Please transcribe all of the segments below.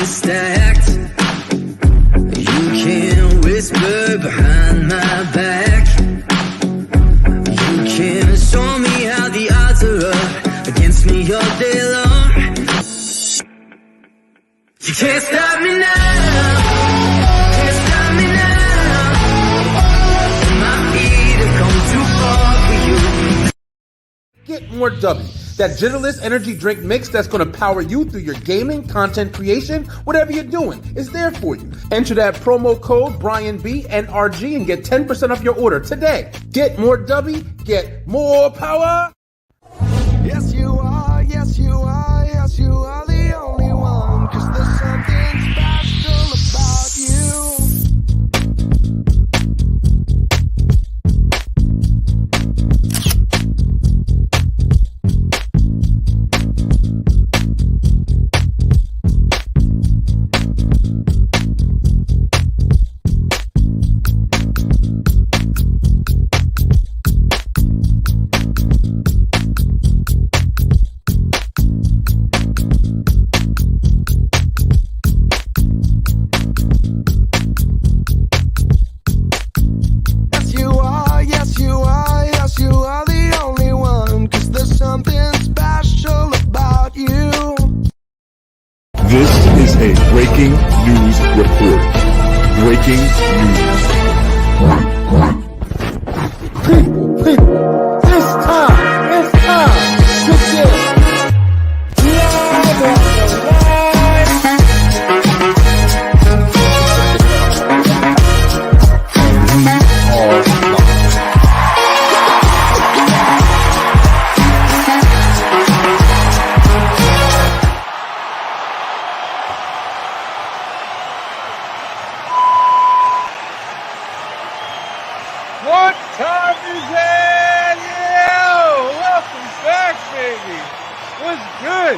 stacked. You can whisper behind my back. You can show me how the odds are up against me all day long. You can't stop me now. Can't stop me now. My feet have come too far for you. Get more W. That Jittlerless energy drink mix that's going to power you through your gaming, content creation, whatever you're doing. It's there for you. Enter that promo code BrianB NRG and get 10% off your order today. Get more W, get more power. Yes, you are, yes, you are, yes, you are the only one. 'Cause there's something special about you. This is a breaking news report. Breaking news. People, it's time to get What time is it? Yo, welcome back, baby. What's good?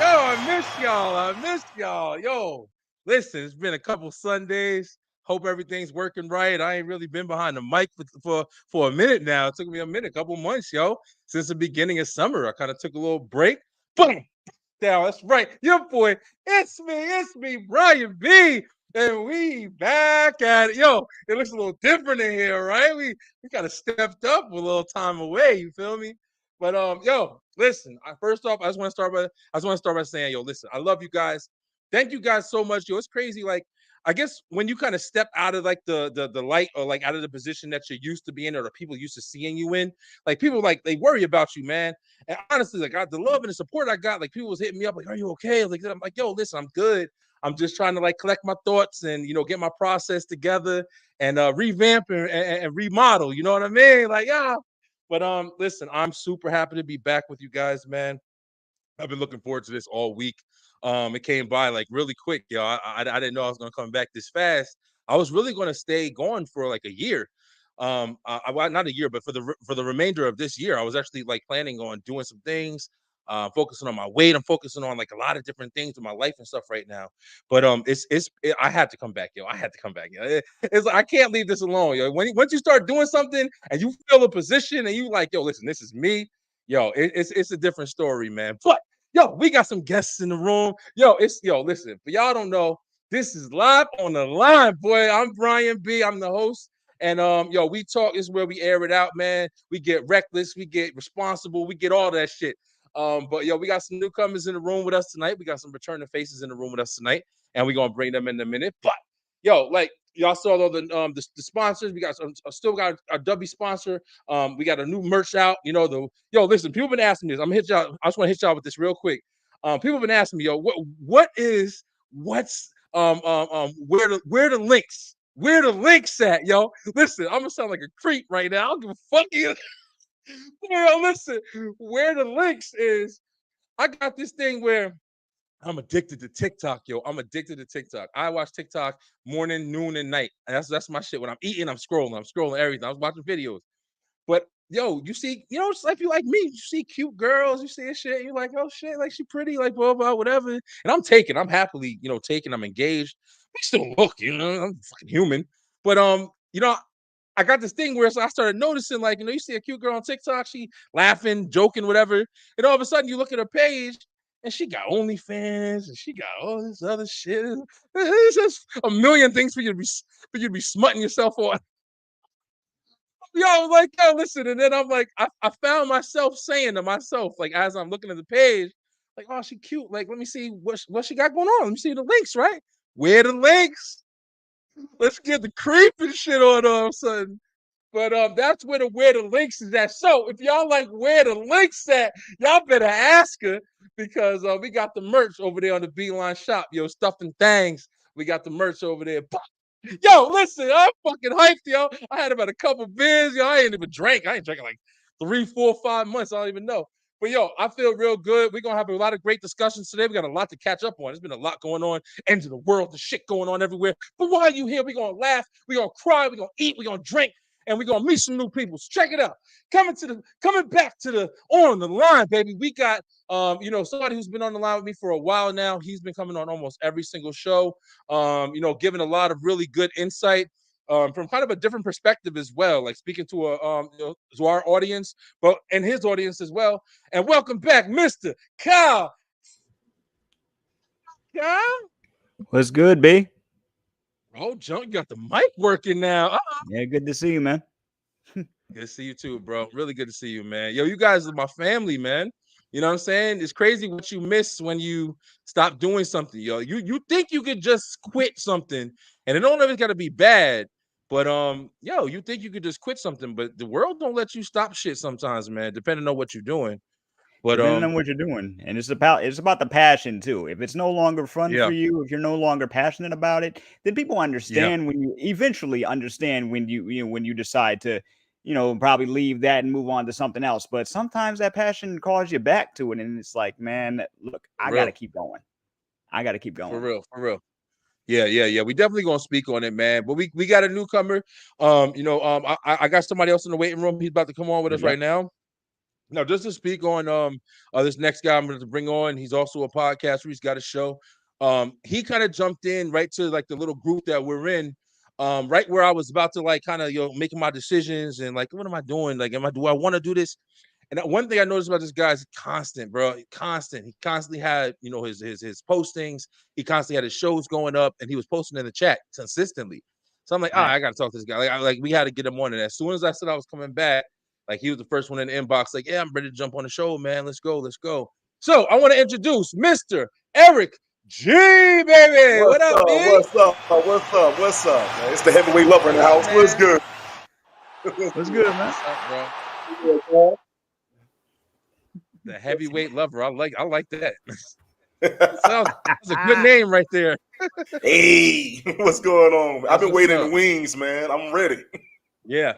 Yo, I miss y'all. Yo, listen, it's been a couple Sundays. Hope everything's working right. I ain't really been behind the mic for a minute now. It took me a minute, a couple months, yo, since the beginning of summer. I kind of took a little break. Boom, down. That's right. Your boy, it's me, Brian B. And we back at it. Yo, it looks a little different in here, right? We kind of stepped up a little time away. You feel me? But yo, listen. First off, I just want to start by saying, yo, listen. I love you guys. Thank you guys so much. Yo, it's crazy. Like, I guess when you kind of step out of like the light or like out of the position that you're used to being or the people used to seeing you in, like people like they worry about you, man. And honestly, like the love and the support I got, like people was hitting me up, like, "Are you okay?" Like I'm like, "Yo, listen, I'm good. I'm just trying to like collect my thoughts and get my process together and revamp and remodel. You know what I mean? Like, yeah. But listen, I'm super happy to be back with you guys, man. I've been looking forward to this all week. It came by like really quick, yo. I didn't know I was gonna come back this fast. I was really gonna stay going for like a year. Well, not a year, but for the remainder of this year, I was actually like planning on doing some things, focusing on my weight. I'm focusing on like a lot of different things in my life and stuff right now. But I had to come back, yo. I had to come back, yo. It's like I can't leave this alone, yo. Once you start doing something and you feel a position and you like, yo, listen, this is me, yo. It's a different story, man. But yo, we got some guests in the room. Listen, for y'all don't know, this is live on the line, boy. I'm Brian B. I'm the host. And we talk is where we air it out, man. We get reckless, we get responsible, we get all that shit. But yo, we got some newcomers in the room with us tonight. We got some returning faces in the room with us tonight, and we're gonna bring them in a minute. But yo, like y'all saw all the sponsors. We got still got our W sponsor. We got a new merch out. Listen, people been asking me this. I'm gonna hit y'all. I just want to hit y'all with this real quick. People been asking me, yo, what's where the links? Where the links at, yo? Listen, I'm gonna sound like a creep right now. I don't give a fuck you. Yo, listen, where the links is, I got this thing where I'm addicted to TikTok, yo. I'm addicted to TikTok. I watch TikTok morning, noon, and night. And that's my shit. When I'm eating, I'm scrolling. I'm scrolling everything. I was watching videos. But yo, you see, it's like you like me. You see cute girls, you see a shit, you're like, oh shit, like she pretty, like blah blah, whatever. And I'm happily, taking, I'm engaged. We still look, I'm fucking human. But I got this thing where I started noticing, like, you see a cute girl on TikTok, she laughing, joking, whatever, and all of a sudden you look at her page And she got OnlyFans, and she got all this other shit. It's just a million things for you to be smutting yourself on. Yo, I was like, yo, listen. And then I'm like, I found myself saying to myself, like, as I'm looking at the page, like, oh, she cute. Like, let me see what she got going on. Let me see the links, right? Where the links? Let's get the creeping shit on all of a sudden. But that's where the links is at. So if y'all like where the links at, y'all better ask her because we got the merch over there on the Beeline shop. Yo, stuffing things. We got the merch over there. Yo, listen, I'm fucking hyped, yo. I had about a couple beers, yo. I ain't even drank. I ain't drinking like 3, 4, 5 months. I don't even know. But yo, I feel real good. We're gonna have a lot of great discussions today. We got a lot to catch up on. There's been a lot going on, end of the world, the shit going on everywhere. But while you here, we're gonna laugh, we're gonna cry, we're gonna eat, we're gonna drink, and we're gonna meet some new people. So check it out. Coming back to the On the Line, baby. We got somebody who's been on the line with me for a while now. He's been coming on almost every single show, giving a lot of really good insight. From kind of a different perspective as well, like speaking to to our audience, but and his audience as well. And welcome back, Mr. Kyle. Kyle? What's good, B? Oh, Junk, you got the mic working now. Yeah, good to see you, man. Good to see you too, bro. Really good to see you, man. Yo, you guys are my family, man. You know what I'm saying? It's crazy what you miss when you stop doing something, yo. You think you could just quit something, and it don't always got to be bad. But you think you could just quit something, but the world don't let you stop shit sometimes, man, depending on what you're doing. But Depending on what you're doing, and it's about the passion too. If it's no longer fun Yeah. for you, if you're no longer passionate about it, then people understand when you eventually understand when you decide to, probably leave that and move on to something else. But sometimes that passion calls you back to it, and it's like, man, look, I got to keep going. I got to keep going. For real. Yeah. We definitely gonna speak on it, man. But we got a newcomer. I got somebody else in the waiting room. He's about to come on with us right now. Now, just to speak on this next guy I'm going to bring on, he's also a podcaster. He's got a show. He kind of jumped in right to like the little group that we're in, right where I was about to like kind of making my decisions and like, what am I doing? Like, do I want to do this? And one thing I noticed about this guy is constant, bro. Constant. He constantly had his postings. He constantly had his shows going up, and he was posting in the chat consistently. So I'm like, I got to talk to this guy. Like we had to get him on. And as soon as I said I was coming back, like he was the first one in the inbox, like, yeah, I'm ready to jump on the show, man. Let's go. So I want to introduce Mr. Eric G, baby. What up, B? What's up, man? It's the heavyweight lover in the house. What's good? What's good, man? What's up, bro? The heavyweight lover. I like that. That's a good name right there. Hey, what's going on? I've been waiting in the wings, man. I'm ready. Yeah.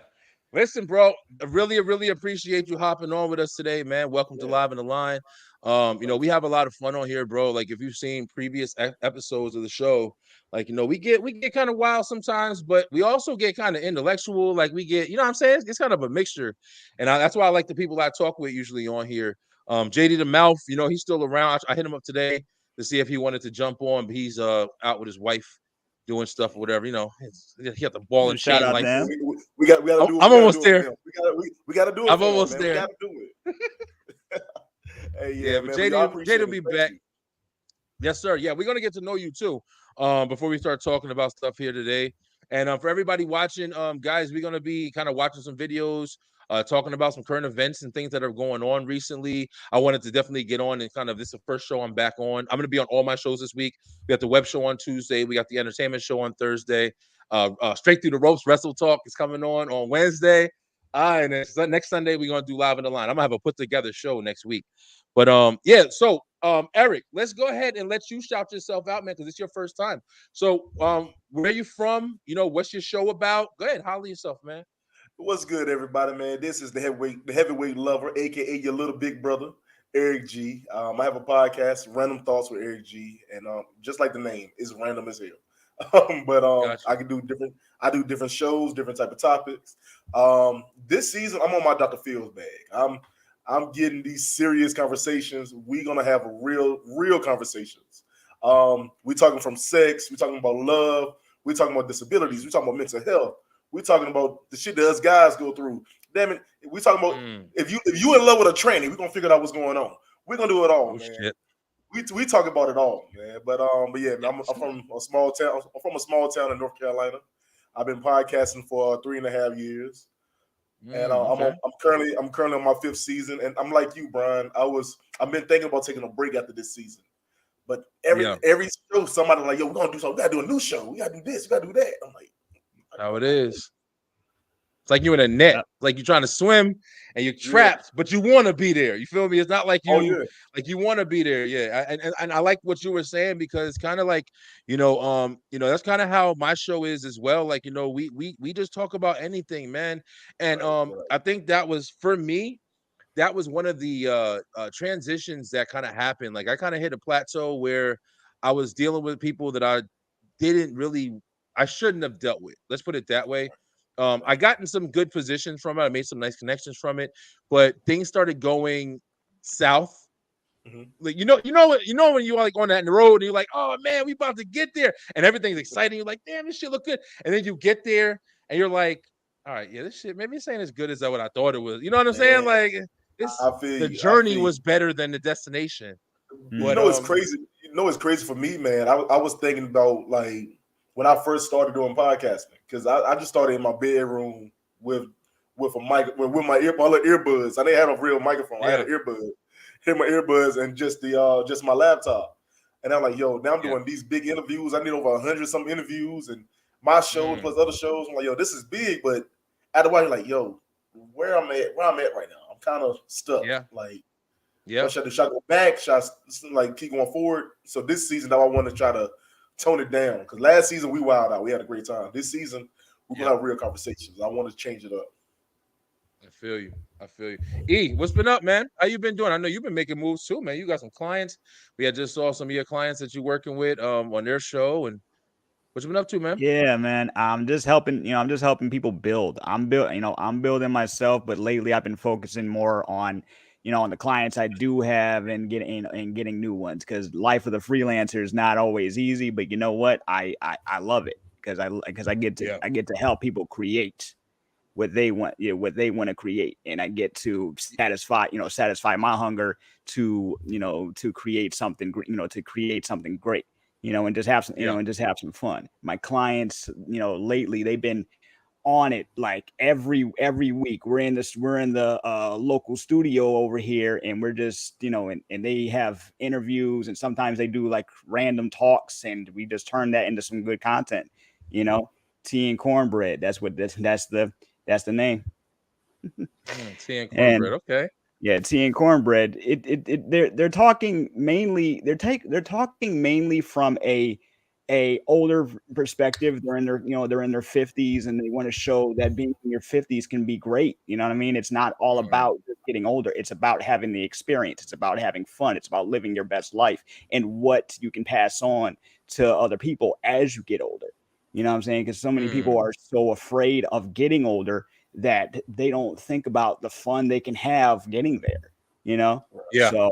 Listen, bro, I really appreciate you hopping on with us today, man. Welcome to Live in the Line. We have a lot of fun on here, bro. Like if you've seen previous episodes of the show, like, we get kind of wild sometimes, but we also get kind of intellectual. Like we get, what I'm saying? It's kind of a mixture. And that's why I like the people I talk with usually on here. JD the Mouth, he's still around. I hit him up today to see if he wanted to jump on, but he's out with his wife doing stuff or whatever, he got the ball and chain. Like we got to do it. I'm almost there. We got to do it. I'm almost there. We got to do it. Hey, yeah, but JD will be back. Yes, sir. Yeah, we're gonna get to know you too. Before we start talking about stuff here today, and for everybody watching, guys, we're gonna be kind of watching some videos. Talking about some current events and things that are going on recently. I wanted to definitely get on and this is the first show I'm back on. I'm going to be on all my shows this week. We got the web show on Tuesday. We got the entertainment show on Thursday. Straight Through the Ropes Wrestle Talk is coming on Wednesday. And then next Sunday, we're going to do Live in the Line. I'm going to have a put together show next week. But so Eric, let's go ahead and let you shout yourself out, man, because it's your first time. So where are you from? What's your show about? Go ahead, holler yourself, man. What's good, everybody, man? This is the heavyweight lover, aka your little big brother, Eric G. I have a podcast, Random Thoughts with Eric G, and just like the name, it's random as hell. Gotcha. I do different shows, different type of topics. This season, I'm on my Dr. Phil's bag. I'm getting these serious conversations. We're gonna have real conversations. We're talking from sex. We're talking about love. We're talking about disabilities. We're talking about mental health. We're talking about the shit that us guys go through. Damn it, we're talking about if you in love with a tranny, we're gonna figure out what's going on. We're gonna do it all, man. Shit. we talk about it all, man. But yeah, man, I'm from a small town. I'm from a small town in North Carolina. I've been podcasting for 3.5 years, and Okay. I'm currently on my 5th season. And I'm like you, Brian. I've been thinking about taking a break after this season. But Yeah. every show, somebody like, yo, we're gonna do something. We gotta do a new show. We gotta do this. We gotta do that. I'm like, How it is. It's like you're in a net, like you're trying to swim and you're trapped, but you want to be there. You feel me? It's not like you want to be there. Yeah, and I like what you were saying because it's kind of like, that's kind of how my show is as well. Like, we just talk about anything, man. And I think that was for me. That was one of the transitions that kind of happened. Like I kind of hit a plateau where I was dealing with people that I shouldn't have dealt with. Let's put it that way. I got in some good positions from it. I made some nice connections from it, but things started going south. Like when you're like on that road and you're like, oh man, we about to get there, and everything's exciting. You're like, damn, this shit look good, and then you get there and you're like, all right, yeah, this shit maybe this ain't as good as what I thought it was. You know what I'm saying? Like the journey was better than the destination. But it's crazy. It's crazy for me, man. I was thinking about like when I first started doing podcasting, because I just started in my bedroom with a mic with my little earbuds. I didn't have a real microphone. I had an earbud, hit my earbuds, and just my laptop. And I'm like, yo, now I'm doing these big interviews. I need over 100 some interviews, and my show plus other shows. I'm like, yo, this is big, but out of the way, like, yo, where I'm at right now, I'm kind of stuck. Like, should I go back? Should I like keep going forward? So this season, now I want to try to tone it down, because last season we wilded out. We had a great time. This season we're gonna have real conversations. I want to change it up. I feel you. E, what's been up, man? How you been doing? I know you've been making moves too, man. You got some clients. We had just saw some of your clients that you're working with on their show. And what you been up to, man? Yeah, man. I'm just helping people build. I'm building myself, but lately I've been focusing more on on the clients I do have and getting new ones, because life of the freelancer is not always easy. But you know what? I love it because I get to help people create what they want, what they want to create, and I get to satisfy my hunger to create something, to create something great, and just have some, and just have some fun. My clients, lately they've been on it like every week. We're in the local studio over here, and we're just and they have interviews, and sometimes they do like random talks, and we just turn that into some good content. Tea and cornbread, that's the name. Tea and cornbread. Okay. Yeah, tea and cornbread. They're talking mainly from a older perspective. They're in their 50s, and they want to show that being in your 50s can be great. You know what I mean? It's not all about just getting older. It's about having the experience. It's about having fun. It's about living your best life and what you can pass on to other people as you get older. You know what I'm saying? Because so many people are so afraid of getting older that they don't think about the fun they can have getting there. Yeah. So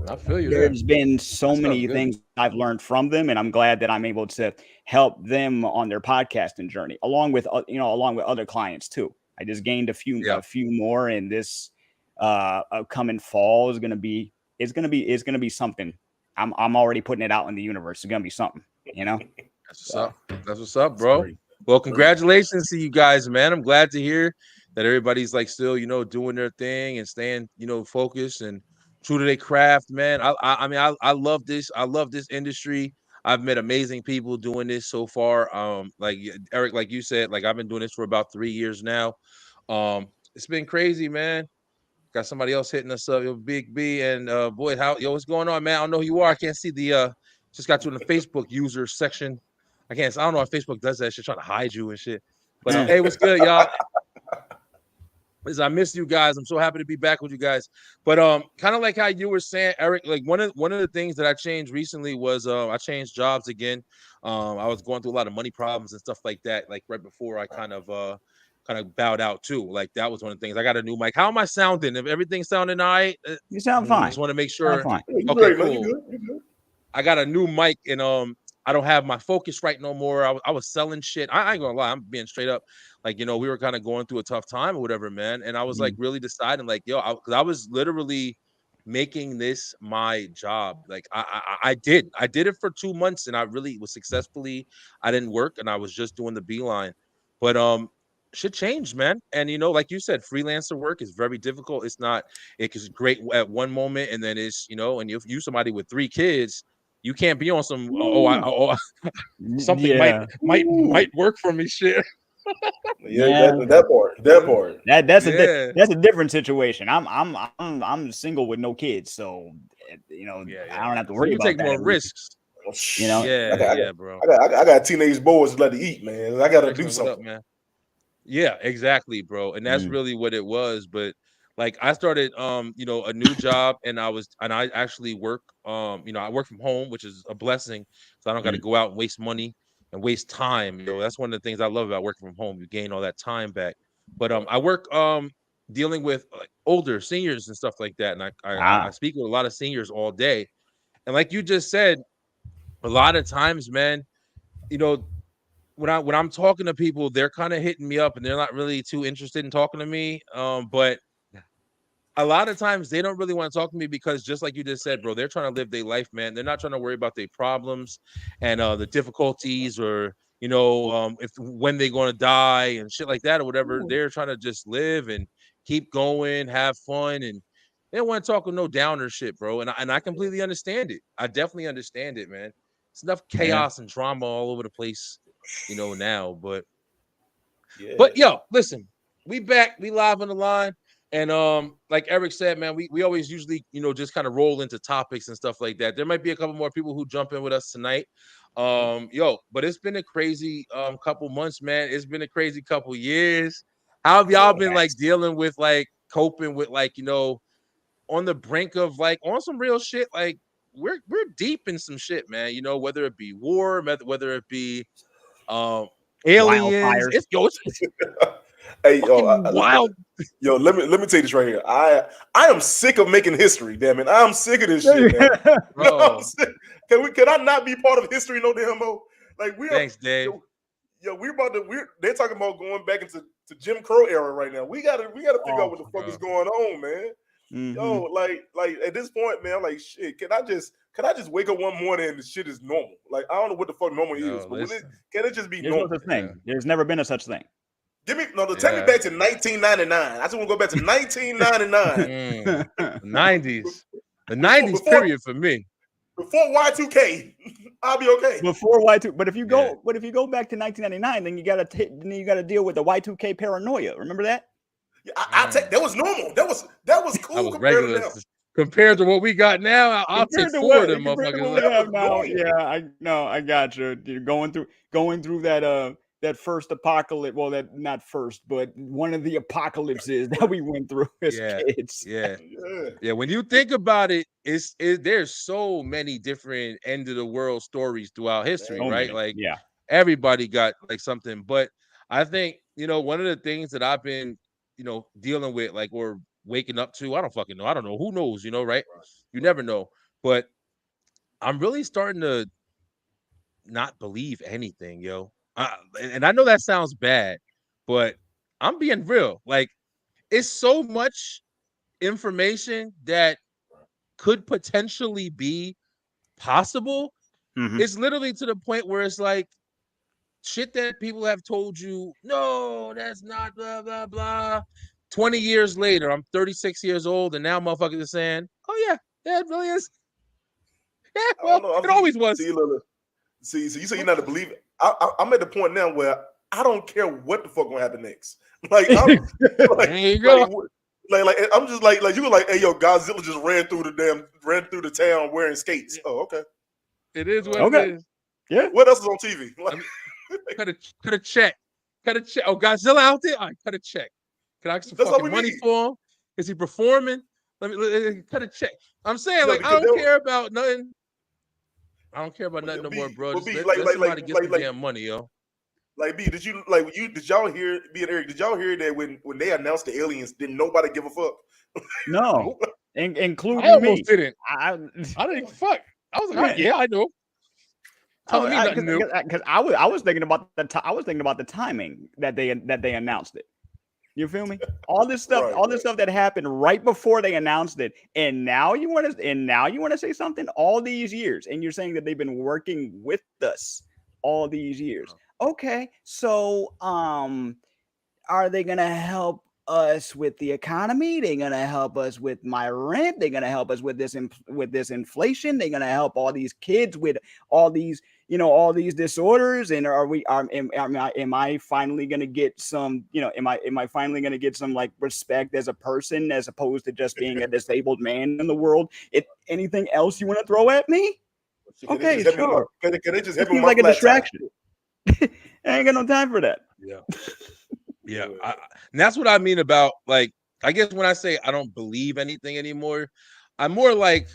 I feel you. There's been so many things I've learned from them, and I'm glad that I'm able to help them on their podcasting journey, along with other clients too. I just gained a few more, and this upcoming fall is gonna be something. I'm already putting it out in the universe. It's gonna be something, That's what's up, bro. Well, congratulations to you guys, man. I'm glad to hear that everybody's like still, doing their thing and staying, focused and true to their craft, man. I mean, I love this. I love this industry. I've met amazing people doing this so far. Like Eric, like you said, like I've been doing this for about 3 years now. It's been crazy, man. Got somebody else hitting us up, Big B, and boy, what's going on, man? I don't know who you are. I can't see the just got you in the Facebook user section. I don't know if Facebook does that shit, trying to hide you and shit. But hey, what's good, y'all? I miss you guys. I'm so happy to be back with you guys. But kind of like how you were saying, Eric, like one of the things that I changed recently was I changed jobs again. I was going through a lot of money problems and stuff like that, like right before I kind of bowed out too. Like that was one of the things. I got a new mic. How am I sounding? If everything's sounding all right? You sound fine. I just want to make sure. Fine. Okay, cool. You're good. I got a new mic, and I don't have my focus right no more. I was selling shit. I ain't gonna lie, I'm being straight up. Like, we were kind of going through a tough time or whatever, man. And I was like really deciding, like, yo, because I was literally making this my job. Like I did it for 2 months, and I really was successfully. I didn't work, and I was just doing the beeline. But shit changed, man. And like you said, freelancer work is very difficult. It's not. It is great at one moment, and then it's and if you somebody with 3 kids, you can't be on some something Yeah. might work for me shit. Yeah, that part. That's Yeah. that's a different situation. I'm single with no kids, so I don't have to So worry you about take that. more risks. You know? Yeah, bro. I got teenage boys that like to eat, man. I got to do Excellent. What up, something. man? Yeah, exactly, bro. And that's really what it was. But like I started a new job, and I actually work I work from home, which is a blessing. So I don't got to go out and waste money and waste time. That's one of the things I love about working from home. You gain all that time back. But I work dealing with like older seniors and stuff like that. And I speak with a lot of seniors all day. And like you just said, a lot of times, man, when I'm talking to people, they're kind of hitting me up and they're not really too interested in talking to me. But a lot of times they don't really want to talk to me because just like you just said, bro, they're trying to live their life, man. They're not trying to worry about their problems and the difficulties or if when they're going to die and shit like that or whatever. They're trying to just live and keep going, have fun, and they don't want to talk with no downer shit, bro. And I completely understand it. I definitely understand it, man. It's enough chaos and drama all over the place, now. But yo, listen, we back, we live on the line. And like Eric said, man, we always usually, just kind of roll into topics and stuff like that. There might be a couple more people who jump in with us tonight. But it's been a crazy couple months, man. It's been a crazy couple years. How have y'all been like dealing with like coping with like, on the brink of like on some real shit? Like we're deep in some shit, man. Whether it be war, whether it be aliens. It's Hey, wild. Yo, let me tell you this right here. I am sick of making history, damn it. I'm sick of this shit, man. I'm sick. Can I not be part of history no damn more? Like Thanks, Dave. Yo, they're talking about going back into Jim Crow era right now. We gotta figure out what the fuck is going on, man. Mm-hmm. Yo, like at this point, man, I'm like, shit, can I just wake up one morning and the shit is normal? Like, I don't know what the fuck normal is, but can it just be There's normal? no such thing. There's never been a such thing. Take me back to 1999. I just want to go back to 1999. 90s. The 90s period for me. Before Y2K, I'll be okay. Before Y2, but if you go back to 1999, then you gotta deal with the Y2K paranoia. Remember that? Yeah, that was normal. That was cool. That was regular compared to what we got now. I'll take 4 of them motherfuckers. Now, yeah, I got you. You're going through that first apocalypse. Well, that not first, but one of the apocalypses that we went through as kids. Yeah. When you think about it, there's so many different end of the world stories throughout history, right? Like, everybody got like something. But I think one of the things that I've been dealing with, like, or waking up to, I don't fucking know. I don't know. Who knows? Right? You never know. But I'm really starting to not believe anything, yo. And I know that sounds bad, but I'm being real. Like, it's so much information that could potentially be possible. It's literally to the point where it's like shit that people have told you, no, that's not blah, blah, blah. 20 years later, I'm 36 years old, and now motherfuckers are saying, oh, yeah, it really is. Yeah, well, it always was. See, so you say you're not a believer. I'm at the point now where I don't care what the fuck gonna happen next. Like, there you go. Like I'm just like you were like, hey, yo, Godzilla just ran through the town wearing skates. Oh, okay. It is what it is. Yeah. What else is on TV? Like, cut a check. Oh, Godzilla out there? All right, cut a check. Can I get some fucking money for him? Is he performing? Let me cut a check. I'm saying, like, I don't care about nothing. I don't care about nothing no more, bro. Just let somebody get some damn money, yo. Like, B, did y'all hear, B and Eric, did y'all hear that when they announced the aliens, didn't nobody give a fuck? No. Including I almost me. didn't. I didn't fuck. I was like, yeah, I know. Telling me nothing new. Because I was thinking about the timing that they announced it. You feel me? All this stuff, Right, all this stuff that happened right before they announced it, and now you want to say something all these years, and you're saying that they've been working with us all these years. Okay, so are they gonna help us with the economy? They're gonna help us with my rent. They're gonna help us with this inflation. They're gonna help all these kids with all these all these disorders. And am I finally gonna get some am I finally gonna get some like respect as a person as opposed to just being a disabled man in the world? Anything else you want to throw at me? Okay, sure. Can they just It help me seems with my like a flat distraction. I ain't got no time for that. Yeah. Yeah. And that's what I mean about, like, I guess when I say I don't believe anything anymore, I'm more like,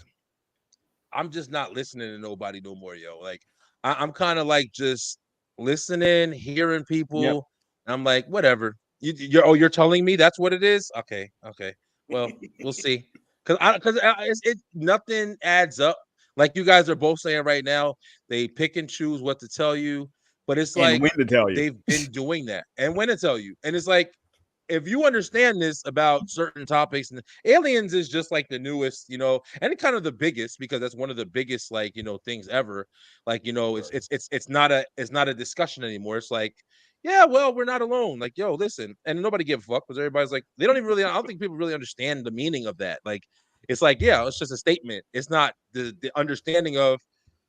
I'm just not listening to nobody no more, yo. Like, I'm kind of like just listening, hearing people. Yep. And I'm like, whatever. You're telling me that's what it is? Okay. Well, we'll see. Because nothing adds up. Like you guys are both saying right now, they pick and choose what to tell you, but it's like And when to tell you. they've been doing that and when to tell you. And it's like, if you understand this about certain topics, and aliens is just like the newest, and kind of the biggest, because that's one of the biggest, like, things ever. Like, it's not a discussion anymore. It's like, yeah, well, we're not alone. Like, yo, listen, and nobody give a fuck because everybody's like, they don't even really. I don't think people really understand the meaning of that. Like, it's like, yeah, it's just a statement. It's not the understanding of,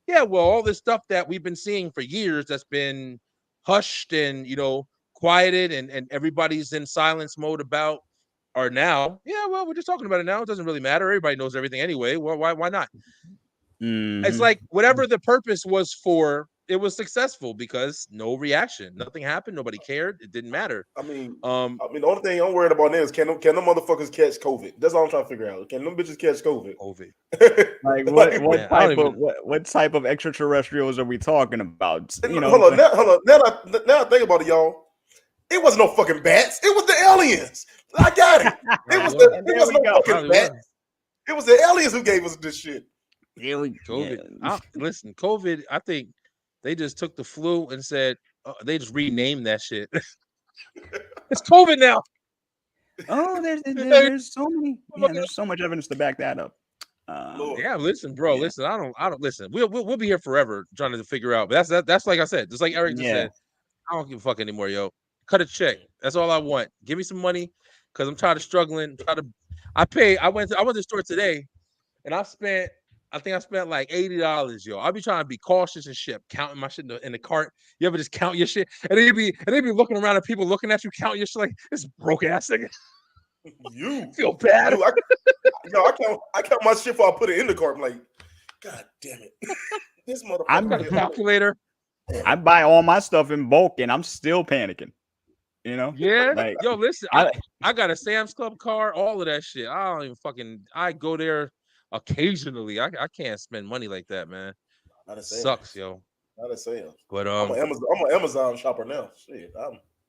yeah, well, all this stuff that we've been seeing for years that's been hushed and quieted and everybody's in silence mode about are now. Yeah, well, we're just talking about it now. It doesn't really matter. Everybody knows everything anyway. Well, why not? It's like whatever the purpose was for, it was successful because no reaction, nothing happened, nobody cared, it didn't matter. I mean, the only thing I'm worried about now is can them motherfuckers catch COVID? That's all I'm trying to figure out. Can them bitches catch COVID? Like what type of extraterrestrials are we talking about? Hold on. Now I think about it, y'all. It wasn't no fucking bats. It was the aliens. I got it. It was no fucking bats. It was the aliens who gave us this shit. COVID. Listen, COVID. I think they just took the flu and said they just renamed that shit. It's COVID now. Oh, there's so many. Yeah, there's so much evidence to back that up. Yeah, listen, bro. Yeah. Listen, I don't listen. We'll be here forever trying to figure out. But that's like I said, just like Eric just said. I don't give a fuck anymore, yo. Cut a check. That's all I want. Give me some money because I'm tired of struggling. I went to the store today, and I think I spent like $80, yo. I'll be trying to be cautious and shit, counting my shit in the cart. You ever just count your shit, and they be looking around at people looking at you, counting your shit like this broke ass nigga. You feel bad? Dude, I count my shit before I put it in the cart. I'm like, God damn it, this motherfucker. I'm got a calculator. I buy all my stuff in bulk, and I'm still panicking. Yeah. Like, yo, listen, I got a Sam's Club card, all of that shit. I don't even I go there occasionally. I can't spend money like that, man. Not a sucks, yo. Not a sale. But I'm an Amazon shopper now. Shit,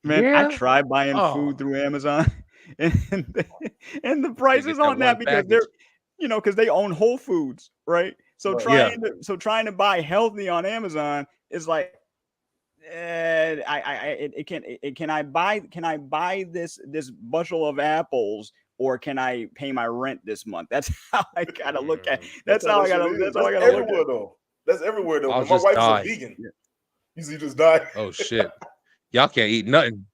I try buying food through Amazon, and the prices on that because because they own Whole Foods, right? So trying to buy healthy on Amazon is like, can I buy this bushel of apples, or can I pay my rent this month? That's how I gotta look at. That's how I gotta look at. That's everywhere though. My wife's a vegan. You just die. Oh shit! Y'all can't eat nothing.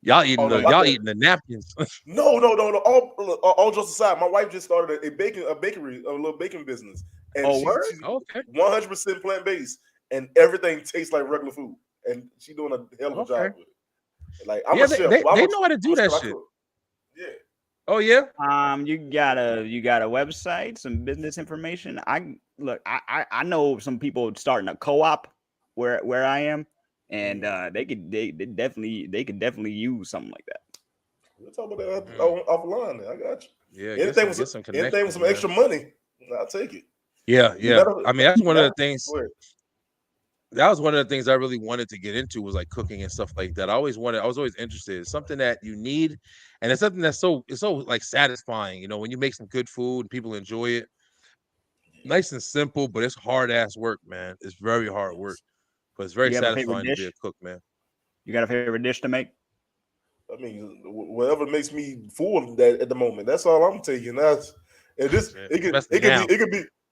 Y'all eating eating the napkins. No. All jokes aside, my wife just started a bakery, a little baking business, and she's 100% plant based, and everything tastes like regular food. And she's doing a hell of a job with it. Like I'm a chef. They know how to do that shit. Yeah. Oh yeah. You got a website, some business information. I know some people starting a co-op where I am, and they could definitely use something like that. We'll talk about that offline. I got you. Yeah. Anything with some extra money, I'll take it. Yeah. I mean, that's one of the things. That was one of the things I really wanted to get into, was like cooking and stuff like that. I was always interested. It's something that you need, and it's something that's so like satisfying. When you make some good food and people enjoy it. Nice and simple, but it's hard ass work, man. It's very hard work, but it's very satisfying to be a cook, man. You got a favorite dish to make? I mean, whatever makes me full that at the moment. That's all I'm taking. That's and this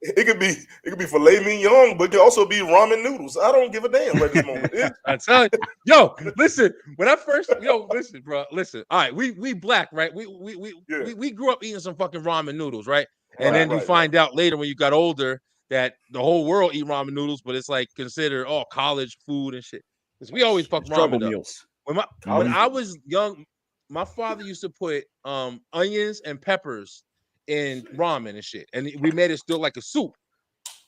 it could be filet mignon, but it could also be ramen noodles. I don't give a damn right this moment. I tell you, yo, listen. When I first, listen, bro, listen. All right, we black, right? We grew up eating some fucking ramen noodles, right? And then you find out later when you got older that the whole world eat ramen noodles, but it's like considered college food and shit. Because we always fuck ramen meals. When I was young, my father used to put onions and peppers in ramen and shit, and we made it still like a soup.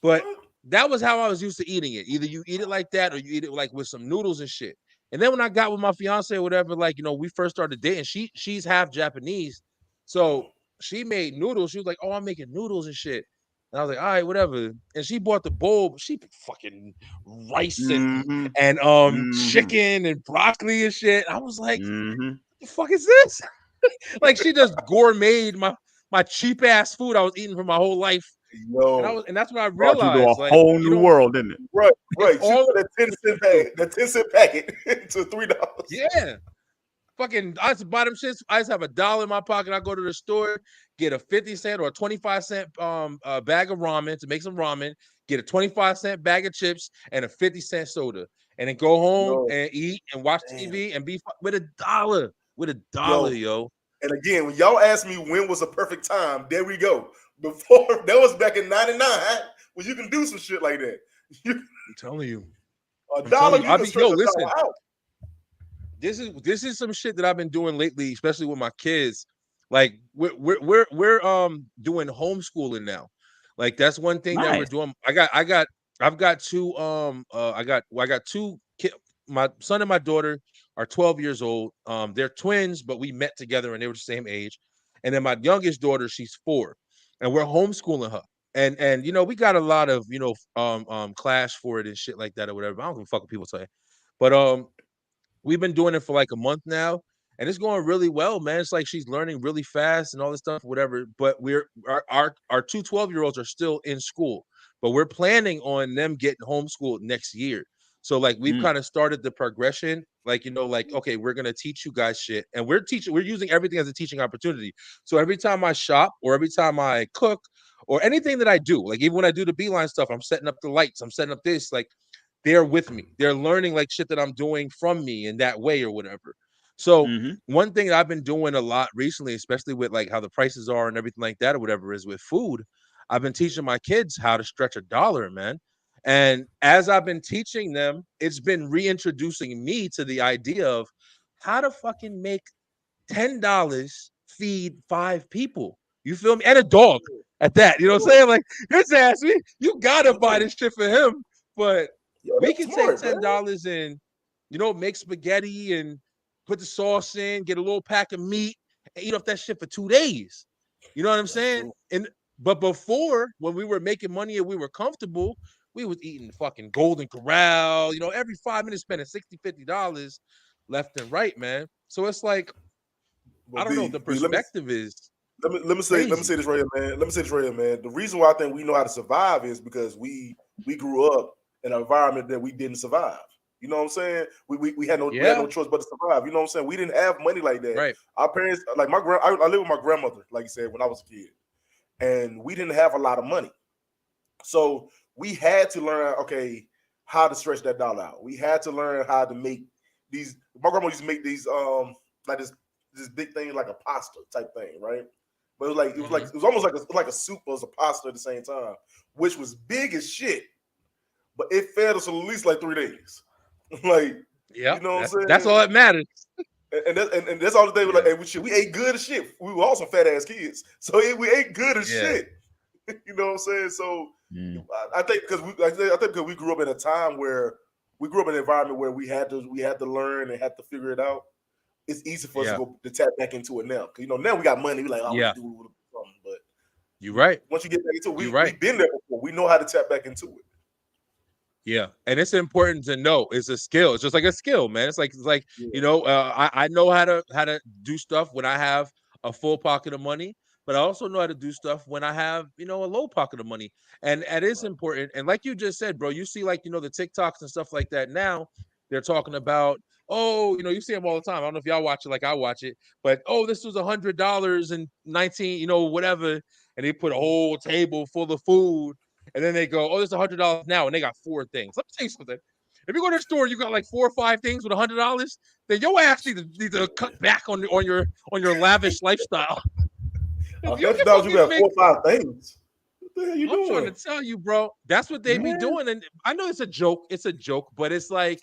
But that was how I was used to eating it. Either you eat it like that, or you eat it like with some noodles and shit. And then when I got with my fiance or whatever, like we first started dating. She's half Japanese, so she made noodles. She was like, "Oh, I'm making noodles and shit." And I was like, "All right, whatever." And she bought the bowl. She put fucking rice and chicken and broccoli and shit. I was like, "What the fuck is this?" Like she just gourmeted my cheap ass food I was eating for my whole life. Yo, and that's when I Brought you realized to a whole new world, didn't it? right. all- That 10-cent packet to $3. Yeah. Fucking, I used to buy them shits. I used to have $1 in my pocket. I go to the store, get a 50-cent or a 25-cent bag of ramen to make some ramen, get a 25-cent bag of chips and a 50-cent soda, and then go home and eat and watch TV and be with $1. With $1, yo. And again, when y'all ask me when was the perfect time, there we go. Before that was back in '99 when you can do some shit like that. I'm telling you. $1, listen. out. This is some shit that I've been doing lately, especially with my kids. Like we're doing homeschooling now. Like that's one thing that we're doing. I've got two kids. My son and my daughter are 12 years old. They're twins, but we met together and they were the same age. And then my youngest daughter, she's 4, and we're homeschooling her. And we got a lot of clash for it and shit like that or whatever. I don't give a fuck what people say. But we've been doing it for like a month now, and it's going really well, man. It's like she's learning really fast and all this stuff, whatever. But our two 12-year-olds are still in school, but we're planning on them getting homeschooled next year. So like we've kind of started the progression, like okay, we're gonna teach you guys shit, and we're using everything as a teaching opportunity. So every time I shop or every time I cook or anything that I do, like even when I do the Beeline stuff, I'm setting up the lights, I'm setting up this, like they're with me. They're learning like shit that I'm doing from me in that way or whatever. So one thing that I've been doing a lot recently, especially with like how the prices are and everything like that or whatever, is with food. I've been teaching my kids how to stretch $1, man. And as I've been teaching them, it's been reintroducing me to the idea of how to fucking make $10 feed 5 people. You feel me? And a dog at that. You know what I'm saying? Like his ass, you gotta buy this shit for him. But we can take $10 and make spaghetti and put the sauce in, get a little pack of meat, and eat off that shit for 2 days. You know what I'm saying? But before, when we were making money and we were comfortable, we was eating fucking Golden Corral, every 5 minutes spending $60-$50 left and right, man. So it's like, I don't know, the perspective is. Let me say this right here, man. The reason why I think we know how to survive is because we grew up in an environment that we didn't survive. You know what I'm saying? We had no choice but to survive. You know what I'm saying? We didn't have money like that. Right. Our parents, like I lived with my grandmother, like you said, when I was a kid, and we didn't have a lot of money, so we had to learn how to stretch that dollar out. We had to learn how to make these. My grandma used to make these like this big thing like a pasta type thing, right? But it was almost like a soup or a pasta at the same time, which was big as shit. But it fed us at least like 3 days. Like, yeah, you know what I'm saying? That's all that matters. And that's all the day. We ate good as shit. We were also fat ass kids, so we ate good as shit. You know what I'm saying? So I think because we grew up in a time where we grew up in an environment where we had to learn and had to figure it out. It's easy for us to tap back into it now. Because now we got money. We like, we do something. But you're right. Once you get back into it, we've been there before. We know how to tap back into it. Yeah, and it's important to know it's a skill. It's just like a skill, man. It's like I know how to do stuff when I have a full pocket of money, but I also know how to do stuff when I have a low pocket of money, and it is important. And like you just said, bro, you see the TikToks and stuff like that now. They're talking about oh, you see them all the time. I don't know if y'all watch it like I watch it, but oh, this was $100 and 19, whatever, and they put a whole table full of food, and then they go, oh, this is $100 now, and they got 4 things. Let me tell you something. If you go to the store, you got like 4 or 5 things with $100, then your ass need to cut back on your lavish lifestyle. $100, you got 4 or 5 things. What the hell you doing? I'm trying to tell you, bro. That's what they be doing, and I know it's a joke. It's a joke, but it's like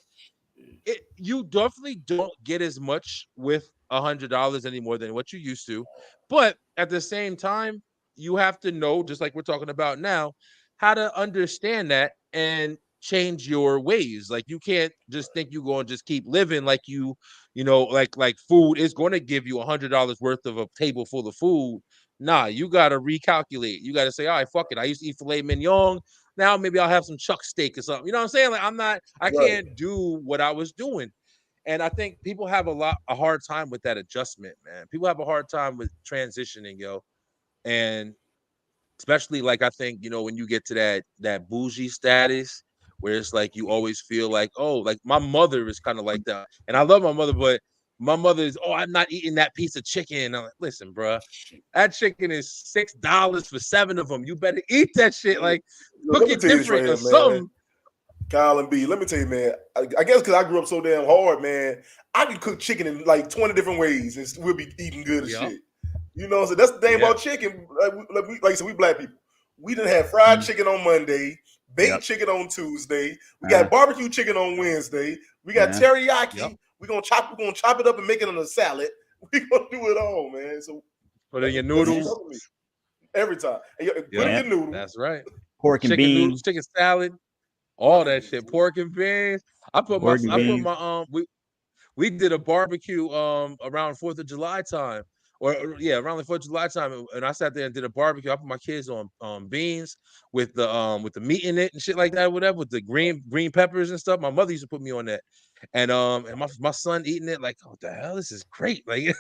you definitely don't get as much with $100 anymore than what you used to. But at the same time, you have to know, just like we're talking about now, how to understand that and change your ways. Like you can't just think you're going to just keep living like like food is going to give you $100 worth of a table full of food. Nah, you got to recalculate. You got to say, all right, fuck it. I used to eat filet mignon. Now maybe I'll have some chuck steak or something. You know what I'm saying? Like I can't do what I was doing. And I think people have a hard time with that adjustment, man. People have a hard time with transitioning, yo. And especially like I think, when you get to that bougie status where it's like you always feel like, oh, like my mother is kind of like that. And I love my mother, but my mother is, oh, I'm not eating that piece of chicken. I'm like, listen, bro, that chicken is $6 for 7 of them. You better eat that shit. Like, cook it different or something. Kyle and B, let me tell you, man. I guess because I grew up so damn hard, man. I can cook chicken in like 20 different ways, and we'll be eating good as shit. So that's the thing about chicken. Like I said, we black people. We done had fried chicken on Monday, baked chicken on Tuesday. We got barbecue chicken on Wednesday. We got teriyaki. We're gonna chop it up and make it on a salad. We're gonna do it all, man. So put in your noodles every time. Put in your noodles. That's right. Pork and beans, noodles, chicken salad, all that shit. Pork and beans. We did a barbecue around 4th of July time. Around the 4th of July time, and I sat there and did a barbecue. I put my kids on beans with the meat in it and shit like that, whatever, with the green peppers and stuff. My mother used to put me on that, and my son eating it like, oh, what the hell, this is great, like,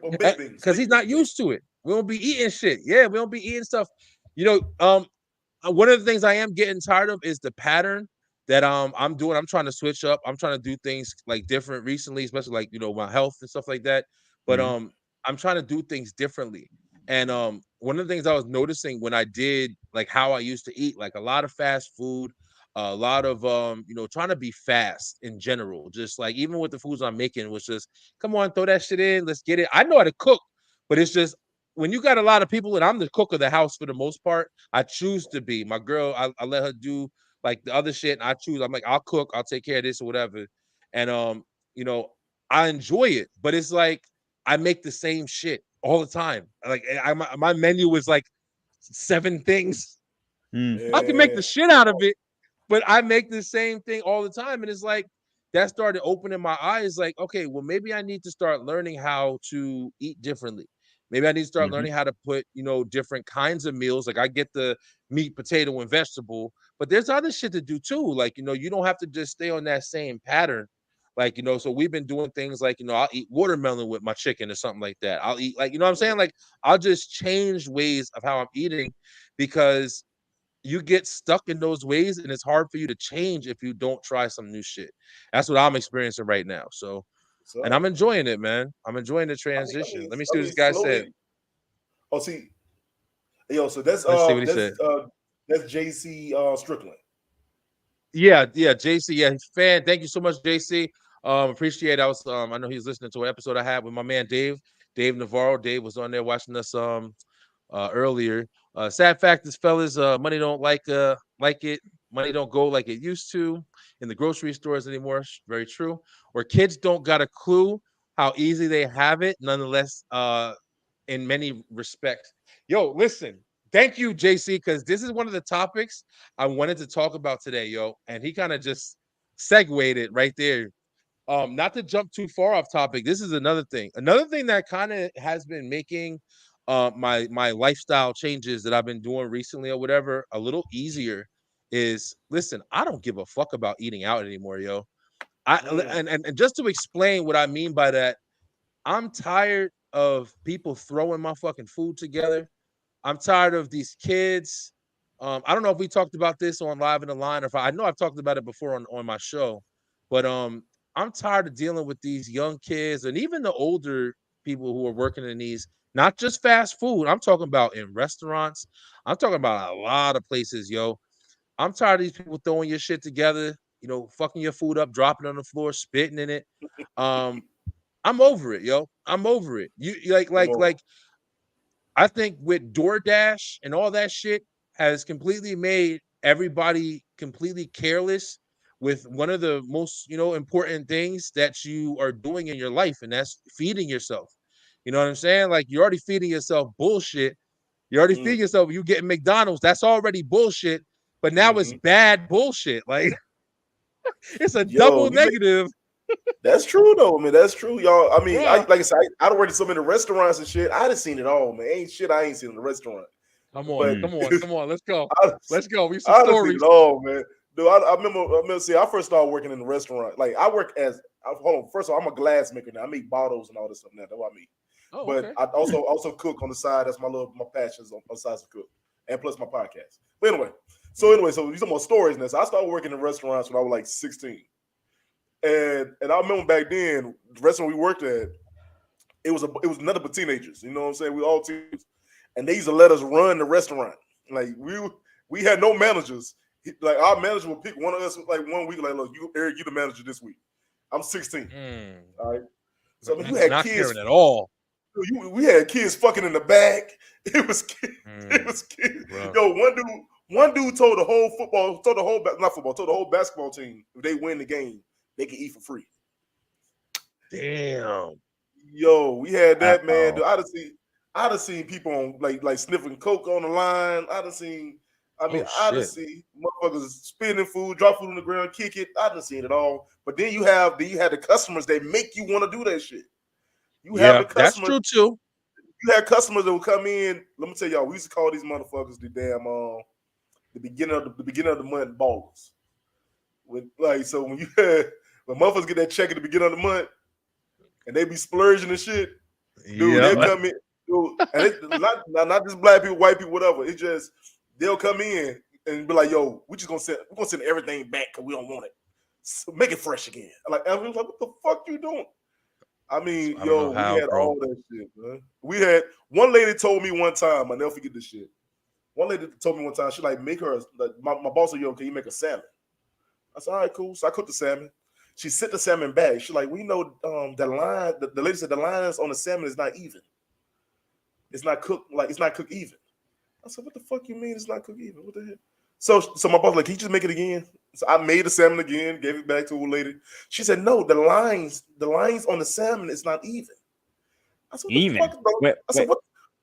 because he's not used to it. We don't be eating shit. Yeah, we don't be eating stuff. One of the things I am getting tired of is the pattern that I'm doing. I'm trying to switch up. I'm trying to do things like different recently, especially like my health and stuff like that. But I'm trying to do things differently. And one of the things I was noticing when I did like how I used to eat, like a lot of fast food, a lot of trying to be fast in general, just like even with the foods I'm making was just, come on, throw that shit in, let's get it. I know how to cook, but it's just when you got a lot of people and I'm the cook of the house for the most part, I choose to be. My girl, I let her do like the other shit, and I choose. I'm like, I'll cook, I'll take care of this or whatever. And I enjoy it, but it's like I make the same shit all the time. Like my menu is like 7 things. I can make the shit out of it, but I make the same thing all the time. And it's like that started opening my eyes. Like, okay, well, maybe I need to start learning how to eat differently. Maybe I need to start learning how to put, different kinds of meals. Like I get the meat, potato, and vegetable, but there's other shit to do too. Like, you don't have to just stay on that same pattern. Like, so we've been doing things like, I'll eat watermelon with my chicken or something like that. I'll eat like, what I'm saying? Like, I'll just change ways of how I'm eating because you get stuck in those ways and it's hard for you to change if you don't try some new shit. That's what I'm experiencing right now. So and I'm enjoying it, man. I'm enjoying the transition. Let me see what this guy said. Oh, see. Yo, so that's that's JC Strickland. Yeah, JC. Yeah, fan. Thank you so much, JC. Appreciate it. I know he's listening to an episode I had with my man Dave Navarro. Dave was on there watching us earlier. Sad fact is, fellas, money don't like it. Money don't go like it used to in the grocery stores anymore. Very true. Or kids don't got a clue how easy they have it, nonetheless, in many respects. Yo, listen. Thank you, JC, because this is one of the topics I wanted to talk about today, yo. And he kind of just segued it right there. Not to jump too far off topic. This is another thing. Another thing that kind of has been making my lifestyle changes that I've been doing recently or whatever a little easier is, listen, I don't give a fuck about eating out anymore, yo. And just to explain what I mean by that, I'm tired of people throwing my fucking food together. I'm tired of these kids. I don't know if we talked about this on Live in the Line, or if I know I've talked about it before on my show, but I'm tired of dealing with these young kids and even the older people who are working in these, not just fast food. I'm talking about in restaurants. I'm talking about a lot of places, yo. I'm tired of these people throwing your shit together, fucking your food up, dropping it on the floor, spitting in it. Um, I'm over it, yo. I'm over it. You Come on. I think with DoorDash and all that shit has completely made everybody completely careless with one of the most, important things that you are doing in your life, and that's feeding yourself. You know what I'm saying? Like you're already feeding yourself bullshit. You're already feeding yourself. You getting McDonald's. That's already bullshit. But now it's bad bullshit. Like it's a double negative. That's true though. I mean, that's true, y'all. I mean, Yeah. like I said, I done worked in so many restaurants and shit. I done seen it all, man. Ain't shit I ain't seen in the restaurant. Come on, come on. Let's go. Let's go. We some I done seen stories. it all, man. Dude, I remember. See, I first started working in the restaurant. Like I work as hold on. First of all, I'm a glass maker now. I make bottles and all this stuff now. That's what I mean. Oh, But okay. I also cook on the side. That's my passions on the side of cook, and plus my podcast. But anyway, so you talking about stories now. So I started working in restaurants when I was like 16. And I remember back then, the restaurant we worked at, it was nothing but teenagers. You know what I'm saying? We all teenagers, and they used to let us run the restaurant. Like we had no managers. Like our manager would pick one of us like 1 week. Like, look, Eric, you the manager this week. I'm 16. All right. So I mean, you had not kids caring at all. We had kids fucking in the back. It was kids. It was kids. Bro. Yo, one dude told the whole basketball team if they win the game, they can eat for free. Damn. Yo, we had that, man. Dude, I done seen people on like sniffing coke on the line. I done seen motherfuckers spinning food, drop food on the ground, kick it. I done seen it all. But then you have the customers that make you want to do that shit. You have the customers. That's true too. You had customers that would come in. Let me tell y'all, we used to call these motherfuckers the damn the beginning of the month ballers. When motherfuckers get that check at the beginning of the month and they be splurging and shit, dude, they'll come in. Dude, and it's not just black people, white people, whatever. It's just they'll come in and be like, "Yo, we're gonna send everything back because we don't want it. So make it fresh again." Like, I was like, "What the fuck you doing?" I mean, we had all that shit, man. We had one lady told me one time. I never forget this shit. One lady told me one time, she like make her my boss said, "Yo, can you make a salmon?" I said, "All right, cool." So I cooked the salmon. She sent the salmon back. She like, we know the line. The lady said the lines on the salmon is not even. It's not cooked even. I said, "What the fuck you mean it's not cooked even? What the hell?" So my boss like, "Can you just make it again?" So I made the salmon again, gave it back to a lady. She said, "No, the lines on the salmon is not even." I said, even. "What the fuck, bro?" I said,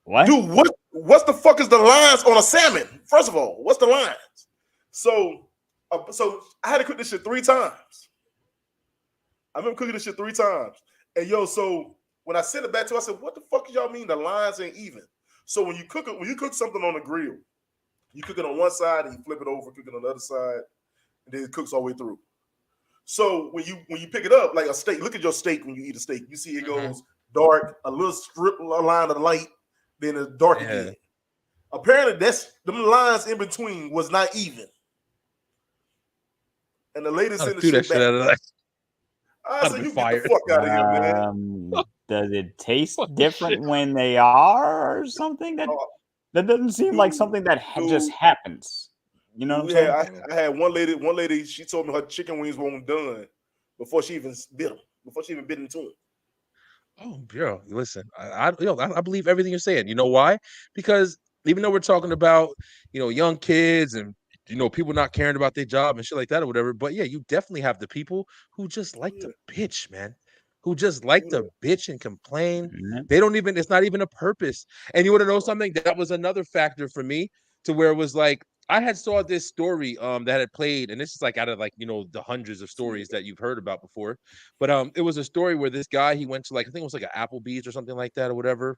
What? Dude, what the fuck is the lines on a salmon? First of all, what's the lines? So I had to cook this shit 3 times. I remember cooking this shit 3 times. And so when I sent it back to her, I said, "What the fuck y'all mean the lines ain't even?" So when you cook something on the grill, you cook it on one side and you flip it over, cook it on the other side, and then it cooks all the way through. So when you pick it up, like a steak, look at your steak when you eat a steak. You see it goes dark, a little strip line of light, then it's dark again. Apparently, them lines in between was not even. And the lady sent the shit back. I said, "You get the fuck out of here, man." Does it taste different when they are or something? That doesn't seem like something that just happens. You know what I'm saying? I had one lady, she told me her chicken wings weren't done before she even bit them, before she even bit into them. Oh, bro, listen, I believe everything you're saying. You know why? Because even though we're talking about, young kids and, people not caring about their job and shit like that or whatever, but yeah, you definitely have the people who just like to bitch, man, who just like to bitch and complain. They don't even, it's not even a purpose. And you want to know something? That was another factor for me to where it was like, I had saw this story that had played, and this is like out of like the hundreds of stories that you've heard about before, but it was a story where this guy, he went to like, I think it was like an Applebee's or something like that or whatever,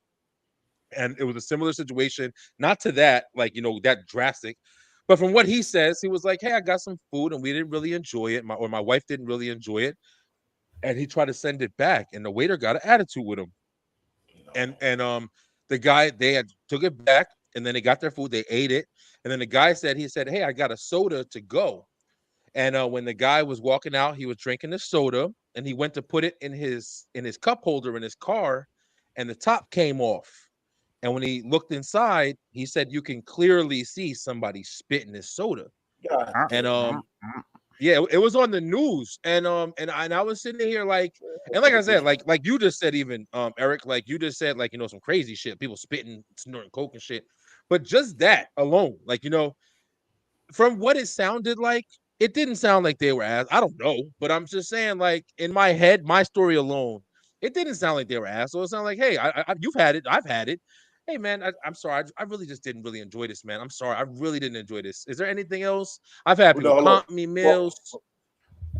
and it was a similar situation, not to that like that drastic, but from what he says, he was like, "Hey, I got some food and we didn't really enjoy it, my wife didn't really enjoy it," and he tried to send it back, and the waiter got an attitude with him, and the guy, they had took it back, and then they got their food, they ate it. And then the guy said, "Hey, I got a soda to go." And when the guy was walking out, he was drinking the soda. and he went to put it in his cup holder in his car, and the top came off. And when he looked inside, he said you can clearly see somebody spitting his soda. God And damn. yeah, it was on the news, and I was sitting here like, and like I said, like you just said, even Eric, like you just said, like, you know, some crazy shit, people spitting, snorting coke and shit, but just that alone, like, you know, from what it sounded like, it didn't sound like they were ass. I don't know, but I'm just saying, like, in my head, my story alone, it didn't sound like they were assholes. It sounded like, hey, you've had it, I've had it. Hey man, I'm sorry. I really just didn't really enjoy this, man. I'm sorry. I really didn't enjoy this. Is there anything else? I've had people hold on. comp me meals.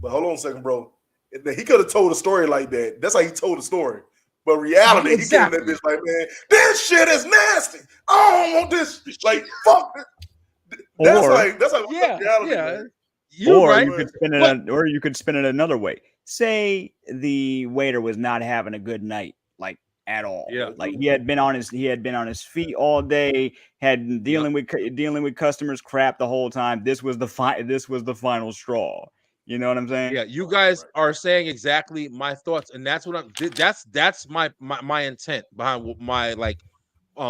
But hold on a second, bro. He could have told a story like that. That's how he told the story. But reality, Exactly. he came in that bitch like, man, this shit is nasty. I don't want this. Like, fuck it. That's how Yeah, reality, yeah. man. You're right. You could spin it, or you could spin it another way. Say the waiter was not having a good night, like at all. Yeah. Like he had been on his feet all day, had been dealing with customers crap the whole time. This was the final straw. You know what I'm saying? Yeah, you guys are saying exactly my thoughts, and that's what that's my intent behind my like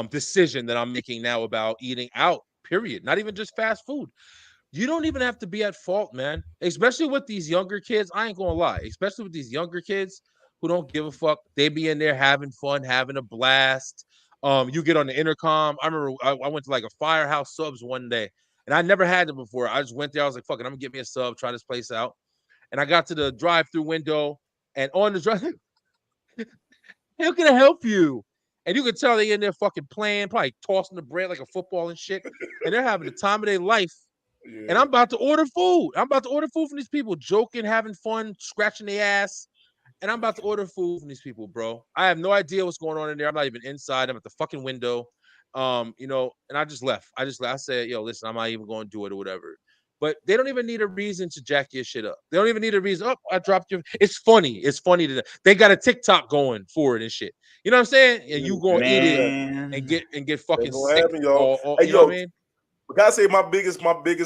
decision that I'm making now about eating out. Period. Not even just fast food. You don't even have to be at fault, man. Especially with these younger kids. I ain't gonna lie. Especially with these younger kids who don't give a fuck. They be in there having fun, having a blast. You get on the intercom. I remember I went to like a Firehouse Subs one day, and I never had it before. I just went there. I was like, fuck it, I'm gonna get me a sub, try this place out. And I got to the drive-through window, and on the drive, how can I help you? And you could tell they in there fucking playing, probably tossing the bread like a football and shit. And they're having the time of their life. Yeah. And I'm about to order food. I'm about to order food from these people, joking, having fun, scratching their ass. And I'm about to order food from these people, bro. I have no idea what's going on in there. I'm not even inside. I'm at the fucking window. You know, and I just left. I said, yo, listen, I'm not even going to do it or whatever. But they don't even need a reason to jack your shit up. They don't even need a reason. Oh, I dropped your. It's funny. It's funny to them. They got a TikTok going for it and shit. You know what I'm saying? And you gonna eat it and get fucking sick. Happen, y'all. Hey, you know what I mean? But can I say my biggest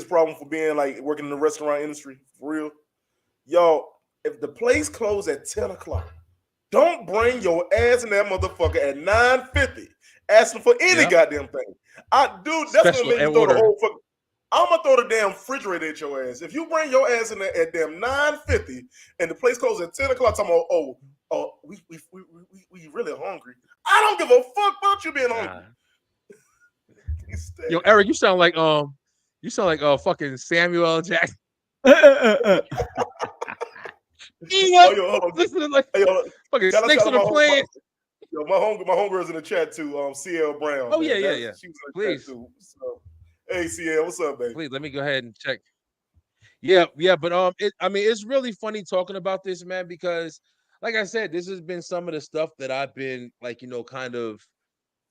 problem for being like working in the restaurant industry, for real? Y'all, if the place closed at 10 o'clock, don't bring your ass in that motherfucker at 9:50 asking for any goddamn thing. That's Special gonna make you throw the whole fucking. I'm gonna throw the damn refrigerator at your ass. If you bring your ass in there at damn 9:50 and the place closes at 10 o'clock, I'm we really hungry. I don't give a fuck about you being hungry. Yo, Eric, you sound like fucking Samuel L. Jackson. Listen to like fucking snakes on a plane. Yo, my homegirl's in the chat too. CL Brown. Oh, man. yeah. She was in the Please. chat too. So, hey CL, what's up, baby? Please let me go ahead and check. Yeah, but it's really funny talking about this, man, because like I said, this has been some of the stuff that I've been like, you know, kind of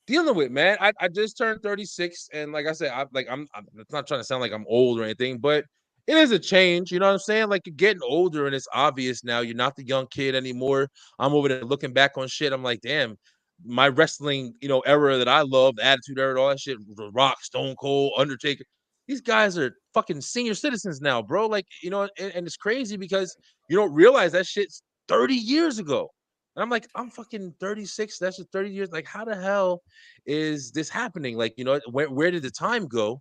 dealing with, man. I just turned 36, and like I said, I'm not trying to sound like I'm old or anything, but it is a change, you know what I'm saying? Like, you're getting older, and it's obvious now. You're not the young kid anymore. I'm over there looking back on shit. I'm like, damn, my wrestling, you know, era that I loved, Attitude Era, all that shit, The Rock, Stone Cold, Undertaker. These guys are fucking senior citizens now, bro. Like, you know, and it's crazy because you don't realize that shit's 30 years ago. And I'm like, I'm fucking 36. That's just 30 years. Like, how the hell is this happening? Like, you know, where did the time go?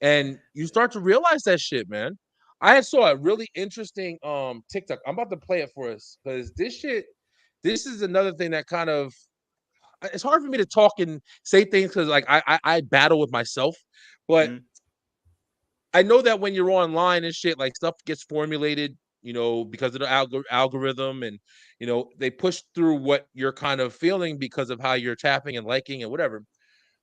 And you start to realize that shit, man. I saw a really interesting TikTok. I'm about to play it for us because this is another thing that kind of, it's hard for me to talk and say things because like I battle with myself, but I know that when you're online and shit, like stuff gets formulated, you know, because of the algorithm, and you know they push through what you're kind of feeling because of how you're tapping and liking and whatever.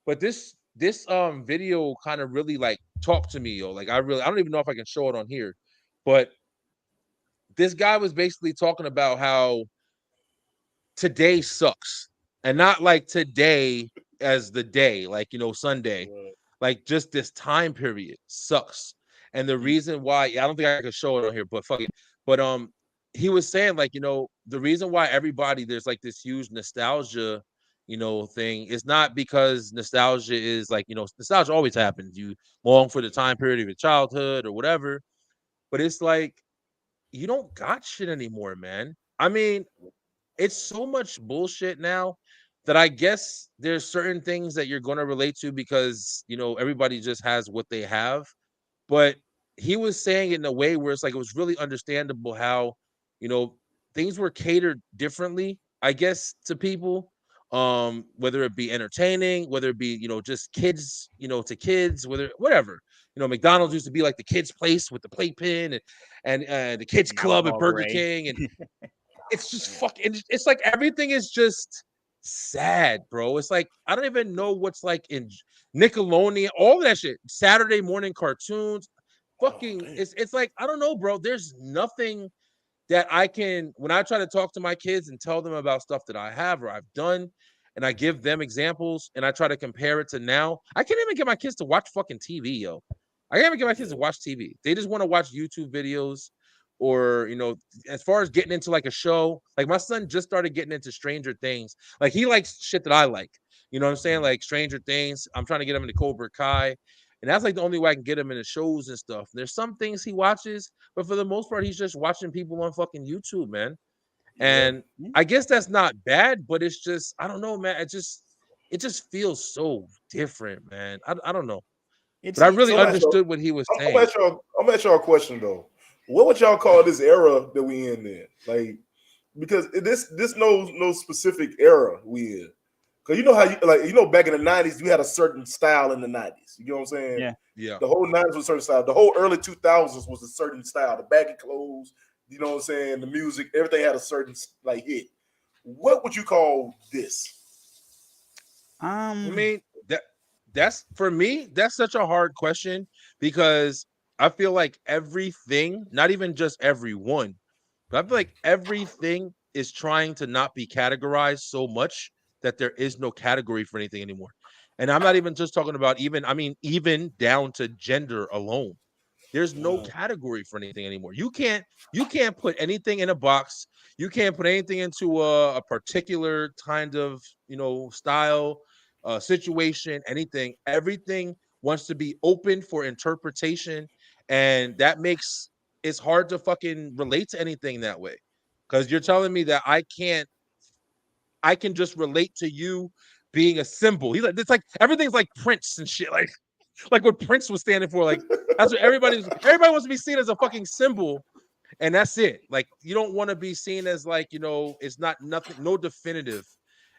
But this video kind of really like talked to me, yo. Like I don't even know if I can show it on here, but this guy was basically talking about how today sucks, and not like today as the day, like, you know, Sunday. Like just this time period sucks. And the reason why, I don't think I can show it on here, but fuck it. But he was saying like, you know, the reason why there's like this huge nostalgia, you know, thing is not because nostalgia is like, you know, nostalgia always happens. You long for the time period of your childhood or whatever. But it's like you don't got shit anymore, man. I mean, it's so much bullshit now that I guess there's certain things that you're going to relate to because, everybody just has what they have. But he was saying it in a way where it's like it was really understandable how, you know, things were catered differently, I guess, to people. Whether it be entertaining, whether it be, just kids, to kids, whatever. McDonald's used to be like the kids' place with the playpen and the kids' That was club at all Burger great. King, and it's just fucking. It's like everything is just sad, bro. It's like I don't even know what's like in Nickelodeon, all of that shit. Saturday morning cartoons, fucking. It's like I don't know, bro. There's nothing that I can when I try to talk to my kids and tell them about stuff that I have or I've done, and I give them examples and I try to compare it to now. I can't even get my kids to watch fucking TV, yo. I can't even get my kids to watch TV. They just want to watch YouTube videos or, as far as getting into like a show, like my son just started getting into Stranger Things. Like he likes shit that I like. You know what I'm saying? Like Stranger Things. I'm trying to get him into Cobra Kai. And that's like the only way I can get him into shows and stuff. There's some things he watches, but for the most part, he's just watching people on fucking YouTube, man. And I guess that's not bad, but it's just, I don't know, man. It just feels so different, man. I don't know. But I really understood what he was saying. I'm gonna ask y'all a question though. What would y'all call this era that we in then? Like, because this no specific era we in. Cause you know how back in the 90s, we had a certain style in the 90s. You know what I'm saying? Yeah. The whole 90s was a certain style. The whole early 2000s was a certain style. The baggy clothes, you know what I'm saying? The music, everything had a certain like hit. What would you call this? I mean, that's for me, that's such a hard question because I feel like everything, not even just everyone, but I feel like everything is trying to not be categorized so much that there is no category for anything anymore. And I'm not even just talking about even down to gender alone. There's no category for anything anymore. You can't put anything in a box. You can't put anything into a particular kind of, style, situation, anything. Everything wants to be open for interpretation. And that makes it's hard to fucking relate to anything that way. Because you're telling me that I can just relate to you being a symbol. He's like, it's like everything's like Prince and shit. Like what Prince was standing for. Like that's what everybody wants to be seen as a fucking symbol, and that's it. Like you don't want to be seen as like it's not nothing, no definitive.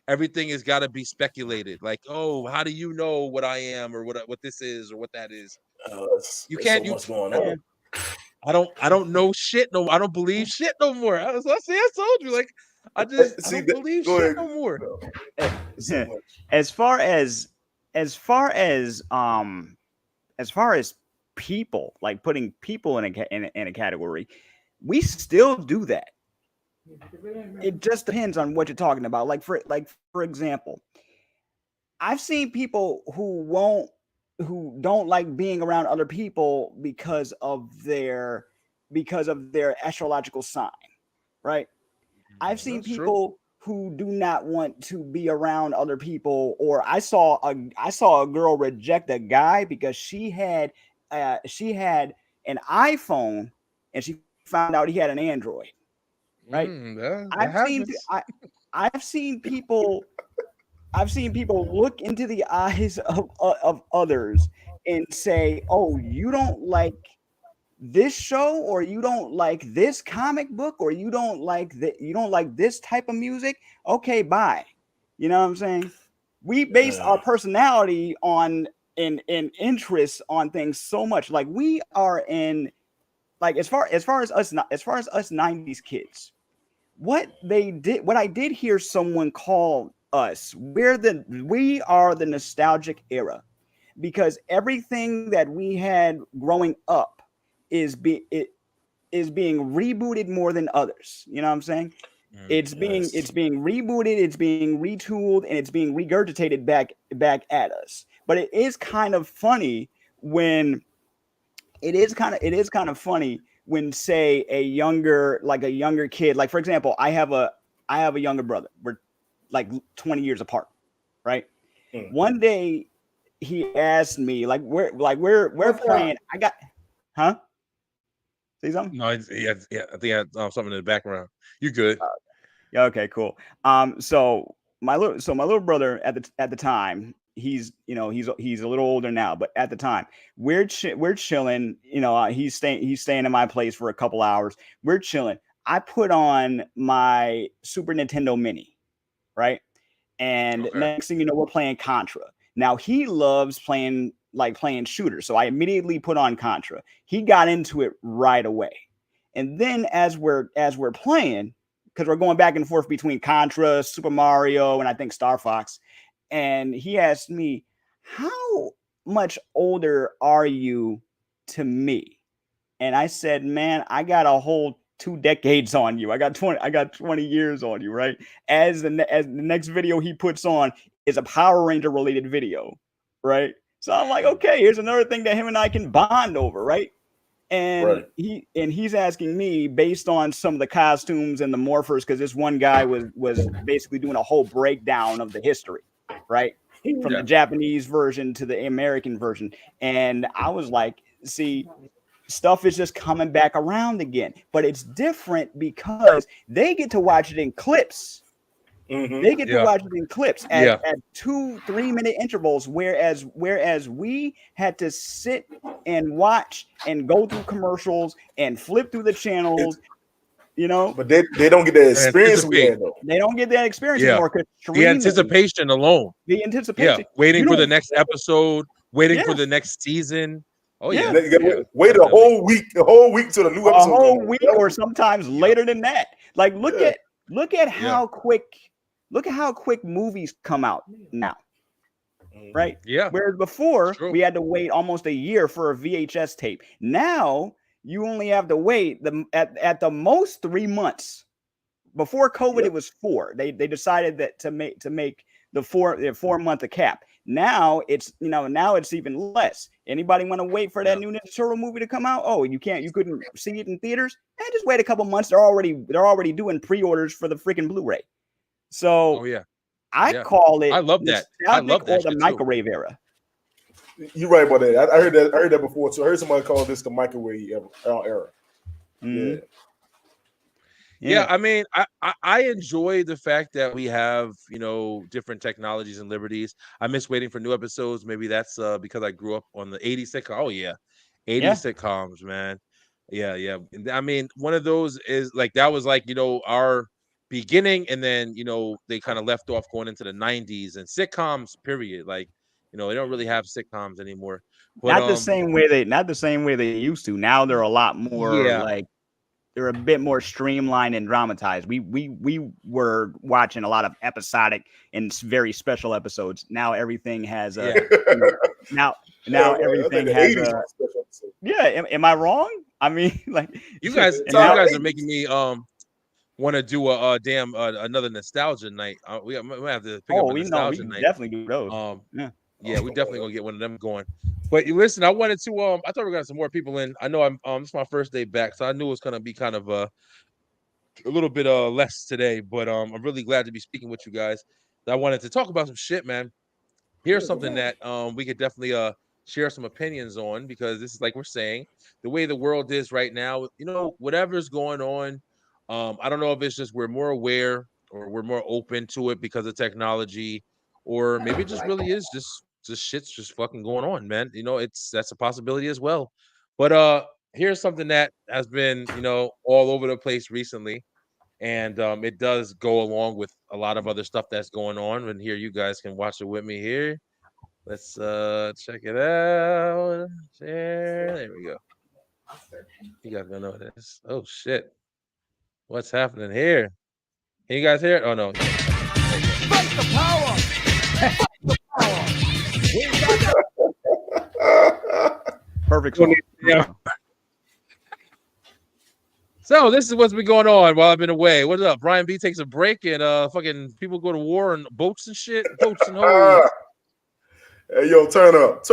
Everything has got to be speculated. Like, oh, how do you know what I am or what this is or what that is? You can't. So much going on. I don't know shit. No, I don't believe shit no more. I told you. Like I don't believe shit no more. As far as people, like putting people in a category, we still do that. It just depends on what you're talking about. Like for example, I've seen people who don't like being around other people because of their astrological sign, right? I've seen people who do not want to be around other people, or I saw a girl reject a guy because she had an iPhone and she found out he had an Android. Right? I've seen people look into the eyes of others and say, "Oh, you don't like this show, or you don't like this comic book, or you don't like this type of music. Okay, bye." You know what I'm saying? We base our personality on in interests on things so much. Like we are in, like as far as us 90s kids, what I did hear someone call us, we are the nostalgic era, because everything that we had growing up is being rebooted more than others. You know what I'm saying? It's being rebooted, it's being retooled, and it's being regurgitated back at us. But it is kind of funny when when, say, a younger kid, like for example, I have a younger brother. We're like 20 years apart, right? One day he asked me, like we're playing. Say something? No, yeah. I think I had something in the background. You good? Yeah. Okay. Cool. So my little brother at the time, he's a little older now, but at the time we're chilling. He's staying in my place for a couple hours. We're chilling. I put on my Super Nintendo Mini, right? And Okay. next thing you know, we're playing Contra. Now he loves playing shooters, so I immediately put on Contra. He got into it right away, and then as we're playing, because we're going back and forth between Contra, Super Mario, and I think Star Fox, and he asked me, "How much older are you to me?" And I said, "Man, I got a whole 2 decades on you. I got 20 years on you, right?" As the next video he puts on is a Power Ranger related video, right? So I'm like, okay, here's another thing that him and I can bond over, right? And Right. he's asking me based on some of the costumes and the morphers, because this one guy was basically doing a whole breakdown of the history, right? From the Japanese version to the American version. And I was like, see, stuff is just coming back around again, but it's different because they get to watch it in clips. They get to Yeah. watch it in clips Yeah. at 2-3 minute intervals, whereas we had to sit and watch and go through commercials and flip through the channels, But they don't get that experience we had though. They don't get that experience Yeah. anymore. 'Cause The streaming, anticipation alone. the Yeah. anticipation, Waiting you for the don't- next episode, waiting Yeah. for the next season. Oh Yeah. yeah. They gotta Yeah, wait a definitely. whole week till the new a episode. whole comes. week or sometimes later than that. Like look Yeah. at how quick movies come out now, right? Yeah. Whereas before True. we had to wait almost a year for a VHS tape. Now you only have to wait at the most 3 months. Before COVID, Yep. it was 4. They decided that to make the 4 month a cap. Now it's even less. Anybody want to wait for that new Ninja Turtle movie to come out? Oh, you couldn't see it in theaters? Just wait a couple months. They're already doing pre-orders for the freaking Blu-ray. So Oh yeah. I Yeah. call it I love that. I nostalgic love that or the shit, too. microwave era. You're right about that. I heard that before too. I heard somebody call this the microwave era. Mhm. Yeah, I mean, I enjoy the fact that we have, different technologies and liberties. I miss waiting for new episodes. Maybe that's because I grew up on the 80s sitcom. Oh yeah. 80s sitcoms, man. Yeah, yeah. I mean, one of those is like that was like, our beginning, and then, they kind of left off going into the 90s and sitcoms, period. Like, they don't really have sitcoms anymore. But Not the same way they used to. Now they're a lot more Yeah. like they're a bit more streamlined and dramatized. We were watching a lot of episodic and very special episodes. Now everything has a now everything has a Am I wrong? I mean, like you guys are making me want to do a damn another nostalgia night. We might have to pick up a nostalgia night. Definitely do those. Yeah, we definitely gonna get one of them going. But listen, I wanted to I thought we were gonna have some more people in. I know this is my first day back, so I knew it was gonna be kind of a little bit less today, but I'm really glad to be speaking with you guys. I wanted to talk about some shit, man. Here's something that we could definitely share some opinions on, because this is, like we're saying, the way the world is right now, whatever's going on. I don't know if it's just we're more aware or we're more open to it because of technology, or maybe it just really is just shit's just fucking going on, man. That's a possibility as well. But here's something that has been, all over the place recently, and it does go along with a lot of other stuff that's going on. And here, you guys can watch it with me here. Let's check it out. Share. There we go. You guys gonna know this. Oh shit. What's happening here? Can you guys hear it? Oh no. Fight the power! Perfect song. Yeah. So this is what's been going on while I've been away. What's up? Brian B takes a break, and fucking people go to war on boats and shit. Boats and hoes. Hey, yo, turn up,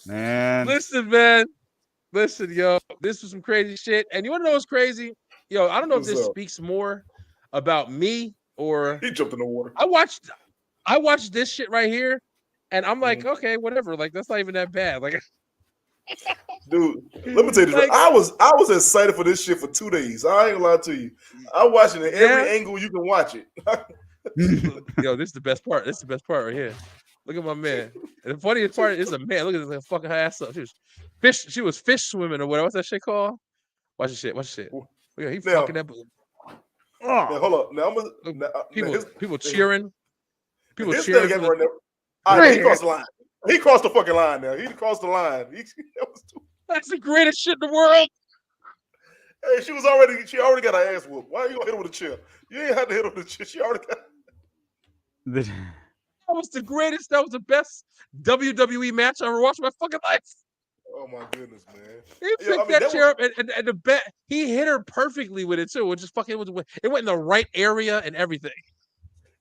Man. Listen, man. Listen, yo. This was some crazy shit. And you want to know what's crazy? Yo, I don't know if this speaks more about me or he jumped in the water. I watched this shit right here, and I'm like, okay, whatever. Like, that's not even that bad. Like, Dude, let me tell you this. Like- I was excited for this shit for 2 days. I ain't gonna lie to you. I'm watching it every angle you can watch it. Yo, this is the best part. This is the best part right here. Look at my man. And the funniest part is a man. Look at this fucking her ass up. She was fish swimming or whatever. What's that shit called? Watch the shit. Watch the shit. Look at he Now- fucking that. Now, hold up. Now I'm gonna People cheering. People his cheering. thing for right the- now. All right, he crossed the line. He crossed the fucking line now. He crossed the line. That's the greatest shit in the world. Hey, she already got her ass whooped. Why are you gonna hit her with a chair? You ain't had to hit her with a chair. She already got. That was the greatest. That was the best WWE match I ever watched in my fucking life. Oh my goodness, man. He picked that chair up and the bet he hit her perfectly with it too. Which is fucking it went in the right area and everything.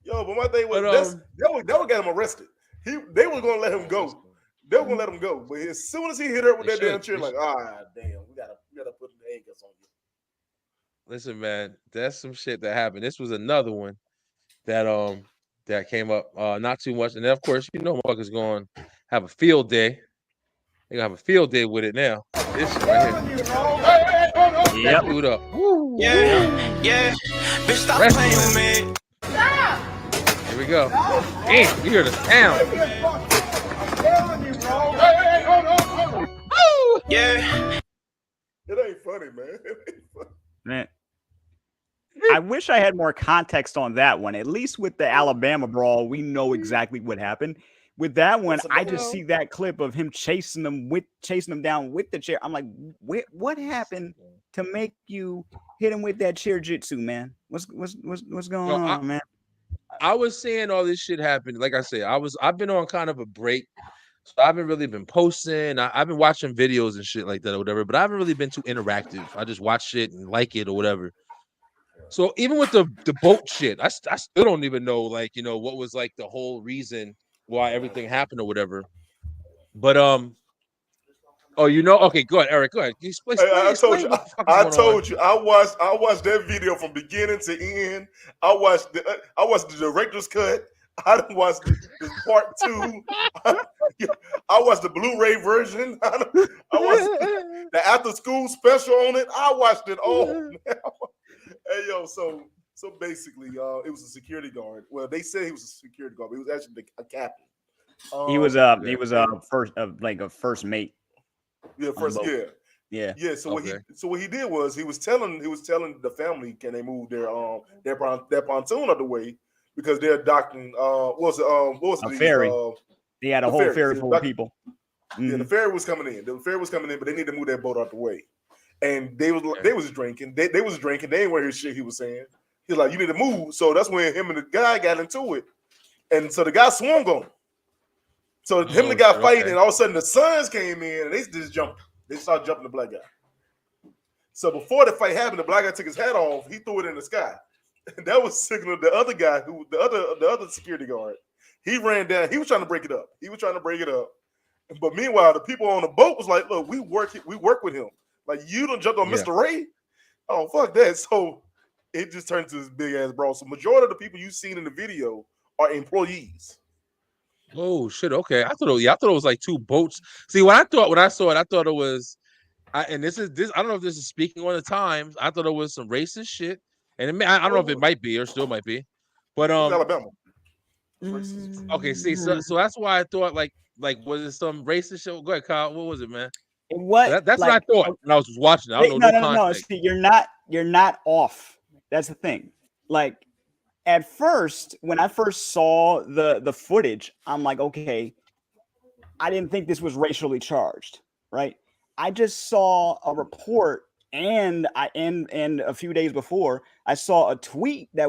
Yo, but my thing was that would get him arrested. They were gonna let him go. They were gonna let him go. But as soon as he hit her with that damn chair, like, damn, we gotta put the handcuffs on you. Listen, man, that's some shit that happened. This was another one that came up not too much. And then of course, you know motherfuckers going to have a field day. They're gonna have a field day with it now. This shit right here. Yep. Dude up. Yeah. Bitch, stop Rest playing with me. Here we go. Damn, you hear the sound. Yeah. It ain't funny, man. It ain't funny. Man. I wish I had more context on that one. At least with the Alabama brawl, we know exactly what happened. With that one, I just see that clip of him chasing them down with the chair. I'm like, what happened to make you hit him with that chair jitsu, man? What's going on, man? I was saying all this shit happened. Like I said, I've been on kind of a break. So I haven't really been posting. I've been watching videos and shit like that or whatever, but I haven't really been too interactive. I just watch shit and like it or whatever. So even with the boat shit, I still don't even know, like, you know, what was like the whole reason why everything happened or whatever. But oh, you know, okay, go ahead, Eric, go ahead. I told you. I watched that video from beginning to end. I watched the director's cut. I didn't watch the part 2. I watched the Blu-ray version. I watched the after school special on it. I watched it all. Hey yo, so basically, it was a security guard. Well, they said he was a security guard, but he was actually a captain. He was a first mate. Yeah, first, yeah. So what he did was he was telling the family, can they move their pontoon out the way because they're docking what was a ferry. They had a whole ferry full of people. Yeah, the ferry was coming in. But they need to move that boat out the way. And they was drinking. They was drinking. They ain't want to hear shit he was saying. He's like, you need to move. So that's when him and the guy got into it. And so the guy swung on him. So him and the guy fighting, and all of a sudden the Sons came in and they just jumped. They started jumping the black guy. So before the fight happened, the black guy took his hat off. He threw it in the sky. And that was signal the other guy, the other security guard. He ran down. He was trying to break it up. But meanwhile, the people on the boat was like, look, we work with him. Like, you done jumped on Mr. Ray? Oh, fuck that. So it just turned to this big ass brawl. So majority of the people you've seen in the video are employees. Oh shit! Okay, I thought it was like 2 boats. See, when I saw it, I thought it was, and this. I don't know if this is speaking on the times. I thought it was some racist shit, and I don't know if it might be or still might be, but Alabama. Okay, see, so that's why I thought like was it some racist shit? Go ahead, Kyle. What was it, man? What? That's what I thought when I was watching. I don't know. No. See, you're not off. That's the thing. Like, at first, when I first saw the footage, I'm like, okay, I didn't think this was racially charged, right? I just saw a report, and a few days before, I saw a tweet that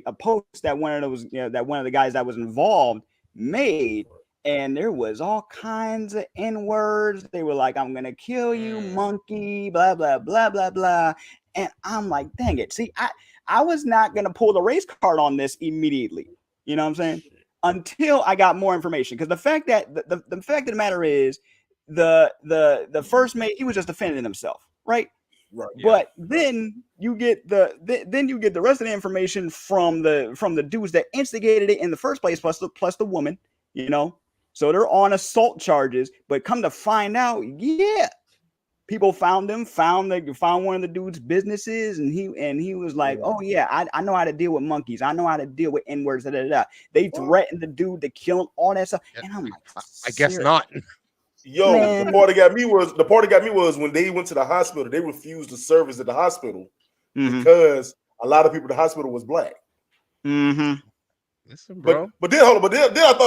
a post that one of the guys that was involved made. And there was all kinds of N-words. They were like, I'm going to kill you, monkey, blah, blah, blah, blah, blah. And I'm like, dang it. See, I was not going to pull the race card on this immediately. You know what I'm saying? Until I got more information. Because the fact that the fact of the matter is the first mate, he was just defending himself, right? Right. But then you get the rest of the information from the dudes that instigated it in the first place, plus the woman, you know. So they're on assault charges, but come to find out, yeah, people found one of the dude's businesses, and he was like, oh yeah, I know how to deal with monkeys. I know how to deal with N-words. Da, da, da. They threatened the dude to kill him, all that stuff. And I'm like, I guess not. Yo, Man. the part that got me was when they went to the hospital, they refused the service at the hospital because a lot of people at the hospital was black. Listen, bro. But then I thought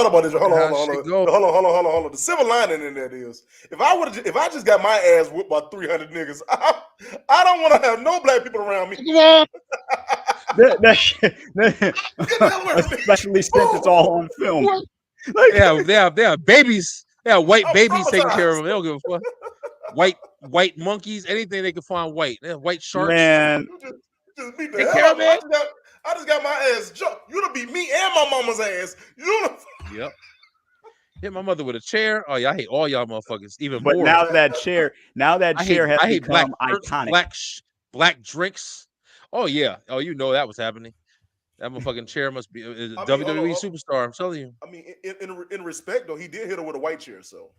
about this. Hold How on. The silver lining in that is if I just got my ass whipped by 300 niggas, I don't want to have no black people around me. Come on. Especially since it's all on film. They have babies. They have white babies taking care of them. They don't give a fuck. White monkeys, anything they can find white. They have white sharks. Man, Just beat the hell out of me. I just got my ass jumped. You done beat me and my mama's ass. Yep. Hit my mother with a chair. Oh yeah, I hate all y'all motherfuckers even but more. now that chair has become iconic. Black drinks. Oh yeah. Oh, you know that was happening. That motherfucking chair must be a WWE superstar. I'm telling you. I mean, in respect though, he did hit her with a white chair. So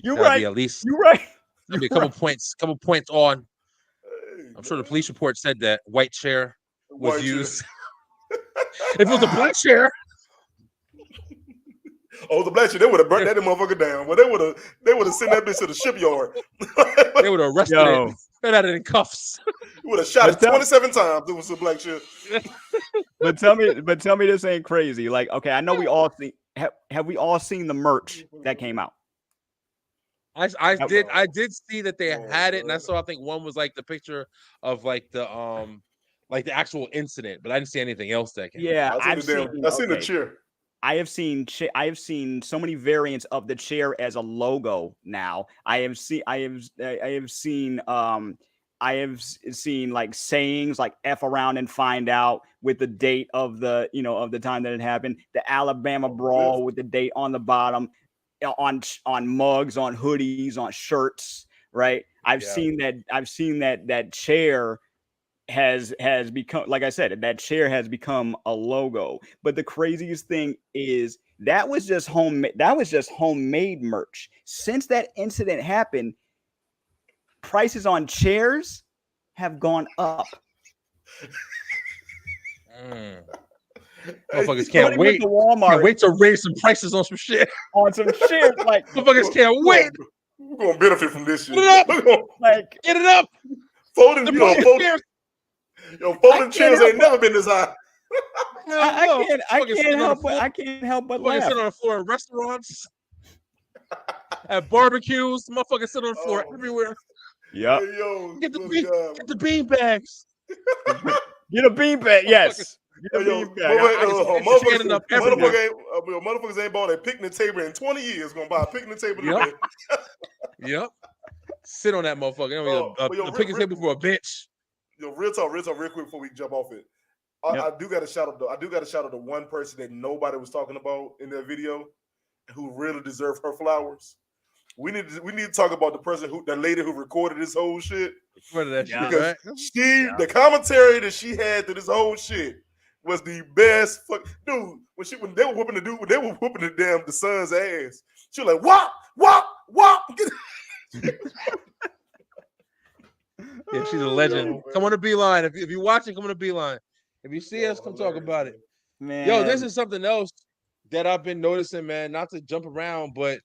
You're right. At least You're right. Maybe a couple points on. I'm sure the police report said that white chair was used. If it was a black chair. Oh, the black chair, they would have burnt that motherfucker down. Well, they would have sent that bitch to the shipyard. They would have arrested it. They had it in cuffs. Would have shot it 27 times. It was a black chair. But tell me this ain't crazy. Like, okay, I know we all see. Have we all seen the merch that came out? I did see that they had it, and I saw, I think one was like the picture of like the actual incident, but I didn't see anything else that came. Yeah, I've seen the chair. I have seen so many variants of the chair as a logo now. I have seen like sayings like F around and find out with the date of the time that it happened. The Alabama brawl with the date on the bottom. On mugs, on hoodies, on shirts, right? I've seen that chair has become, like I said, that chair has become a logo. But the craziest thing is that was just homemade merch. Since that incident happened, prices on chairs have gone up. Motherfuckers can't wait. Can't wait to raise some prices on some shit. On some shit, like motherfuckers can't wait. We're gonna benefit from this shit. Get it up. Folding chairs ain't never been this high. I can't help but laugh. Sit on the floor at restaurants, at barbecues. Motherfuckers sit on the floor everywhere. Yeah. Hey, get the bean bags. Get a bean bag. Yes. Motherfuckers ain't bought a picnic table in 20 years. Gonna buy a picnic table. Yep. Sit on that motherfucker. A picnic table for a bench. Yo, real talk, real quick before we jump off it. I do got to shout out the one person that nobody was talking about in that video, who really deserved her flowers. We need to talk about the lady who recorded this whole shit. The commentary that she had to this whole shit was the best. Dude, when they were whooping the son's ass, she was like, wop. Yeah, she's a legend. Come on to Beeline. If you're watching, come on to Beeline. If you see us, come talk about it. Man. Yo, this is something else that I've been noticing, man. Not to jump around, but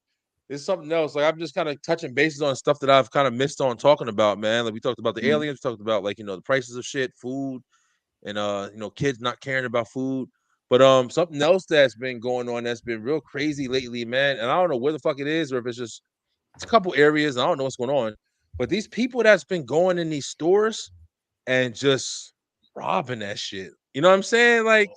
it's something else. Like, I'm just kind of touching bases on stuff that I've kind of missed on talking about, man. Like, we talked about the aliens, we talked about, like, the prices of shit, food, and kids not caring about food. But something else that's been going on that's been real crazy lately, man. And I don't know where the fuck it is, or if it's a couple areas, and I don't know what's going on. But these people that's been going in these stores and just robbing that shit. You know what I'm saying? Like,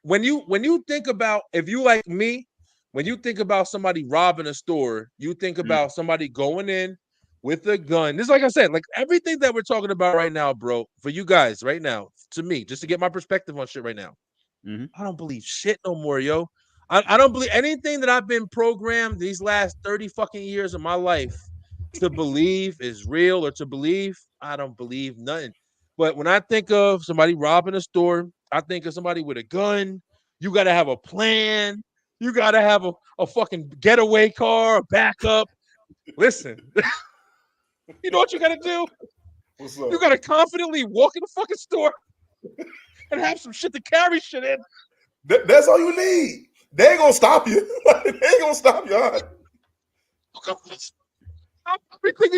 when you think about, if you like me, when you think about somebody robbing a store, you think about somebody going in with a gun. This is, like I said, like everything that we're talking about right now, bro, for you guys right now, to me, just to get my perspective on shit right now. I don't believe shit no more, yo. I don't believe anything that I've been programmed these last 30 fucking years of my life to believe is real, or to believe. I don't believe nothing. But when I think of somebody robbing a store, I think of somebody with a gun. You got to have a plan. You got to have a fucking getaway car, a backup. Listen, you know what you got to do? What's up? You got to confidently walk in the fucking store and have some shit to carry shit in. That's all you need. They ain't gonna stop you. They ain't gonna stop you. All right. Everything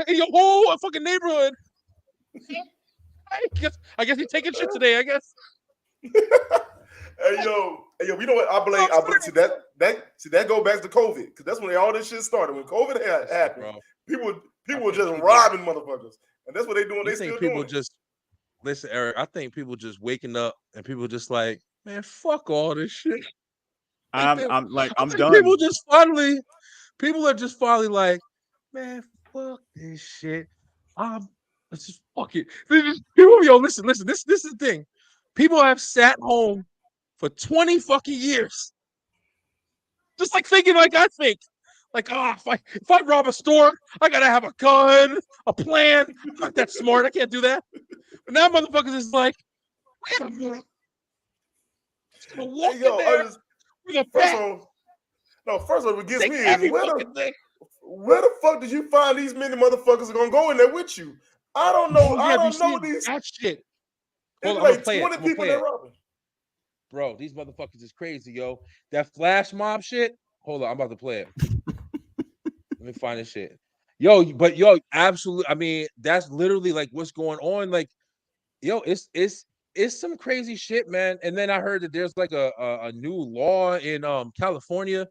in your whole fucking neighborhood. I guess he's taking shit today. I guess. Hey yo, you know what? I blame. See that go back to COVID because that's when all this shit started. When COVID happened, people were just robbing motherfuckers, and that's what they doing. They still doing. Listen, Eric. I think people just waking up and people just like, man, fuck all this shit. I'm done. People are just finally like, man, fuck this shit. Let's just fuck it. Yo, listen. This is the thing. People have sat home for 20 fucking years. Just like thinking like I think. Like, if I rob a store, I gotta have a gun, a plan. I'm not that smart. I can't do that. But now motherfuckers is like, wait a minute. Just gonna walk in there with a first of all, what gets me is where the fuck did you find these many motherfuckers are gonna go in there with you? I don't know. I don't know these. That shit. There's like 20 people that robbing. Bro, these motherfuckers is crazy, yo. That flash mob shit. Hold on, I'm about to play it. Let me find this shit. Yo, absolutely. I mean, that's literally like what's going on. Like, yo, it's some crazy shit, man. And then I heard that there's like a new law in California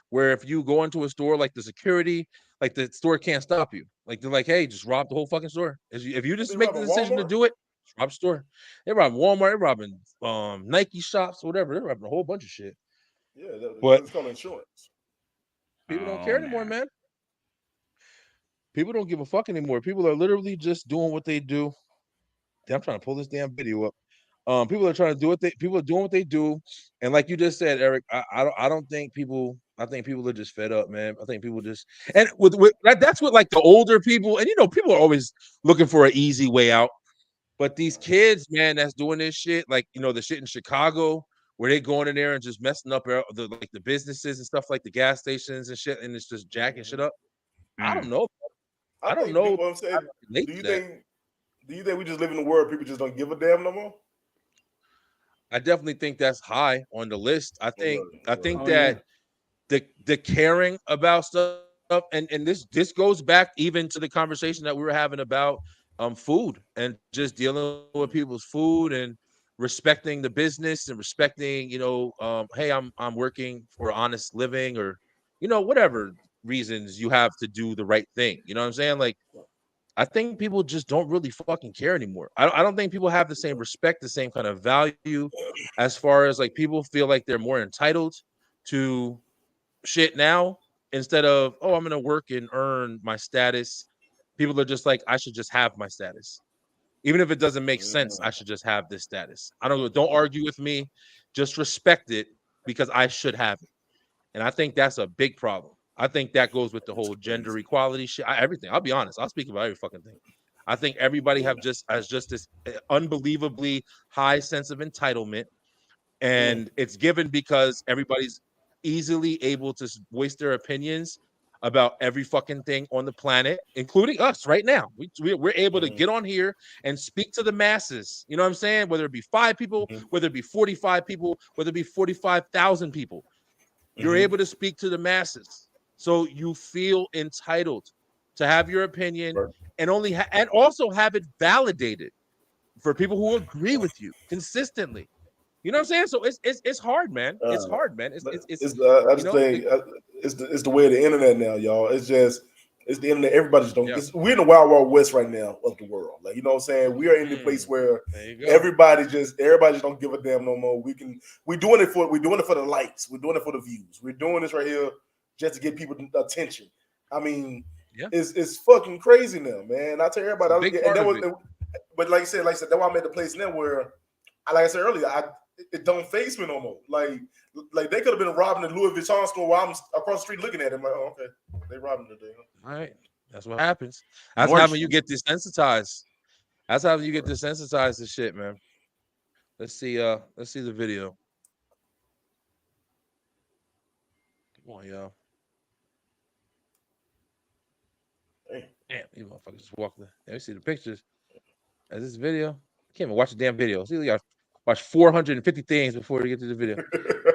where if you go into a store, like the security, like the store can't stop you. Like they're like, hey, just rob the whole fucking store. If you just make the decision to do it, rob store. They're robbing Walmart, they're robbing Nike shops, whatever. They're robbing a whole bunch of shit. Yeah, but it's called insurance. People don't care anymore, man. People don't give a fuck anymore. People are literally just doing what they do. I'm trying to pull this damn video up. People are trying to do people are doing what they do, and like you just said, Eric, I don't think people. I think people are just fed up, man. I think people just and with that's what like the older people, and people are always looking for an easy way out. But these kids, man, that's doing this shit, like the shit in Chicago where they going in there and just messing up the businesses and stuff like the gas stations and shit, and it's just jacking shit up. I don't know. I don't know. What I'm saying. Do you think we just live in a world people just don't give a damn no more? I definitely think that's high on the list. I think that the caring about stuff and this goes back even to the conversation that we were having about food and just dealing with people's food and respecting the business and respecting, hey, I'm working for honest living or, whatever reasons you have to do the right thing. You know what I'm saying? Like, I think people just don't really fucking care anymore. I don't think people have the same respect, the same kind of value as far as like people feel like they're more entitled to shit now instead of, oh, I'm going to work and earn my status. People are just like, I should just have my status. Even if it doesn't make sense, I should just have this status. Don't argue with me. Just respect it because I should have it. And I think that's a big problem. I think that goes with the whole gender equality shit. Everything. I'll be honest. I'll speak about every fucking thing. I think everybody has just this unbelievably high sense of entitlement, and it's given because everybody's easily able to voice their opinions about every fucking thing on the planet, including us right now. We're able to get on here and speak to the masses. You know what I'm saying? Whether it be 5 people, whether it be 45 people, whether it be 45,000 people, you're able to speak to the masses. So you feel entitled to have your opinion and and also have it validated for people who agree with you consistently. You know what I'm saying? So it's hard, man. It's hard, man. It's the way of the internet now, y'all. It's the internet. Everybody just don't. We're in the wild, wild west right now of the world. Like, you know what I'm saying? We are in the place where everybody just don't give a damn no more. We're doing it for the likes. We're doing it for the views. We're doing this right here just to get people attention. I mean, it's fucking crazy now, man. I tell everybody, but like I said, that's why I'm at the place now where, like I said earlier, it don't face me no more. Like they could have been robbing the Louis Vuitton store while I'm across the street looking at it. I'm like, oh, okay, they robbing today. All right, that's what happens. That's how you get desensitized. That's how you get desensitized to shit, man. Let's see the video. Come on, yo. Hey. Damn, these motherfuckers just walking. Let me see the pictures. As this video, I can't even watch the damn video. See, you got to watch 450 things before you get to the video.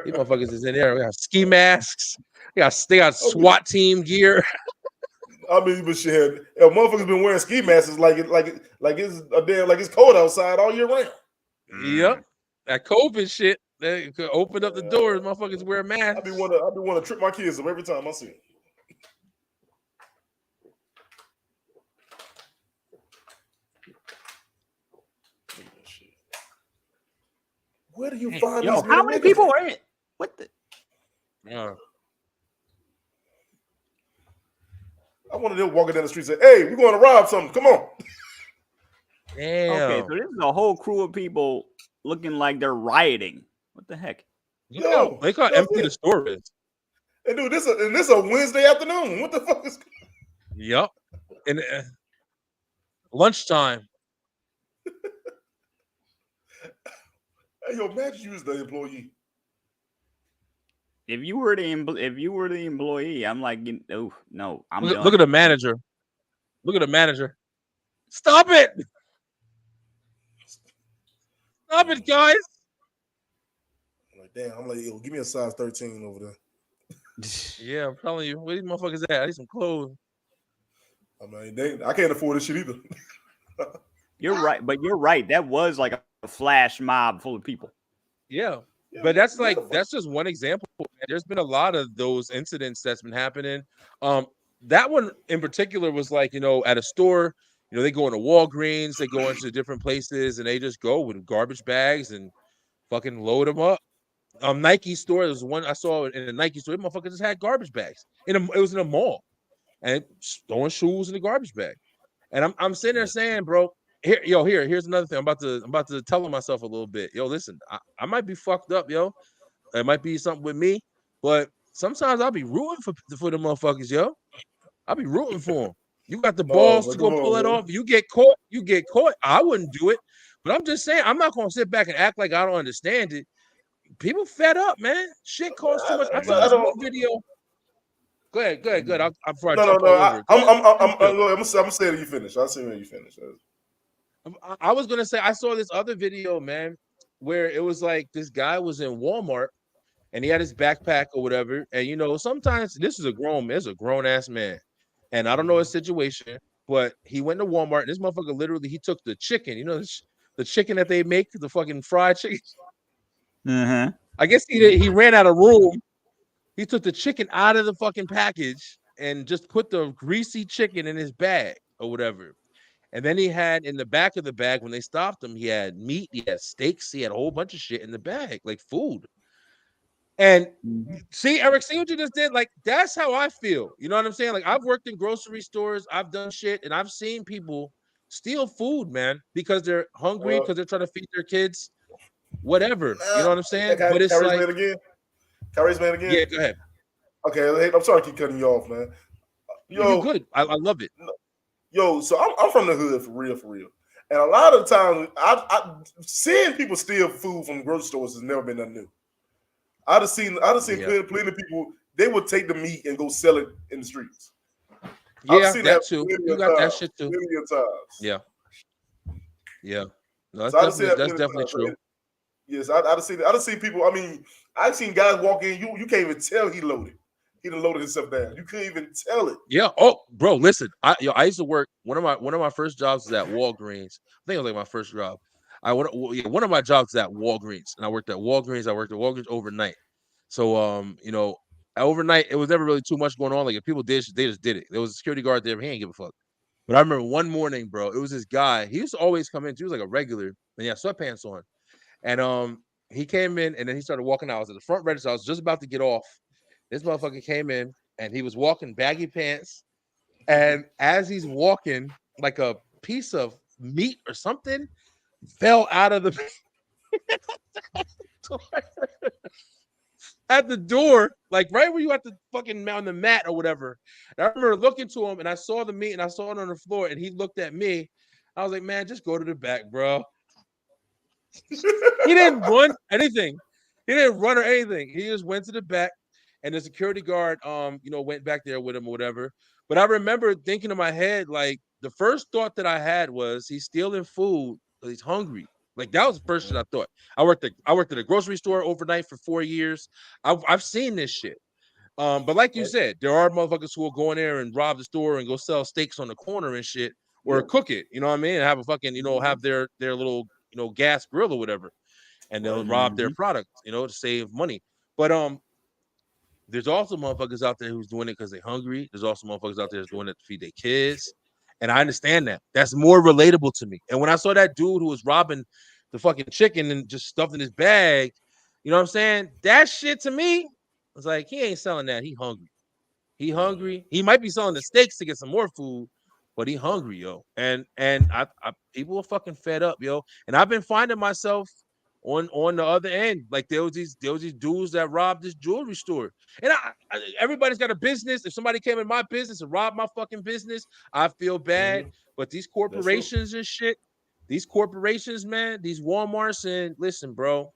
These motherfuckers is in there. We got ski masks. They got SWAT team gear. I mean, but shit, motherfuckers been wearing ski masks like it's cold outside all year round. Yep, that COVID shit. They could open up the doors. Motherfuckers wear masks. I be want to trip my kids up every time I see them. Where do you find Yo, these how many people are in? What the? Yeah. I wanted them walking down the street and say, "Hey, we're going to rob something. Come on." Damn. Okay, so this is a whole crew of people looking like they're rioting. What the heck? Yo, they call empty the store is. And dude, this is a Wednesday afternoon. What the fuck is? Yep. And lunchtime. Hey, yo, imagine you was the employee. If you were the employee, I'm like, oh no, I'm done. Look at the manager. Look at the manager. Stop it! Stop it, guys! I'm like, damn. I'm like, yo, give me a size 13 over there. Yeah, I'm telling you, where these motherfuckers at? I need some clothes. I mean, I can't afford this shit either. You're right, but you're right. That was like a flash mob full of people. Yeah. But that's just one example. There's been a lot of those incidents that's been happening. That one in particular was like, at a store, they go into Walgreens, they go into different places, and they just go with garbage bags and fucking load them up. Nike store, there was one I saw in a Nike store. Motherfuckers just had garbage bags. It was in a mall, and throwing shoes in the garbage bag. And I'm sitting there saying, bro, here's another thing. I'm about to tell myself a little bit. Yo, listen, I might be fucked up, yo. It might be something with me, but sometimes I'll be rooting for the motherfuckers, yo. I'll be rooting for them. You got the balls to go pull it off. You get caught. I wouldn't do it, but I'm just saying, I'm not gonna sit back and act like I don't understand it. People fed up, man. Shit costs too much. I saw this one video. Go ahead. I'm sorry. No. I'm gonna say that you finish. I'll say when you finish. I was gonna say I saw this other video, man, where it was like this guy was in Walmart and he had his backpack or whatever. And sometimes this is a grown ass man, and I don't know his situation, but he went to Walmart and this motherfucker literally he took the chicken, the chicken that they make, the fucking fried chicken. Mm-hmm. I guess he ran out of room. He took the chicken out of the fucking package and just put the greasy chicken in his bag or whatever. And then he had in the back of the bag, when they stopped him, he had meat, he had steaks, he had a whole bunch of shit in the bag, like food. And see, Eric, see what you just did? Like, that's how I feel. You know what I'm saying? Like, I've worked in grocery stores, I've done shit, and I've seen people steal food, man, because they're hungry, because they're trying to feed their kids, whatever. You know what I'm saying? But it's like... Kyrie's man again? Yeah, go ahead. Okay, I'm sorry to keep cutting you off, man. You're good. I love it. Yo, so I'm from the hood for real. And a lot of times, I seeing people steal food from grocery stores has never been nothing new. I'd have seen plenty of people, they would take the meat and go sell it in the streets. Yeah, that too. You got that shit too. Plenty of times. Yeah. No, that's definitely true. Yes, I'd see people. I mean, I've seen guys walk in. You can't even tell he loaded. He done loaded himself down. You couldn't even tell it. Yeah. Oh, bro, listen. I used to work. One of my first jobs was at Walgreens. I think it was like my first job. One of my jobs was at Walgreens, and I worked at Walgreens. Overnight. So overnight it was never really too much going on. Like if people did, they just did it. There was a security guard there. He ain't give a fuck. But I remember one morning, bro. It was this guy. He used to always come in. He was like a regular, and he had sweatpants on. And he came in and then he started walking out. I was at the front register. I was just about to get off. This motherfucker came in and he was walking baggy pants. And as he's walking, like a piece of meat or something fell out of the at the door, like right where you at the fucking on the mat or whatever. And I remember looking to him and I saw the meat and I saw it on the floor and he looked at me. I was like, man, just go to the back, bro. He didn't run anything. He didn't run or anything. He just went to the back. and the security guard, went back there with him or whatever. But I remember thinking in my head, like the first thought that I had was he's stealing food because he's hungry. Like that was the first shit I thought. I worked at a grocery store overnight for 4 years. I've seen this shit. But like you said, there are motherfuckers who will go in there and rob the store and go sell steaks on the corner and shit, or cook it. You know what I mean? And have a fucking, have their little, gas grill or whatever, and they'll rob their product, to save money. But there's also motherfuckers out there who's doing it because they're hungry. There's also motherfuckers out there that's doing it to feed their kids. And I understand that. That's more relatable to me. And when I saw that dude who was robbing the fucking chicken and just stuffed in his bag, you know what I'm saying? That shit to me was like, he ain't selling that. He hungry. He hungry. He might be selling the steaks to get some more food, but he hungry, yo. And I people are fucking fed up, yo. And I've been finding myself on the other end. Like there was these dudes that robbed this jewelry store. And everybody's got a business. If somebody came in my business and robbed my fucking business, I feel bad. But these corporations and shit, these corporations, man, these Walmarts, and listen, bro,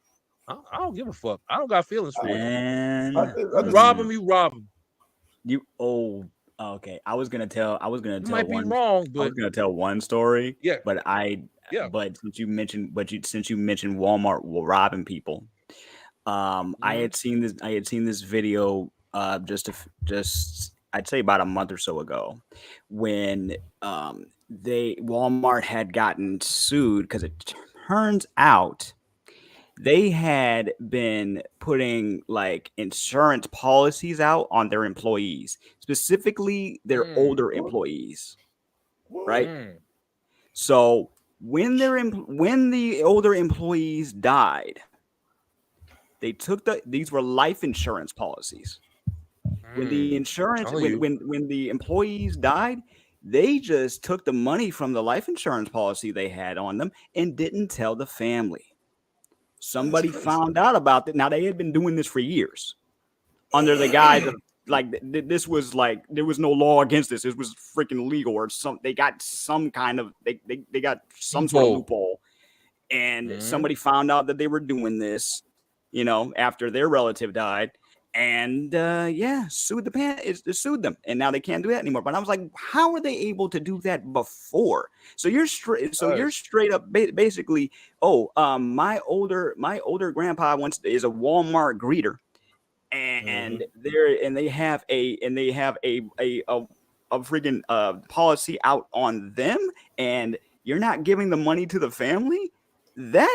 I don't give a fuck. I don't got feelings for Man, you rob them, you rob them. Okay. I was gonna tell. You might be wrong, but I was gonna tell one story. Yeah. But since you mentioned Walmart robbing people, I had seen this video just I'd say about a month or so ago when Walmart had gotten sued because it turns out they had been putting like insurance policies out on their employees, specifically their older employees, right? So when the older employees died, they took these were life insurance policies. When the insurance when the employees died, they just took the money from the life insurance policy they had on them and didn't tell the family. Somebody found out about it. Now they had been doing this for years under the guise of like this was like there was no law against this. It was freaking legal or some. They got some kind of they got some sort of loophole, and somebody found out that they were doing this, after their relative died, and sued them, and now they can't do that anymore. But I was like, how were they able to do that before? So you're straight up basically, my older grandpa is a Walmart greeter, and they have a freaking policy out on them, and you're not giving the money to the family. That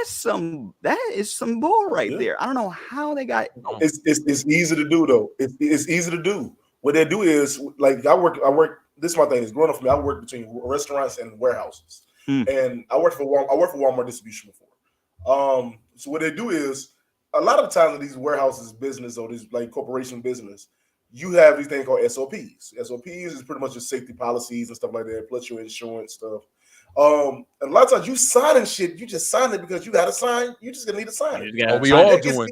is some bull right there. I don't know how they got. It's easy to do though. It's easy to do. What they do is like I work. This is my thing. Is growing up for me. I work between restaurants and warehouses, and I worked for Walmart distribution before. So what they do is a lot of the times in these warehouses business or these like corporation business, you have these things called SOPs. SOPs is pretty much just safety policies and stuff like that, plus your insurance stuff. And a lot of times you signing shit, you just sign it because you got to sign. You just gonna need to sign it. We all doing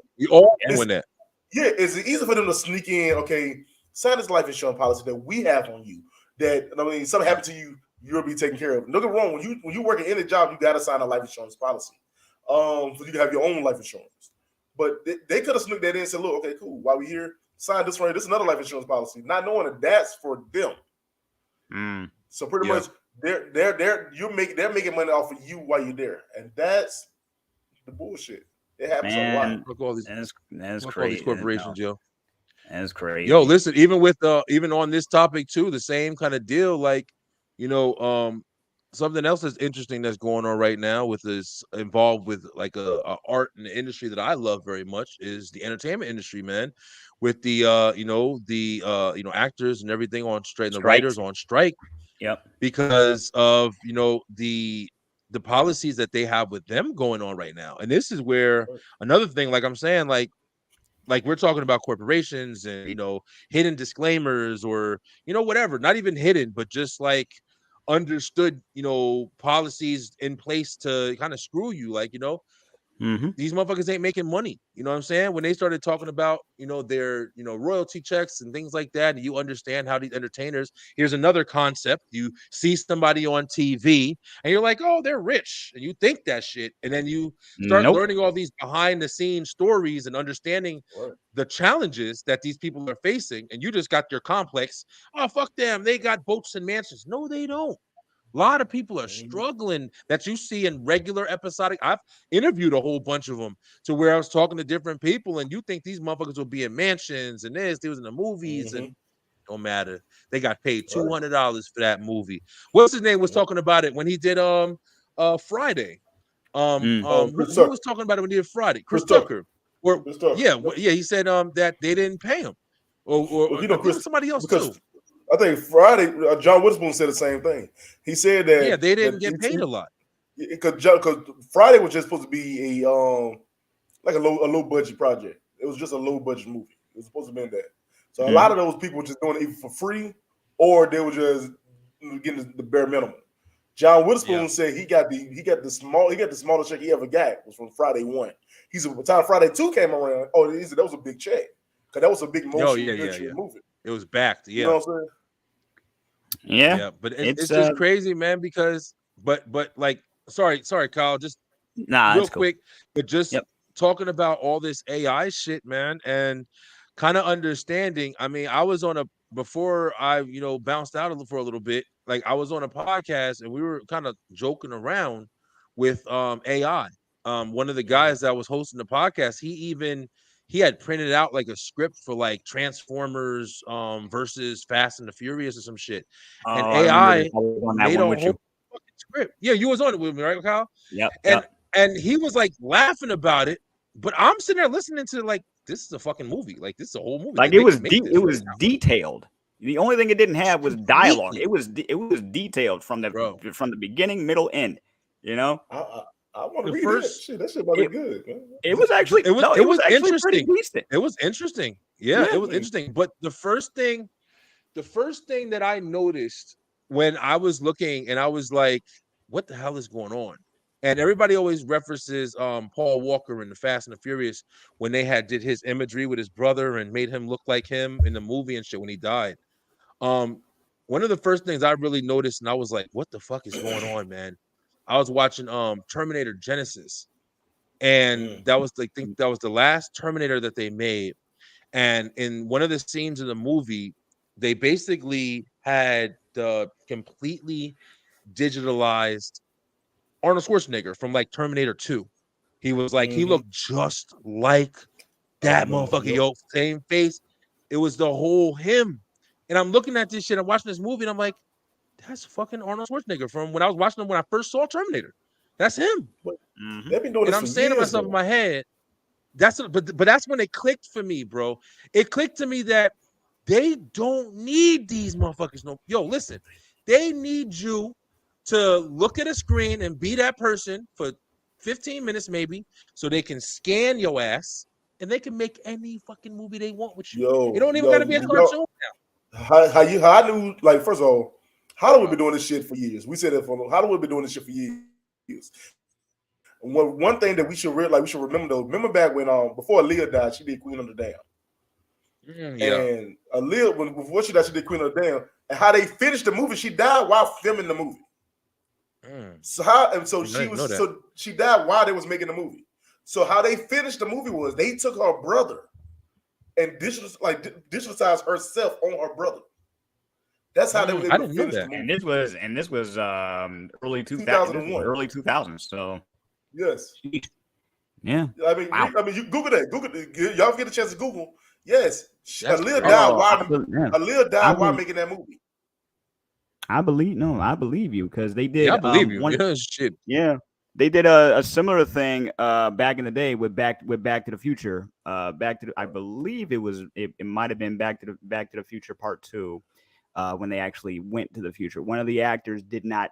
that. Yeah, it's easy for them to sneak in. Okay, sign this life insurance policy that we have on you. That something happened to you, you'll be taken care of. Don't get wrong. When you work in any job, you got to sign a life insurance policy. So you can have your own life insurance. But they could have snuck that in and said, "Look, okay, cool. While we here, sign this right. This is another life insurance policy," not knowing that that's for them. So pretty much. They're making money off of you while you're there, and that's the bullshit. It happens a lot. Look all these, that's look crazy. All these corporations, yo. That's crazy. Yo, listen, even on this topic too, the same kind of deal. Like, something else that's interesting that's going on right now with this involved with like a art and the industry that I love very much is the entertainment industry, man. With the actors and everything on strike, and the writers on strike. Yep. Because of the policies that they have with them going on right now. And this is where another thing, like I'm saying, like we're talking about corporations and hidden disclaimers or whatever, not even hidden, but just like understood policies in place to kind of screw you. Like These motherfuckers ain't making money. You know what I'm saying? When they started talking about, their, royalty checks and things like that, and you understand how these entertainers, here's another concept. You see somebody on TV and you're like, oh, they're rich. And you think that shit. And then you start learning all these behind the scenes stories and understanding the challenges that these people are facing. And you just got your complex. Oh, fuck them. They got boats and mansions. No, they don't. A lot of people are struggling that you see in regular episodic. I've interviewed a whole bunch of them to where I was talking to different people, and you think these motherfuckers will be in mansions and this, they was in the movies, and don't matter. They got paid $200 for that movie. What's his name was talking about it when he did Friday. Who was talking about it when he did Friday? Chris Tucker. He said that they didn't pay him. Or Chris, somebody else too. I think Friday, John Witherspoon said the same thing. He said that they didn't get paid a lot because Friday was just supposed to be a like a low budget project. It was just a low budget movie. It was supposed to be that. So a lot of those people were just doing it either for free or they were just getting the bare minimum. John Witherspoon said he got the smallest check he ever got was from Friday 1. He said by the time Friday 2 came around, he said that was a big check because that was a big motion movie. It was backed, You know what I'm saying? Yeah, but it's just crazy, man. Because but like, sorry, Kyle, just real quick, but just talking about all this AI shit, man, and kind of understanding. I mean, I was on before I bounced out for a little bit. Like I was on a podcast and we were kind of joking around with AI. One of the guys that was hosting the podcast, he had printed out like a script for like Transformers versus Fast and the Furious or some shit. And AI made a whole fucking script. Yeah, you was on it with me, right, Kyle? Yep. And he was like laughing about it, but I'm sitting there listening to like, this is a fucking movie. Like this is a whole movie. Like it was detailed. The only thing it didn't have was dialogue. It was detailed from the beginning, middle, end. I want to read first, that shit. That shit about to be good, man. It was actually it was interesting. Decent. It was interesting. Yeah, it was interesting. But the first thing that I noticed when I was looking and I was like, what the hell is going on? And everybody always references Paul Walker in the Fast and the Furious when they did his imagery with his brother and made him look like him in the movie and shit when he died. One of the first things I really noticed and I was like, what the fuck is going on, man? I was watching Terminator Genesis, and that was the last Terminator that they made. And in one of the scenes of the movie, they basically had the completely digitalized Arnold Schwarzenegger from like Terminator 2. He was like, he looked just like that motherfucker, yo, same face. It was the whole him. And I'm looking at this shit, I'm watching this movie, and I'm like, that's fucking Arnold Schwarzenegger from when I was watching him when I first saw Terminator. That's him. They've been doing and this I'm for saying years, to myself in my head, but that's when it clicked for me, bro. It clicked to me that they don't need these motherfuckers. No, yo, listen, they need you to look at a screen and be that person for 15 minutes, maybe, so they can scan your ass and they can make any fucking movie they want with you. It don't even gotta be a cartoon now. How I knew, like, first of all, Hollywood been doing this shit for years. We said that Hollywood been doing this shit for years. And one thing that we should remember though. Remember back when before Aaliyah died, she did Queen of the Damned. And Aaliyah, before she died, she did Queen of the Damned. And how they finished the movie, she died while filming the movie. She died while they was making the movie. So how they finished the movie was they took her brother and digitalized herself on her brother. That's how they were able to finish the movie. And this was early 2001, early 2000s. So yes, yeah. I mean, you Google that. Y'all get a chance to Google. Yes, Aaliyah died. Aaliyah died while making that movie. I believe you because they did. I believe you. Shit. Yeah, they did a similar thing back in the day with Back to the Future. I believe it might have been Back to the Future Part 2. When they actually went to the future, one of the actors did not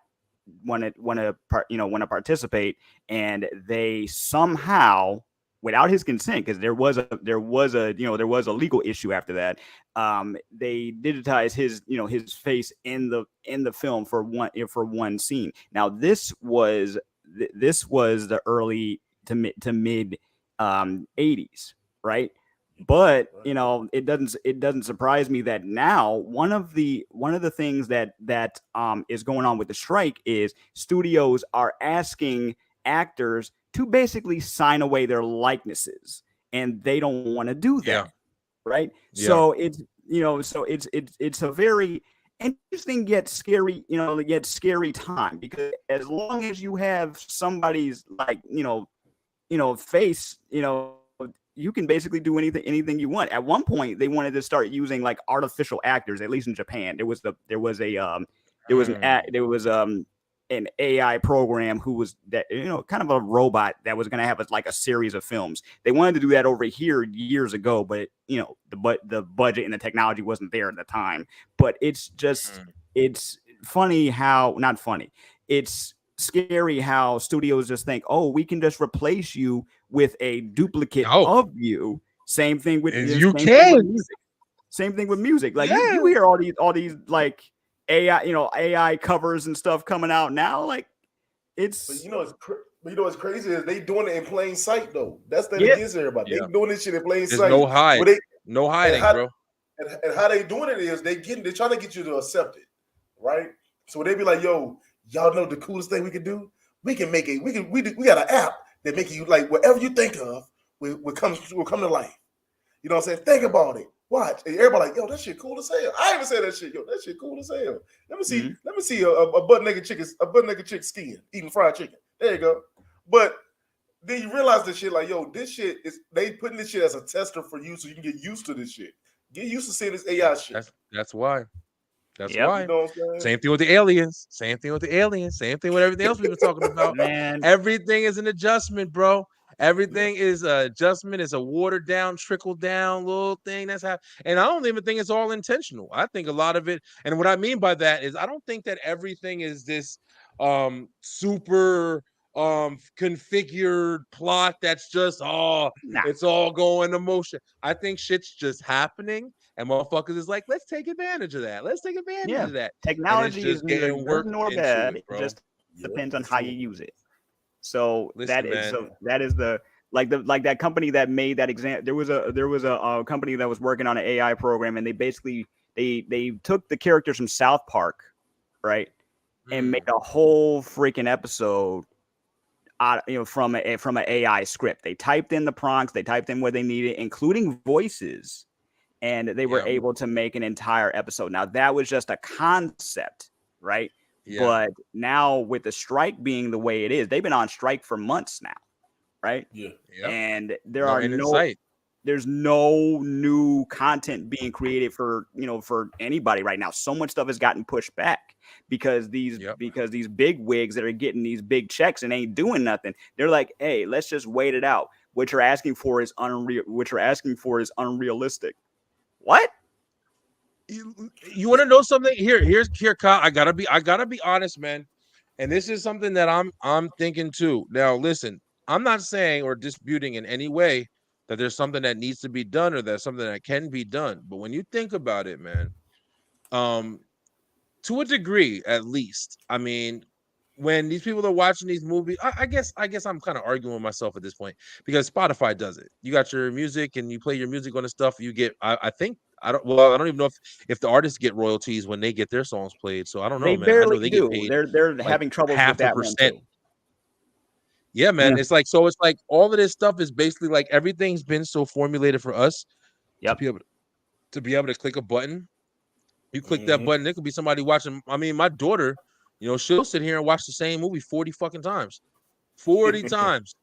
want to participate, and they somehow, without his consent, because there was a legal issue after that. They digitized his face in the film for one scene. Now this was the early to mid 80s, right? But it doesn't surprise me that now one of the things that is going on with the strike is studios are asking actors to basically sign away their likenesses, and they don't want to do that. Yeah. Right. Yeah. So it's a very interesting yet scary, yet scary time, because as long as you have somebody's face, you can basically do anything you want. At one point, they wanted to start using like artificial actors, at least in Japan. There was an AI program who was kind of a robot that was going to have a series of films. They wanted to do that over here years ago, but the budget and the technology wasn't there at the time. But it's just it's funny how not funny. It's scary how studios just think, oh, we can just replace you with a duplicate of you. Same thing with Same thing with music. Like you hear all these like AI covers and stuff coming out now. Like it's. But what's crazy is they doing it in plain sight though. That's the thing against everybody. They doing this shit in plain sight. No hide. No hiding, bro. And how they doing it is they're trying to get you to accept it, right? So they be like, yo, y'all know the coolest thing we can do? We can make it. We got an app that make you like whatever you think of will come to life. You know what I'm saying? Think about it. Watch. And everybody like, yo, that shit cool as hell. I even said that shit. Yo, that shit cool as hell. Let me see a butt naked chick skin eating fried chicken. There you go. But then you realize this shit like, yo, this shit is they putting this shit as a tester for you so you can get used to this shit. Get used to seeing this AI shit. That's why. That's why. You know what I'm saying? Same thing with the aliens. Same thing with everything else we've been talking about. Man. Everything is an adjustment, bro. Everything is an adjustment. It's a watered down, trickle down little thing that's happening. And I don't even think it's all intentional. I think a lot of it, and what I mean by that is I don't think that everything is this super configured plot that's just it's all going to motion. I think shit's just happening. And motherfuckers is like, let's take advantage of that. Let's take advantage of that. Technology is neither good nor bad. It just depends on how you use it. So that is that company that made that example. There was a company that was working on an AI program, and they basically they took the characters from South Park, right, and made a whole freaking episode from an AI script. They typed in the prompts, they typed in what they needed, including voices. And they were able to make an entire episode. Now, that was just a concept, right? Yeah. But now with the strike being the way it is, they've been on strike for months now, right? Yeah. And there's no new content being created for anybody right now. So much stuff has gotten pushed back because these big wigs that are getting these big checks and ain't doing nothing. They're like, hey, let's just wait it out. What you're asking for is unrealistic. What? You want to know something? Here's Kyle. I gotta be honest, man. And this is something that I'm thinking too. Now, listen, I'm not saying or disputing in any way that there's something that needs to be done or there's something that can be done. But when you think about it, man, to a degree, at least, I mean, when these people are watching these movies, I guess I'm kind of arguing with myself at this point because Spotify does it. You got your music and you play your music on the stuff you get. I don't even know if the artists get royalties when they get their songs played. So I don't know. They man. barely they do. Get paid they're having trouble with that one too. Yeah, man. Yeah. It's like all of this stuff is basically like everything's been so formulated for us to be able to click a button. You click that button, there could be somebody watching. I mean, my daughter, she'll sit here and watch the same movie 40 fucking times. 40 times.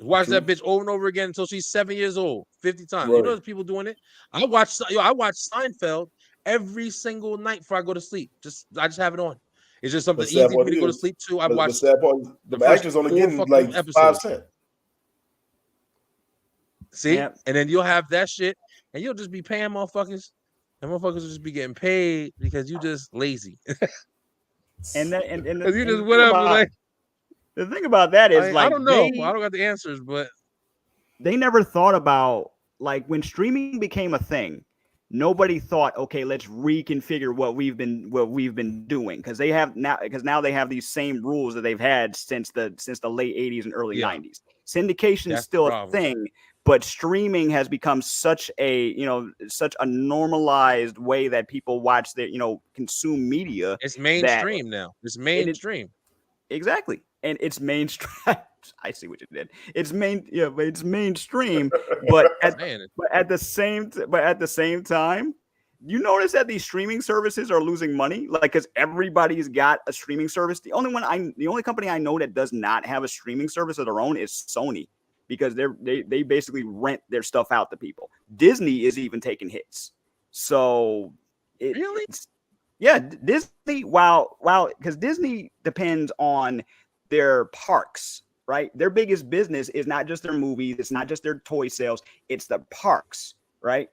Watch that bitch over and over again until she's 7 years old. 50 times. Right. There's people doing it. I watch Seinfeld every single night before I go to sleep. I just have it on. It's just something easy for me to go to sleep to. I watch the actors only getting like episodes. 5 cents. See? Yep. And then you'll have that shit and you'll just be paying motherfuckers. And motherfuckers will just be getting paid because you just lazy. and you just whatever. Like, the thing about that is, I don't know. I don't got the answers, but they never thought about like when streaming became a thing. nobody thought, okay, let's reconfigure what we've been doing, because now they have these same rules that they've had since the late 80s and early 90s. Syndication is still a thing, but streaming has become such a normalized way that people watch their, consume media. It's mainstream now. It's mainstream. Exactly. And it's mainstream. I see what you did. It's mainstream, but at the same time, you notice that these streaming services are losing money, like, because everybody's got a streaming service. The only company I know that does not have a streaming service of their own is Sony, because they basically rent their stuff out to people. Disney is even taking hits. So really? Yeah, Disney, because Disney depends on their parks, right? Their biggest business is not just their movies, it's not just their toy sales, it's the parks, right?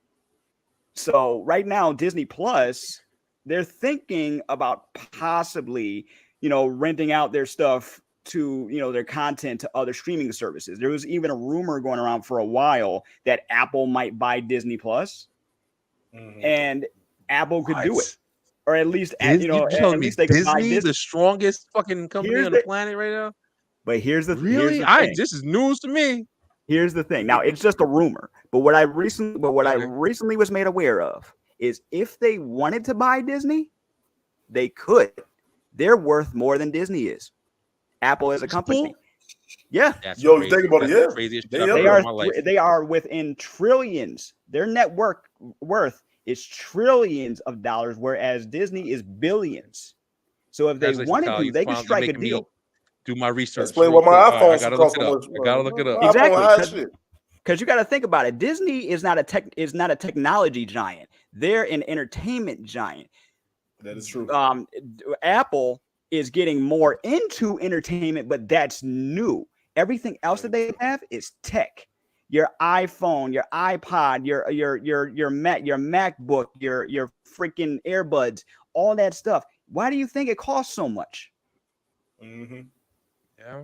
So right now, Disney Plus, they're thinking about possibly, renting out their stuff to, their content to other streaming services. There was even a rumor going around for a while that Apple might buy Disney Plus, and Apple could do it. Or at least, at least they could buy Disney, the strongest fucking company on the planet right now. But here's the really, this is news to me. Here's the thing. Now, it's just a rumor. But what I recently was made aware of is if they wanted to buy Disney, they could. They're worth more than Disney is. Apple as a company. Yeah. Yo, think about it. Yeah. They are within trillions. Their net worth is trillions of dollars, whereas Disney is billions. So if they wanted to, they could strike a deal. Do my research. Explain what my iPhone I gotta look it up. Exactly. Because you got to think about it. Disney is not a technology giant. They're an entertainment giant. That is true. Apple is getting more into entertainment, but that's new. Everything else that they have is tech. Your iPhone, your iPod, your MacBook, your freaking earbuds, all that stuff. Why do you think it costs so much? Yeah.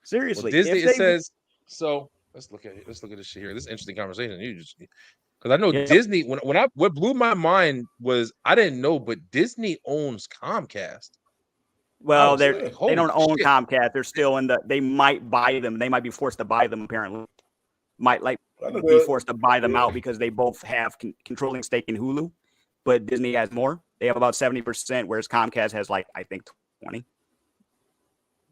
Seriously. Well, Disney, it says so. Let's look at this shit here. This is an interesting conversation. Because I know Disney. What blew my mind was I didn't know, but Disney owns Comcast. Well, they don't own Comcast. They're still they might buy them. They might be forced to buy them. Apparently, might be forced to buy them out because they both have controlling stake in Hulu, but Disney has more. They have about 70%, whereas Comcast has I think 20.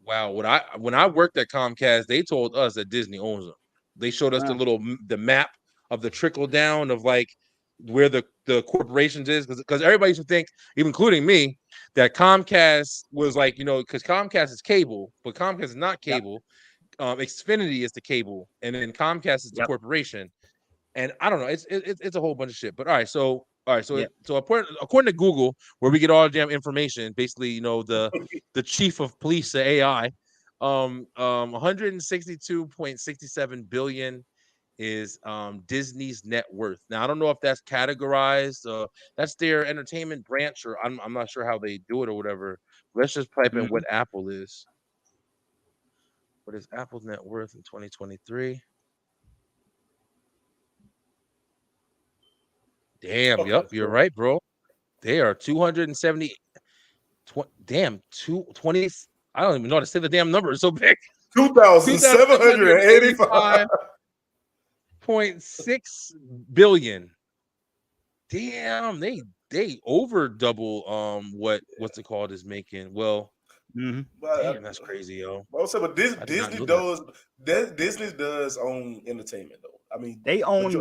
Wow. When I worked at Comcast, they told us that Disney owns them. They showed us the map of the trickle down of where the corporations is, because everybody used to think, even including me, that Comcast was because Comcast is cable, but Comcast is not cable. Yep. Xfinity is the cable, and then Comcast is the corporation. And I don't know, it's a whole bunch of shit. But so according to Google, where we get all the damn information, basically, the chief of police, the AI, 162.67 billion is Disney's net worth. Now I don't know if that's categorized. That's their entertainment branch, or I'm not sure how they do it or whatever. Let's just type in what Apple is. What is Apple's net worth in 2023? Damn, yep, you're right, bro. They are 270. Damn, 220. I don't even know how to say the damn number. It's so big. 2,785.6 billion. Damn, they over double what's it called is making. Well, damn, that's crazy, yo. But Disney does own entertainment, though. I mean, they own a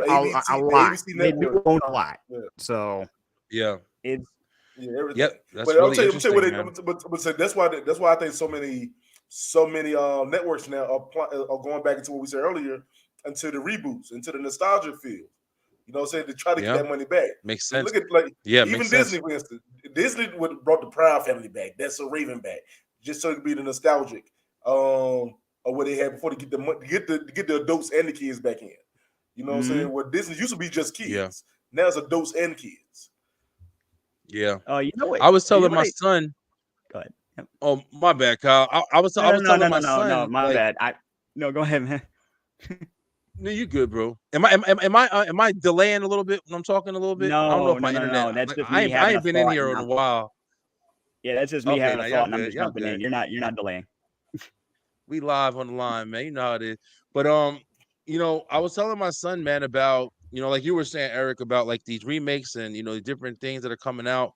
lot. They do own a lot. Yeah. So everything. Yep, that's but really I'll tell you interesting, but that's why I think so many networks now are going back into what we said earlier, into the reboots, into the nostalgia field. You know what I'm saying? To try to get that money back. Makes sense. Look at even Disney, for instance. Disney brought the Proud Family back. That's a Raven back, just so it could be the nostalgic of what they had before to get the money, get the adults and the kids back in. You know what I'm saying? Where Disney used to be just kids. Yeah. Now it's adults and kids. Yeah. You know what? I was telling my son. Go ahead. Yep. Oh, my bad, Kyle. I was telling my son. No, my bad. No, go ahead, man. No, you good, bro. Am I delaying a little bit when I'm talking a little bit? I don't know No, if no, my no, internet. no. That's Like, just I me ain't, I having a ain't been in thought, here in and a while. yeah, that's just me Okay, having now a y'all thought, and I'm good. just Y'all jumping good. in. You're not delaying. We live on the line, man. You know how it is. But I was telling my son, man, about like you were saying, Eric, about like these remakes and the different things that are coming out,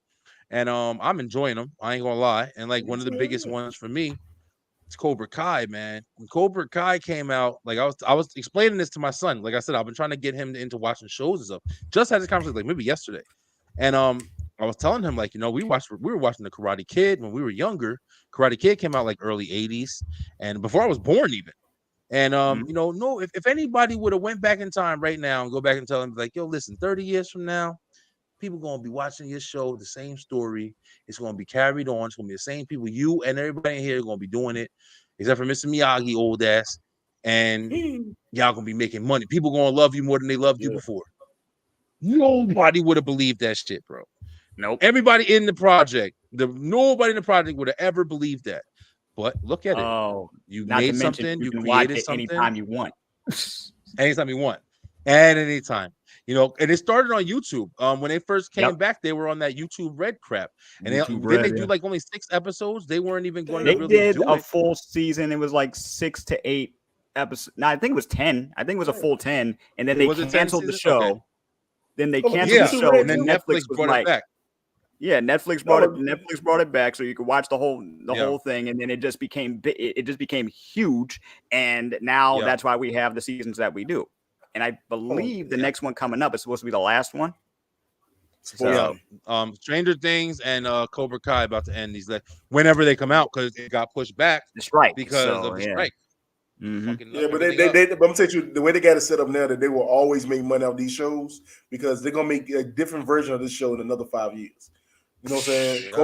and I'm enjoying them. I ain't gonna lie. And like one of the biggest ones for me, it's Cobra Kai, man. When Cobra Kai came out, like I was explaining this to my son. Like I said, I've been trying to get him into watching shows and stuff. Just had this conversation like maybe yesterday, and I was telling him like we were watching the Karate Kid when we were younger. Karate Kid came out like early '80s, and before I was born even. And no, if anybody would have went back in time right now and go back and tell them like, yo, listen, 30 years from now, people gonna be watching your show, the same story. It's gonna be carried on. It's gonna be the same people. You and everybody in here are gonna be doing it, except for Mr. Miyagi, old ass, and y'all gonna be making money. People gonna love you more than they loved you before. Nobody would have believed that shit, bro. Nope. Everybody in the project, nobody in the project would have ever believed that. But look at it. Oh, You not to made mention something, you you can watch created it something anytime you want. anytime you want, and anytime. And it started on YouTube. When they first came back, they were on that YouTube Red crap, and YouTube then they Red, do yeah. like only 6 episodes. They weren't even going to They really did do a it. full season. It was like 6 to 8 episodes. No, I think it was 10. I think it was a full 10, and then they Was it 10 canceled the seasons? show. Okay. Then they Oh, canceled the Yeah, show, and then Netflix was brought it like, back. yeah, Netflix brought it back so you could watch the whole thing, and then it just became huge, and now Yeah. that's why we have the seasons that we do. And I believe the next one coming up is supposed to be the last one. So, Yeah. Stranger Things and Cobra Kai about to end these whenever they come out because it got pushed back the strike because of the strike. Yeah, but but I'm gonna tell you the way they got it set up now that they will always make money off these shows because they're gonna make a different version of this show in another 5 years. You know what I'm saying? Yeah.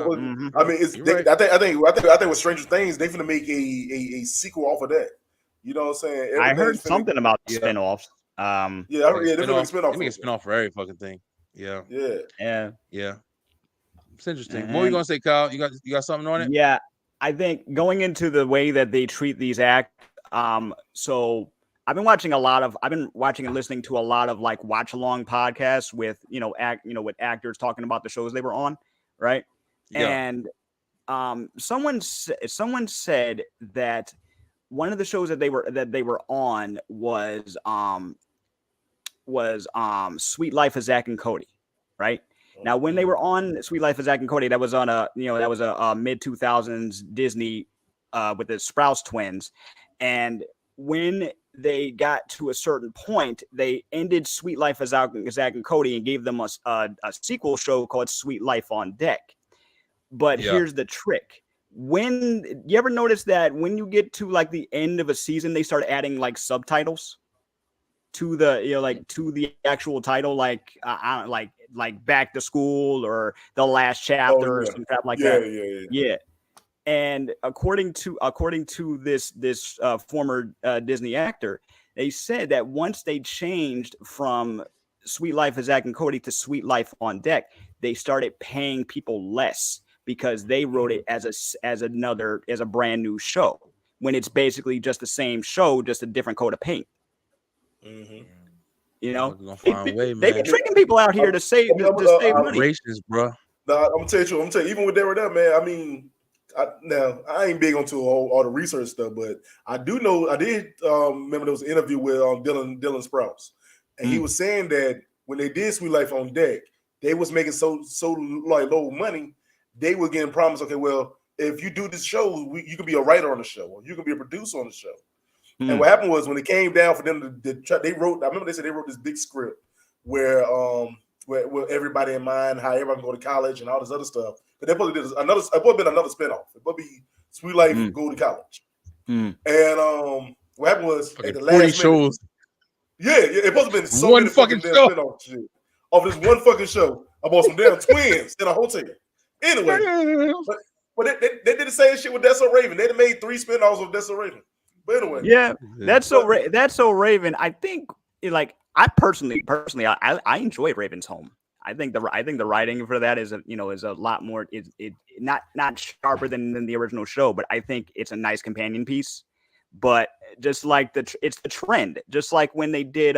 I mean, Right. I think with Stranger Things, they're gonna make a sequel off of that. You know what I'm saying? I heard Everything's something about Yeah. spinoffs. Yeah, they're gonna make a spinoff. They make a spinoff for every fucking thing. Yeah. Yeah. It's interesting. What were you gonna say, Kyle? You got something on it? Yeah, I think going into the way that they treat these acts, so I've been watching and listening to a lot of like watch along podcasts with with actors talking about the shows they were on, right? Yeah. And someone said that one of the shows that they were on was Sweet Life of Zach and Cody, right? Now, when they were on Sweet Life of Zach and Cody, that was on a mid 2000s Disney with the Sprouse twins, and when they got to a certain point, they ended Sweet Life of Zach and Cody and gave them a sequel show called Sweet Life on Deck. But here's the trick. When you ever notice that when you get to like the end of a season, they start adding like subtitles to the to the actual title, like Back to School or The Last Chapter or some crap like that. Yeah. And according to this former Disney actor, they said that once they changed from Sweet Life of Zach and Cody to Sweet Life on Deck, they started paying people less because they wrote it as a brand new show when it's basically just the same show, just a different coat of paint. You know, they've been tricking people out here to save money. Operations, bro. Nah, I'm gonna tell you, even with that, man. I mean, I ain't big onto all the research stuff, but I do know I did remember there was an interview with Dylan Sprouse, and he was saying that when they did Sweet Life on Deck, they was making so like low money, they were getting promised. Okay, well, if you do this show, you can be a writer on the show, or you can be a producer on the show. And what happened was when it came down for them they wrote. I remember they said they wrote this big script where with everybody in mind, how everyone can go to college and all this other stuff. But they probably did another. It probably been another spinoff. It probably be Sweet Life Go to College. And what happened was at the last 40 minute, shows. Yeah, it must have been so One many fucking damn show. spinoff shit of this one fucking show about some damn twins in a hotel. Anyway, but they did the same shit with That's So Raven. They made 3 spinoffs of That's So Raven. But anyway, yeah, That's So Raven. I think I personally I enjoy Raven's Home. I think the writing for that is a lot more not sharper than the original show, but I think it's a nice companion piece. but just like it's the trend. Just like when they did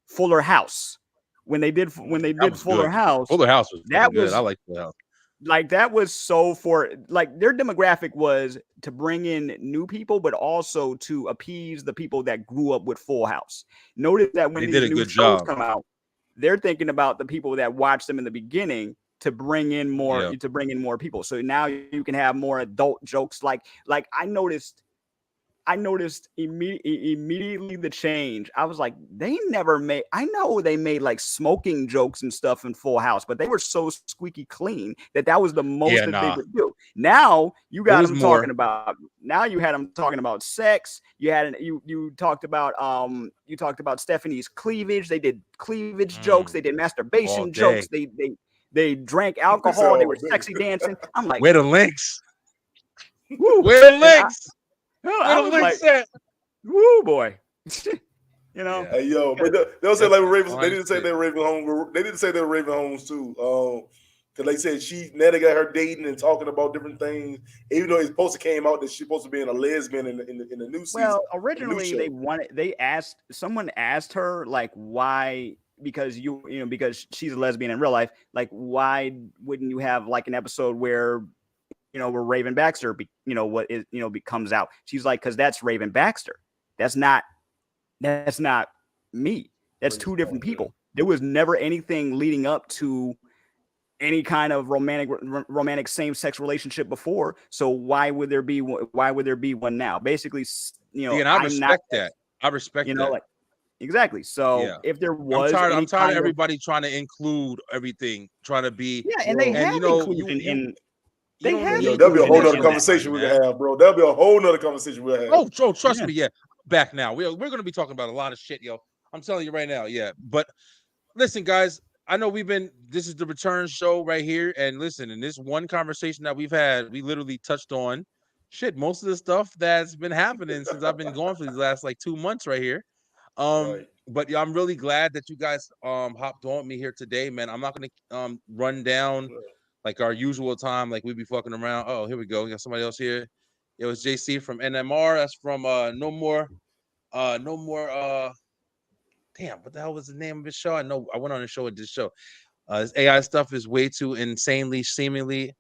Fuller House, when they did Fuller good. House, Fuller House was that good. was I like Fuller House. like that was so for like their demographic was to bring in new people, but also to appease the people that grew up with Full House. Notice that when They these did a new good shows job. come out, they're thinking about the people that watched them in the beginning to bring in more people. So now you can have more adult jokes. Like I noticed immediately the change. I was like, they never made. I know they made like smoking jokes and stuff in Full House, but they were so squeaky clean that was the most they would do. Now you got them talking about. Now you had them talking about sex. You had you talked about Stephanie's cleavage. They did cleavage jokes. They did masturbation jokes. They drank alcohol. They were sexy dancing. I'm like, where the links? Woo. Where the links? I was like, woo, boy. You know. Hey, yo, but they'll say like Ravens. They didn't say they were Raven Holmes. They didn't say they were Raven Holmes too. Because they said Netta got her dating and talking about different things. Even though it's supposed to came out that she's supposed to be a lesbian in the new season. Well, originally someone asked her like why, because because she's a lesbian in real life. Like, why wouldn't you have like an episode where where Raven Baxter, comes out? She's like, because that's Raven Baxter. That's not me. That's two different people. There was never anything leading up to any kind of romantic same-sex relationship before. So why would there be one now? Basically, and I respect that. I respect that. Like, exactly. So if there was, I'm tired of everybody trying to include everything, trying to be. Yeah, and they have inclusion in. There'll be a whole nother conversation we can have, bro. There'll be a whole nother conversation we'll have. Oh, Joe, trust me. Yeah, back now. We're going to be talking about a lot of shit, yo. I'm telling you right now. Yeah, but listen, guys. I know this is the return show right here, and listen, in this one conversation that we've had, we literally touched on most of the stuff that's been happening since I've been going for these last like 2 months right here. But yeah, I'm really glad that you guys hopped on with me here today, man. I'm not gonna run down like our usual time, like we be fucking around. Oh, here we go. We got somebody else here. It was JC from NMR. That's from No More. Damn, what the hell was the name of his show? I know I went on a show with this show. This AI stuff is way too insanely seemingly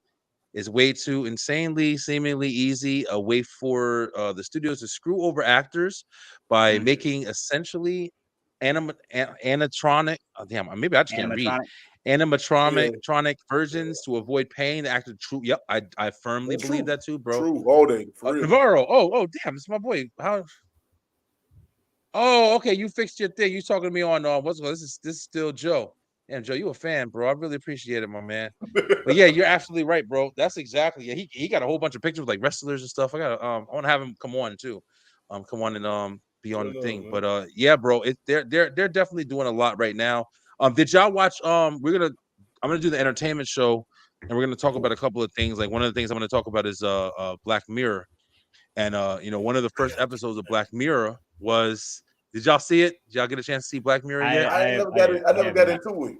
easy. A way for the studios to screw over actors by making essentially animatronic. Oh, damn, maybe I just can't read. Animatronic versions to avoid paying the actor. True. Yep, I firmly believe that too, bro. True, all day. Navarro. Oh, damn, it's my boy. How? Oh, okay. You fixed your thing. You talking to me on this is still Joe. Damn, Joe, you a fan, bro. I really appreciate it, my man. But yeah, you're absolutely right, bro. That's exactly. Yeah, he got a whole bunch of pictures with like wrestlers and stuff. I want to have him come on too. Come on and be on the thing. Man. But yeah, bro, they're definitely doing a lot right now. Did y'all watch? I'm gonna do the entertainment show, and we're gonna talk about a couple of things. Like one of the things I'm gonna talk about is Black Mirror, and one of the first episodes of Black Mirror was. Did y'all see it? Did y'all get a chance to see Black Mirror yet? I never got into it.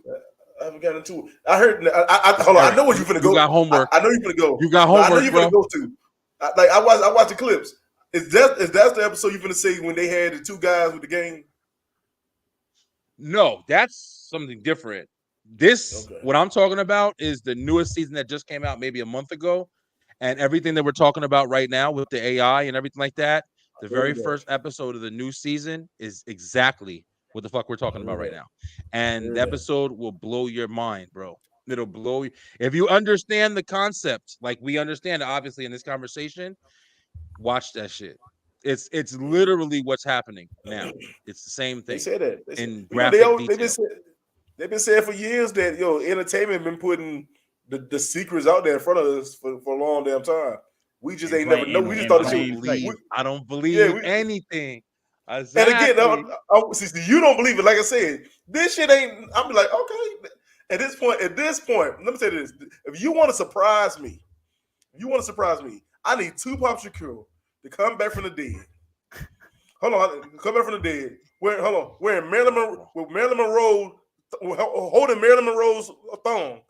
I haven't got into it. I heard. Hold on. I know what you're finna go. You got homework. I know you're finna go. You got homework, I know you're finna go to. I watched the clips. Is that the episode you're finna say when they had the two guys with the game? No, that's something different. What I'm talking about is the newest season that just came out maybe a month ago, and everything that we're talking about right now with the AI and everything like that. The very first episode of the new season is exactly what the fuck we're talking about right now. And the episode will blow your mind, bro. It'll blow you. If you understand the concept, like we understand it, obviously in this conversation, watch that shit. It's literally what's happening now. It's the same thing. They say that. In graphic detail. They've been saying for years that entertainment been putting the secrets out there in front of us for a long damn time. We just ain't never know. We just thought I don't believe anything. Exactly. And again, you don't believe it. Like I said, this shit ain't. I'm like, okay. At this point, let me say this: if you want to surprise me, I need Tupac Shakur to come back from the dead. Hold on, come back from the dead. Wearing Marilyn Monroe, holding Marilyn Monroe's thong,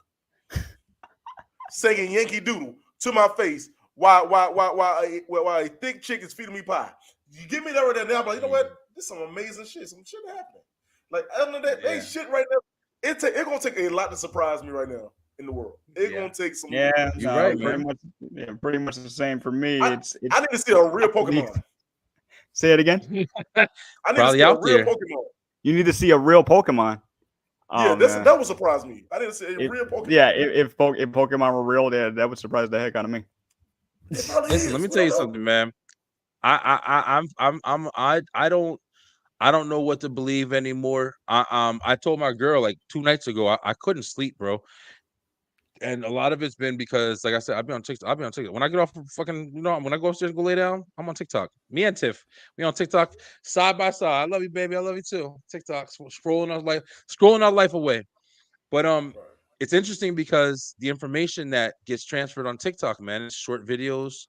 singing Yankee Doodle to my face. Why a thick chick is feeding me pie? You give me that right there now, but you know what? This is some amazing shit. Some shit happening. Like other than that, they shit right now. It's gonna take a lot to surprise me right now in the world. It's gonna take some. Yeah, You're no, right, pretty man. much. Yeah, pretty much the same for me. I need to see a real Pokemon. Say it again. I need to Probably see a out real there. Pokemon. You need to see a real Pokemon. Yeah, Oh, this man. that would surprise me. I didn't see a If- real Pokemon. Yeah, if Pokemon were real, that would surprise the heck out of me. It probably Listen, is. let me We tell you don't know. something, man. I don't know what to believe anymore. I told my girl like 2 nights ago I couldn't sleep, bro. And a lot of it's been because, like I said, I've been on TikTok. When I get off fucking, when I go upstairs and go lay down, I'm on TikTok. Me and Tiff, we on TikTok side by side. I love you, baby. I love you too. TikTok, scrolling our life away. But it's interesting because the information that gets transferred on TikTok, man, is short videos,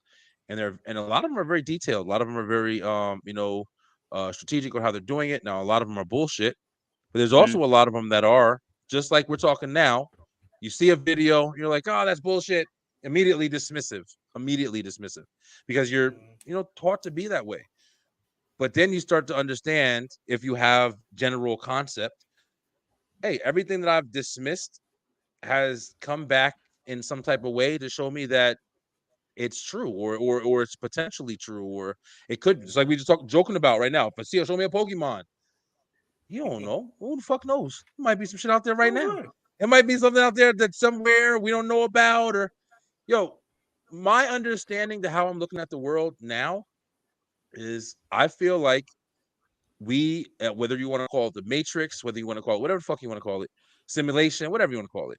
and a lot of them are very detailed. A lot of them are very strategic on how they're doing it. Now, a lot of them are bullshit, but there's also a lot of them that are just like we're talking now. You see a video, you're like, oh, that's bullshit. Immediately dismissive, because you're taught to be that way. But then you start to understand, if you have general concept, hey, everything that I've dismissed has come back in some type of way to show me that it's true, or it's potentially true, or it could. It's like we just joking about right now. If I show me a Pokemon, you don't know. Who the fuck knows? There might be some shit out there right now. It might be something out there that somewhere we don't know about, or my understanding to how I'm looking at the world now is I feel like we, whether you want to call it the Matrix, whether you want to call it whatever the fuck you want to call it, simulation, whatever you want to call it.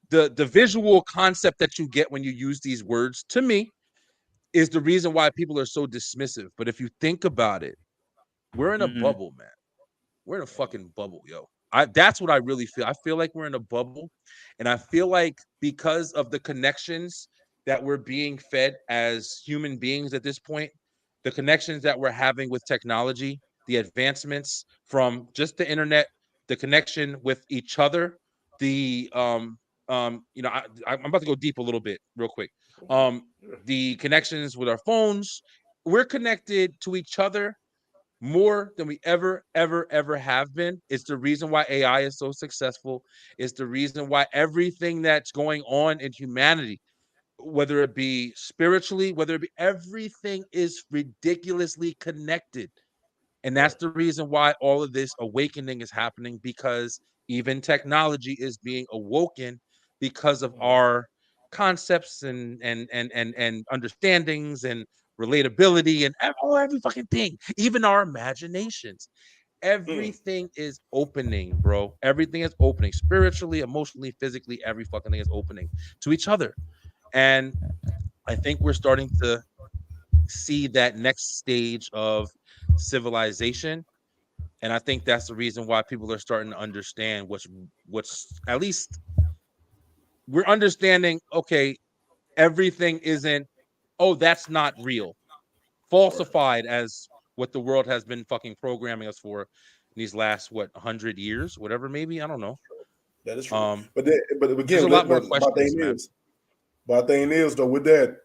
The visual concept that you get when you use these words, to me, is the reason why people are so dismissive. But if you think about it, we're in a bubble, man. We're in a fucking bubble, yo. That's what I really feel. I feel like we're in a bubble, and I feel like because of the connections that we're being fed as human beings at this point, the connections that we're having with technology, the advancements from just the internet, the connection with each other, I'm about to go deep a little bit real quick. The connections with our phones, we're connected to each other more than we ever have been. It's the reason why AI is so successful. It's the reason why everything that's going on in humanity, whether it be spiritually, whether it be, everything is ridiculously connected. And that's the reason why all of this awakening is happening, because even technology is being awoken because of our concepts and understandings and relatability and every fucking thing, even our imaginations. Everything is opening, bro. Everything is opening spiritually, emotionally, physically. Every fucking thing is opening to each other. And I think we're starting to see that next stage of civilization. And I think that's the reason why people are starting to understand what's at least we're understanding. Okay, everything isn't, that's not real, falsified, as what the world has been fucking programming us for these last 100 years, whatever, maybe, I don't know. That is true. But again, there's a lot more questions, man. My thing is though, with that,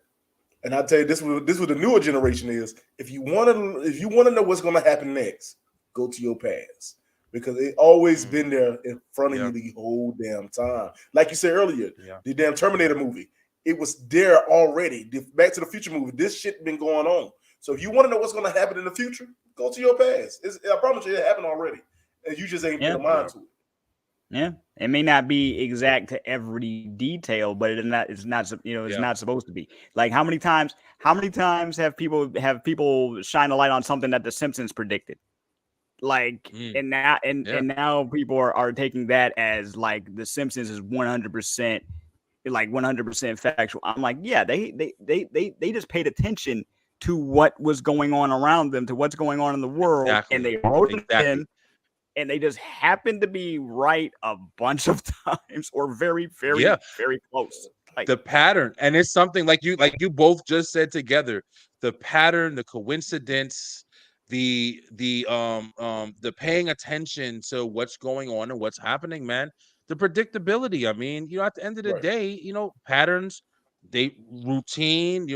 and I tell you, this what the newer generation is. If you want to know what's going to happen next, go to your past, because it always been there in front of you the whole damn time. Like you said earlier, the damn Terminator movie, it was there already. The Back to the Future movie, this shit been going on. So if you want to know what's going to happen in the future, go to your past. I promise you, it happened already, and you just ain't put a mind to it. Yeah, it may not be exact to every detail, but it's not supposed to be. Like how many times have people shine a light on something that The Simpsons predicted? Like, and now people are taking that as like The Simpsons is 100% like 100% factual. I'm like, yeah, they just paid attention to what was going on around them, to what's going on in the world, and they wrote it in. And they just happen to be right a bunch of times, or very, very, very close. Like, the pattern, and it's something like you both just said together. The pattern, the coincidence, the paying attention to what's going on and what's happening, man. The predictability. I mean, at the end of the day, patterns, they routine.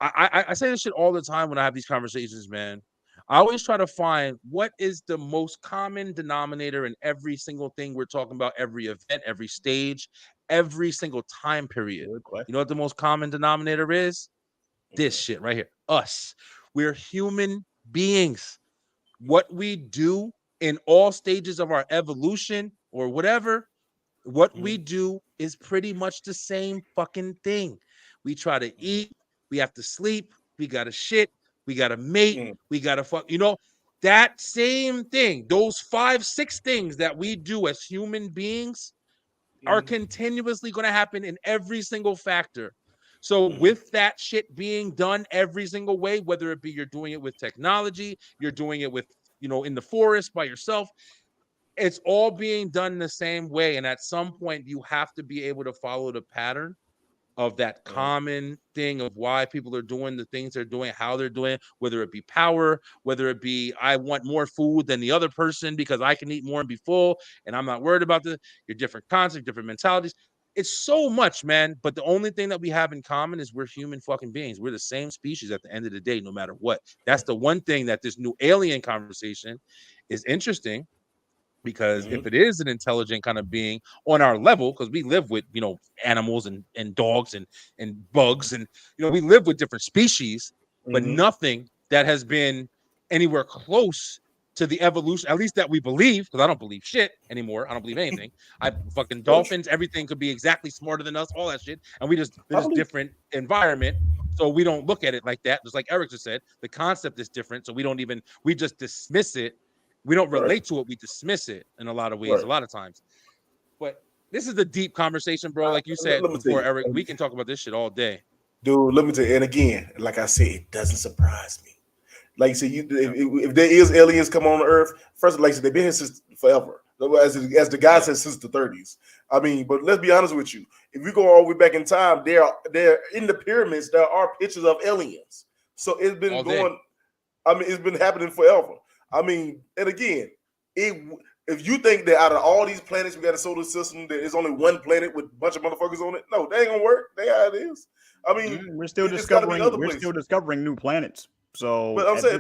I say this shit all the time when I have these conversations, man. I always try to find what is the most common denominator in every single thing we're talking about, every event, every stage, every single time period. Good question. You know what the most common denominator is? This shit right here. Us. We're human beings. What we do in all stages of our evolution or whatever, what we do is pretty much the same fucking thing. We try to eat, we have to sleep, we gotta shit, we gotta mate, we gotta fuck, that same thing, those 5-6 things that we do as human beings are continuously going to happen in every single factor. So with that shit being done every single way, whether it be you're doing it with technology, you're doing it with, in the forest by yourself, it's all being done the same way. And at some point, you have to be able to follow the pattern of that common thing of why people are doing the things they're doing, how they're doing it, whether it be power, whether it be I want more food than the other person because I can eat more and be full, and I'm not worried about your different concepts, different mentalities. It's so much, man. But the only thing that we have in common is we're human fucking beings. We're the same species at the end of the day, no matter what. That's the one thing that this new alien conversation is interesting. Because if it is an intelligent kind of being on our level, because we live with, animals and dogs and bugs, and, we live with different species, but nothing that has been anywhere close to the evolution, at least that we believe, because I don't believe shit anymore. I don't believe anything. I fucking dolphins, everything could be exactly smarter than us, all that shit. And they're just different environment. So we don't look at it like that. Just like Eric just said, the concept is different. So we just dismiss it. We don't relate to it. We dismiss it in a lot of ways, a lot of times. But this is a deep conversation, bro. Like you said before, Eric, we can talk about this shit all day. Dude, let me tell you. And again, like I said, it doesn't surprise me. Like you said, if there is aliens come on Earth, first, like I said, they've been here since forever. As the guy said, since the 30s. I mean, but let's be honest with you. If we go all the way back in time, there in the pyramids, there are pictures of aliens. So it's been going. I mean, it's been happening forever. I mean, and again, if you think that out of all these planets we got a solar system, there is only one planet with a bunch of motherfuckers on it, no, that ain't gonna work. That's how it is. I mean, we're still discovering new planets. So, but I'm saying,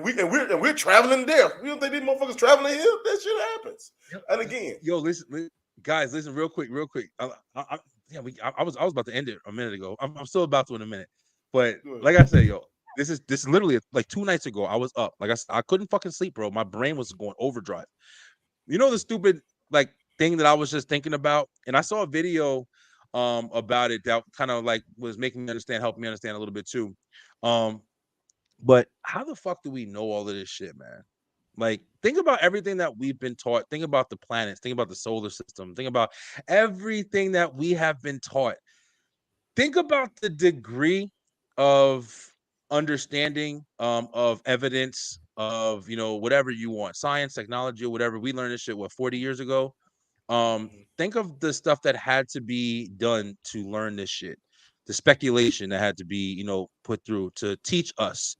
we're traveling there. We don't think these motherfuckers traveling here. That shit happens. And again, listen, guys, listen, real quick. I was about to end it a minute ago. I'm still about to in a minute, but like I said, This is literally like 2 nights ago. I was up. Like I couldn't fucking sleep, bro. My brain was going overdrive. You know the stupid like thing that I was just thinking about, and I saw a video about it that kind of like was making me understand, helping me understand a little bit too. But how the fuck do we know all of this shit, man? Like, think about everything that we've been taught. Think about the planets. Think about the solar system. Think about everything that we have been taught. Think about the degree of understanding of evidence of whatever you want, science, technology, or whatever. We learned this shit 40 years ago. Think of the stuff that had to be done to learn this shit, the speculation that had to be put through to teach us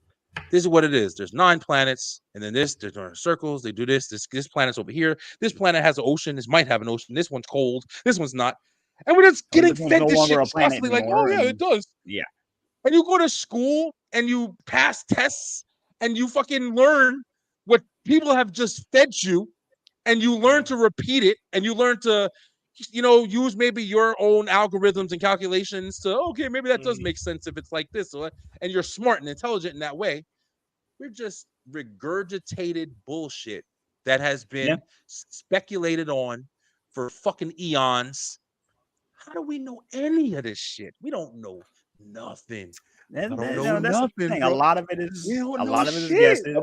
this is what it is. There's 9 planets, and then they're circles. They do this planet's over here. This planet has an ocean. This might have an ocean. This one's cold. This one's not. And we're just getting fed this shit constantly like, oh yeah, it does. Yeah. And you go to school and you pass tests and you fucking learn what people have just fed you, and you learn to repeat it, and you learn to, use maybe your own algorithms and calculations to, okay, maybe that does make sense if it's like this. And you're smart and intelligent in that way. We're just regurgitated bullshit that has been speculated on for fucking eons. How do we know any of this shit? We don't know nothing. That's the thing. A lot of it is guesses.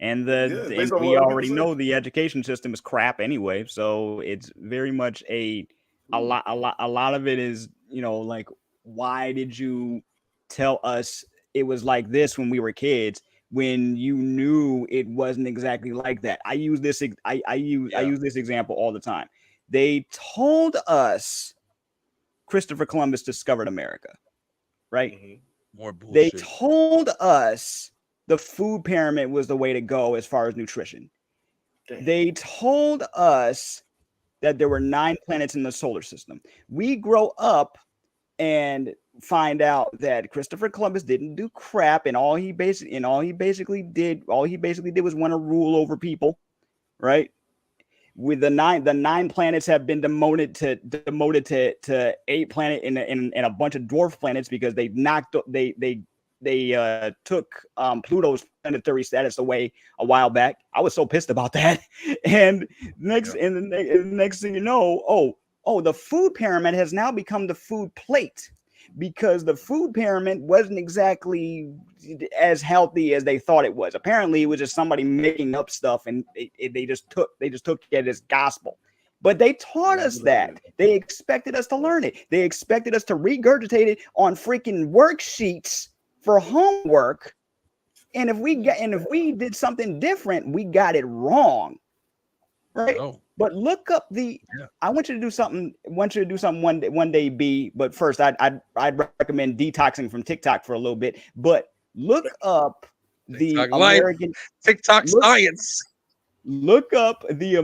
And we already know the education system is crap anyway. So it's very much a lot of it is, like, why did you tell us it was like this when we were kids, when you knew it wasn't exactly like that? I use this example all the time. They told us Christopher Columbus discovered America, right? More bullshit. They told us the food pyramid was the way to go as far as nutrition. They told us that there were 9 planets in the solar system. We grow up, and find out that Christopher Columbus didn't do crap, and all he basically did was want to rule over people, right? With the nine planets have been demoted to 8 planet and a bunch of dwarf planets because they took Pluto's planetary status away a while back. I was so pissed about that. And the next thing you know, the food pyramid has now become the food plate, because the food pyramid wasn't exactly as healthy as they thought it was. Apparently, it was just somebody making up stuff, and they just took it as gospel. But they taught us that. They expected us to learn it. They expected us to regurgitate it on freaking worksheets for homework. And if we did something different, we got it wrong, right? Oh. But look up I want you to do something. One day, B. But first, I'd recommend detoxing from TikTok for a little bit. But look up the American TikTok science. Look up the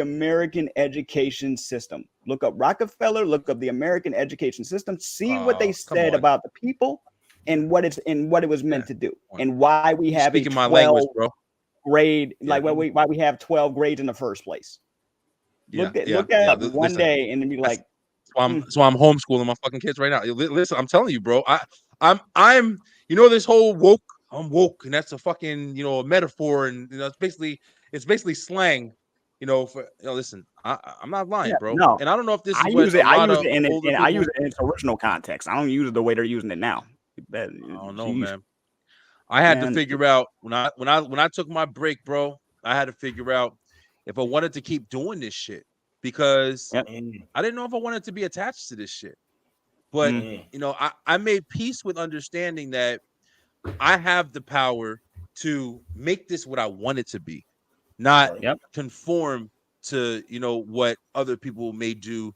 American education system. Look up Rockefeller. Look up the American education system. See what they said about the people and what it was meant to do, and why we have speaking my language, bro. Grade, like why we have 12 grades in the first place. Look at it one day and then be like, so I'm homeschooling my fucking kids right now. Listen, I'm telling you, bro. I'm this whole woke. I'm woke, and that's a fucking a metaphor, and it's basically slang. Listen, I'm not lying, bro. No, and I don't know if this is I use it in its original context. I don't use it the way they're using it now. I don't know, man. I had to figure out when I took my break, bro. I had to figure out if I wanted to keep doing this shit, because I didn't know if I wanted to be attached to this shit. But I made peace with understanding that I have the power to make this what I want it to be, not conform to what other people may do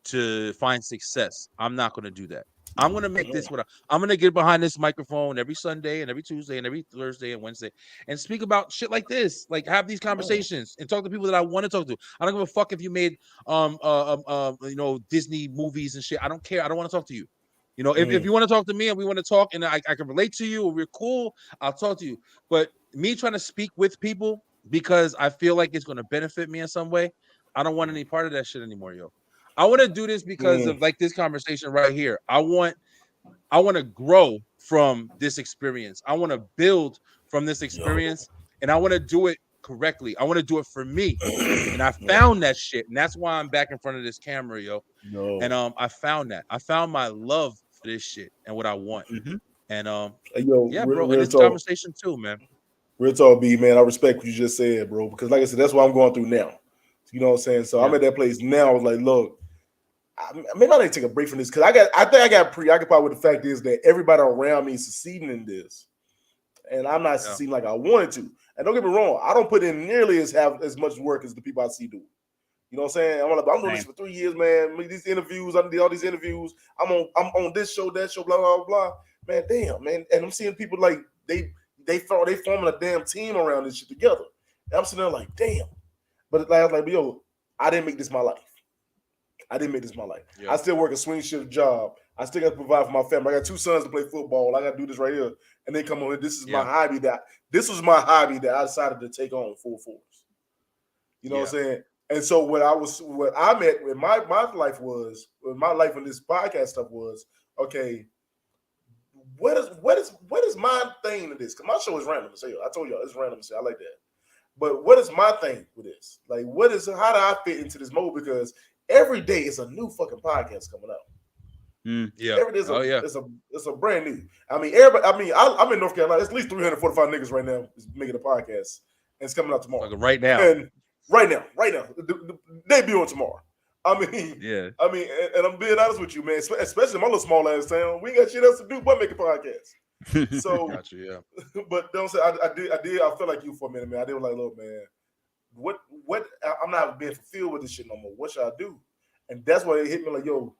to find success. I'm not going to do that. I'm going to make this I'm going to get behind this microphone every Sunday and every Tuesday and every Thursday and Wednesday and speak about shit like this, like have these conversations and talk to people that I want to talk to. I don't give a fuck if you made Disney movies and shit. I don't care. I don't want to talk to you. If you want to talk to me and we want to talk and I can relate to you or we're cool, I'll talk to you. But me trying to speak with people because I feel like it's going to benefit me in some way, I don't want any part of that shit anymore, yo. I want to do this because of like this conversation right here. I want to grow from this experience. I want to build from this experience, and I want to do it correctly. I want to do it for me, and I found that shit, and that's why I'm back in front of this camera, yo. And I found that. I found my love for this shit and what I want. And bro, and this conversation too, man. Real talk, B, man. I respect what you just said, bro, because like I said, that's what I'm going through now. You know what I'm saying? So I'm at that place now. I was like, look. Maybe I need to take a break from this because I think I got preoccupied with the fact is that everybody around me is succeeding in this, and I'm not succeeding like I wanted to. And don't get me wrong, I don't put in nearly as much work as the people I see do. You know what I'm saying? I'm doing this for 3 years, man. These interviews, I did all these interviews. I'm on this show, that show, blah blah blah. Man, damn, man. And I'm seeing people like they forming a damn team around this shit together. And I'm sitting there like, damn. But I was like, yo, I didn't make this my life. I still work a swing shift job. I still got to provide for my family. I got 2 sons to play football. I got to do this right here. And they come on here. This is my hobby this was my hobby that I decided to take on full force. You know what I'm saying? And so what I met with my life was, my life in this podcast stuff was, okay, what is my thing to this? Because my show is random as hell. I told y'all it's random as hell. I like that. But what is my thing with this? Like, how do I fit into this mode? Because every day is a new fucking podcast coming out. Every day it's a brand new. I mean, everybody. I'm in North Carolina. There's at least 345 niggas right now making a podcast, and it's coming out tomorrow. Like right now. And right now, the debut on tomorrow. I mean, and I'm being honest with you, man. Especially in my little small ass town, we ain't got shit else to do but make a podcast. So, gotcha, but don't say I did. I felt like you for a minute, man. I did like, look, man. What I'm not being fulfilled with this shit no more. What should I do? And that's why it hit me like, yo,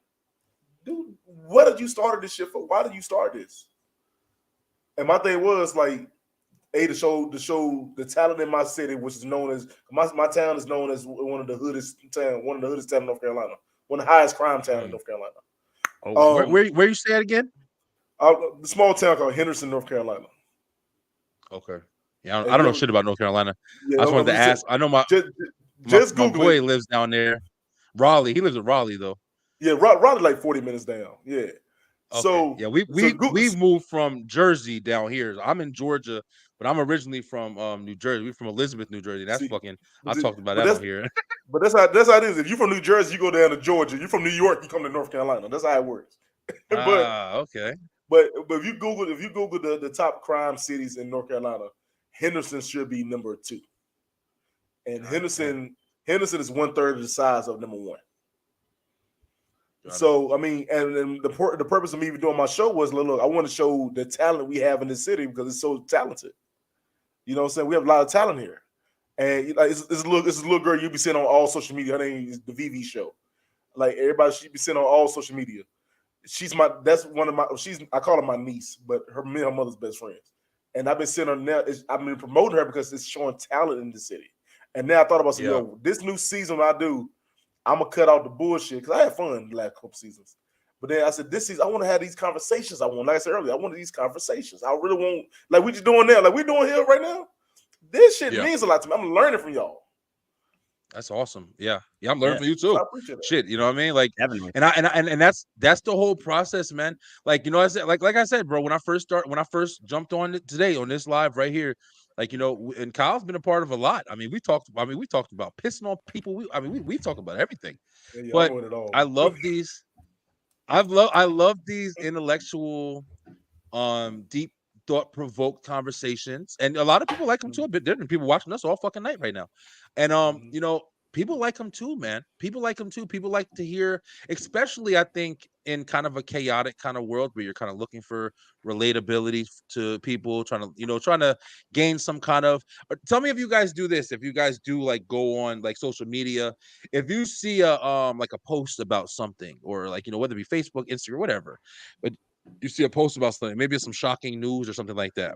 dude, what did you start this shit for? Why did you start this? And my thing was like, to show the talent in my city, which is known as my town is known as one of the hoodest towns in North Carolina, one of the highest crime towns in North Carolina. Where you say it again? The small town called Henderson, North Carolina. Okay. Yeah, I don't know shit about North Carolina. Yeah, I just wanted to ask. I know my boy lives down there. Raleigh. He lives in Raleigh though. Yeah, Raleigh like 40 minutes down. Yeah. Okay. So yeah, we moved from Jersey down here. I'm in Georgia, but I'm originally from New Jersey. We're from Elizabeth, New Jersey. That's I talked about that on here. But that's how it is. If you're from New Jersey, you go down to Georgia. You're from New York, you come to North Carolina. That's how it works. Okay. But if you Google the top crime cities in North Carolina, Henderson should be number 2. And Henderson is 1/3 of the size of number 1. So I mean, and the purpose of me even doing my show was, look, I want to show the talent we have in this city because it's so talented. You know what I'm saying? We have a lot of talent here, and like it's a little girl you be seeing on all social media. Her name is the VV Show. Like everybody, she be seeing on all social media. I call her my niece, but me and her mother's best friends. And I've been seeing her now. I've been promoting her because it's showing talent in the city. And now I thought about this new season I do, I'm gonna cut out the bullshit because I had fun the last couple seasons. But then I said, this season I want to have these conversations. Like I said earlier, I wanted these conversations. I really want, like we just doing now, like we're doing here right now. This shit means a lot to me. I'm learning from y'all. That's awesome. Yeah, I'm learning from you too. I appreciate that. Shit, you know what I mean? Like, Definitely. and that's the whole process, man. Like, you know, I said, like I said, bro, when I first jumped on it today on this live right here, like, you know, and Kyle's been a part of a lot. I mean, we talked about pissing on people. We talked about everything. Yeah, but I love these. I love these intellectual, deep thought-provoked conversations, and a lot of people like them too. A bit different people watching us all fucking night right now, and you know, people like them too, man. People like them too. People like to hear, especially I think in kind of a chaotic kind of world where you're kind of looking for relatability to people, trying to gain some kind of. Tell me if you guys do this. If you guys do like go on like social media, if you see a like a post about something, or like, you know, whether it be Facebook, Instagram, whatever, but you see a post about something, maybe it's some shocking news or something like that.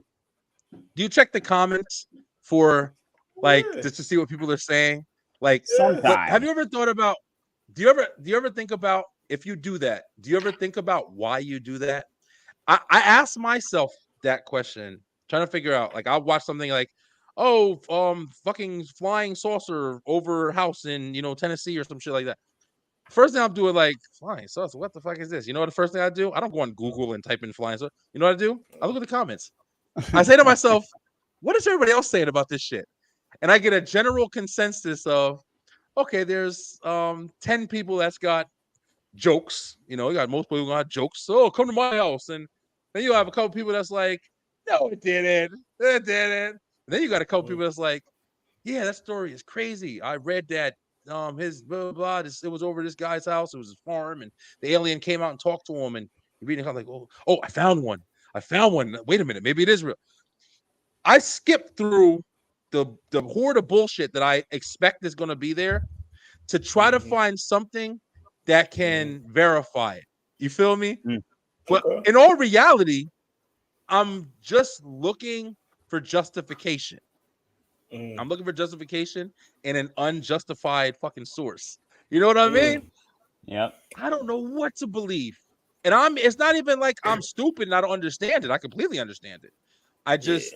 Do you check the comments for like just to see what people are saying? Like, have you ever thought about? Do you ever think about, if you do that? Do you ever think about why you do that? I ask myself that question, trying to figure out. Like, I'll watch something like, fucking flying saucer over house in, you know, Tennessee or some shit like that. First thing I'm doing, like, flying saucer, what the fuck is this? You know what the first thing I do? I don't go on Google and type in flying saucer. You know what I do? I look at the comments. I say to myself, what is everybody else saying about this shit? And I get a general consensus of, okay, there's 10 people that's got jokes. You know, you got most people got jokes. So come to my house. And then you have a couple people that's like, no, it didn't. It didn't. And then you got a couple people that's like, yeah, that story is crazy. I read that his blah, blah, blah. It was over this guy's house. It was his farm. And the alien came out and talked to him. And you're reading, I'm like, oh, I found one. Wait a minute. Maybe it is real. I skipped through the horde of bullshit that I expect is going to be there to try to find something that can verify it. You feel me? But in all reality, I'm just looking for justification. I'm looking for justification in an unjustified fucking source. You know what I mean? Yep. I don't know what to believe. And it's not even like I'm stupid and I don't understand it. I completely understand it. I just,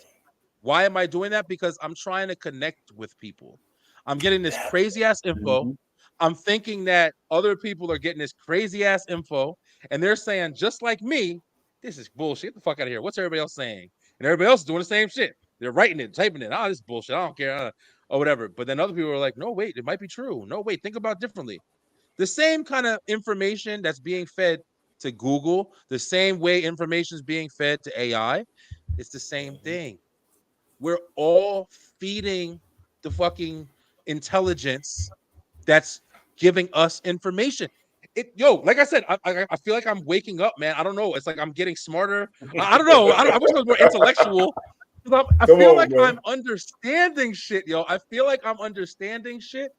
why am I doing that? Because I'm trying to connect with people. I'm getting this crazy ass info. I'm thinking that other people are getting this crazy ass info and they're saying, just like me, this is bullshit. Get the fuck out of here. What's everybody else saying? And everybody else is doing the same shit. They're writing it, typing it. Oh, this is bullshit. I don't care. Or whatever. But then other people are like, no, wait, it might be true. No, wait, think about it differently. The same kind of information that's being fed to Google, the same way information is being fed to AI, it's the same thing. We're all feeding the fucking intelligence that's giving us information. Like I said, I feel like I'm waking up, man. I don't know. It's like I'm getting smarter. I don't know. I wish I was more intellectual. I feel like I'm understanding shit, yo. I feel like I'm understanding shit,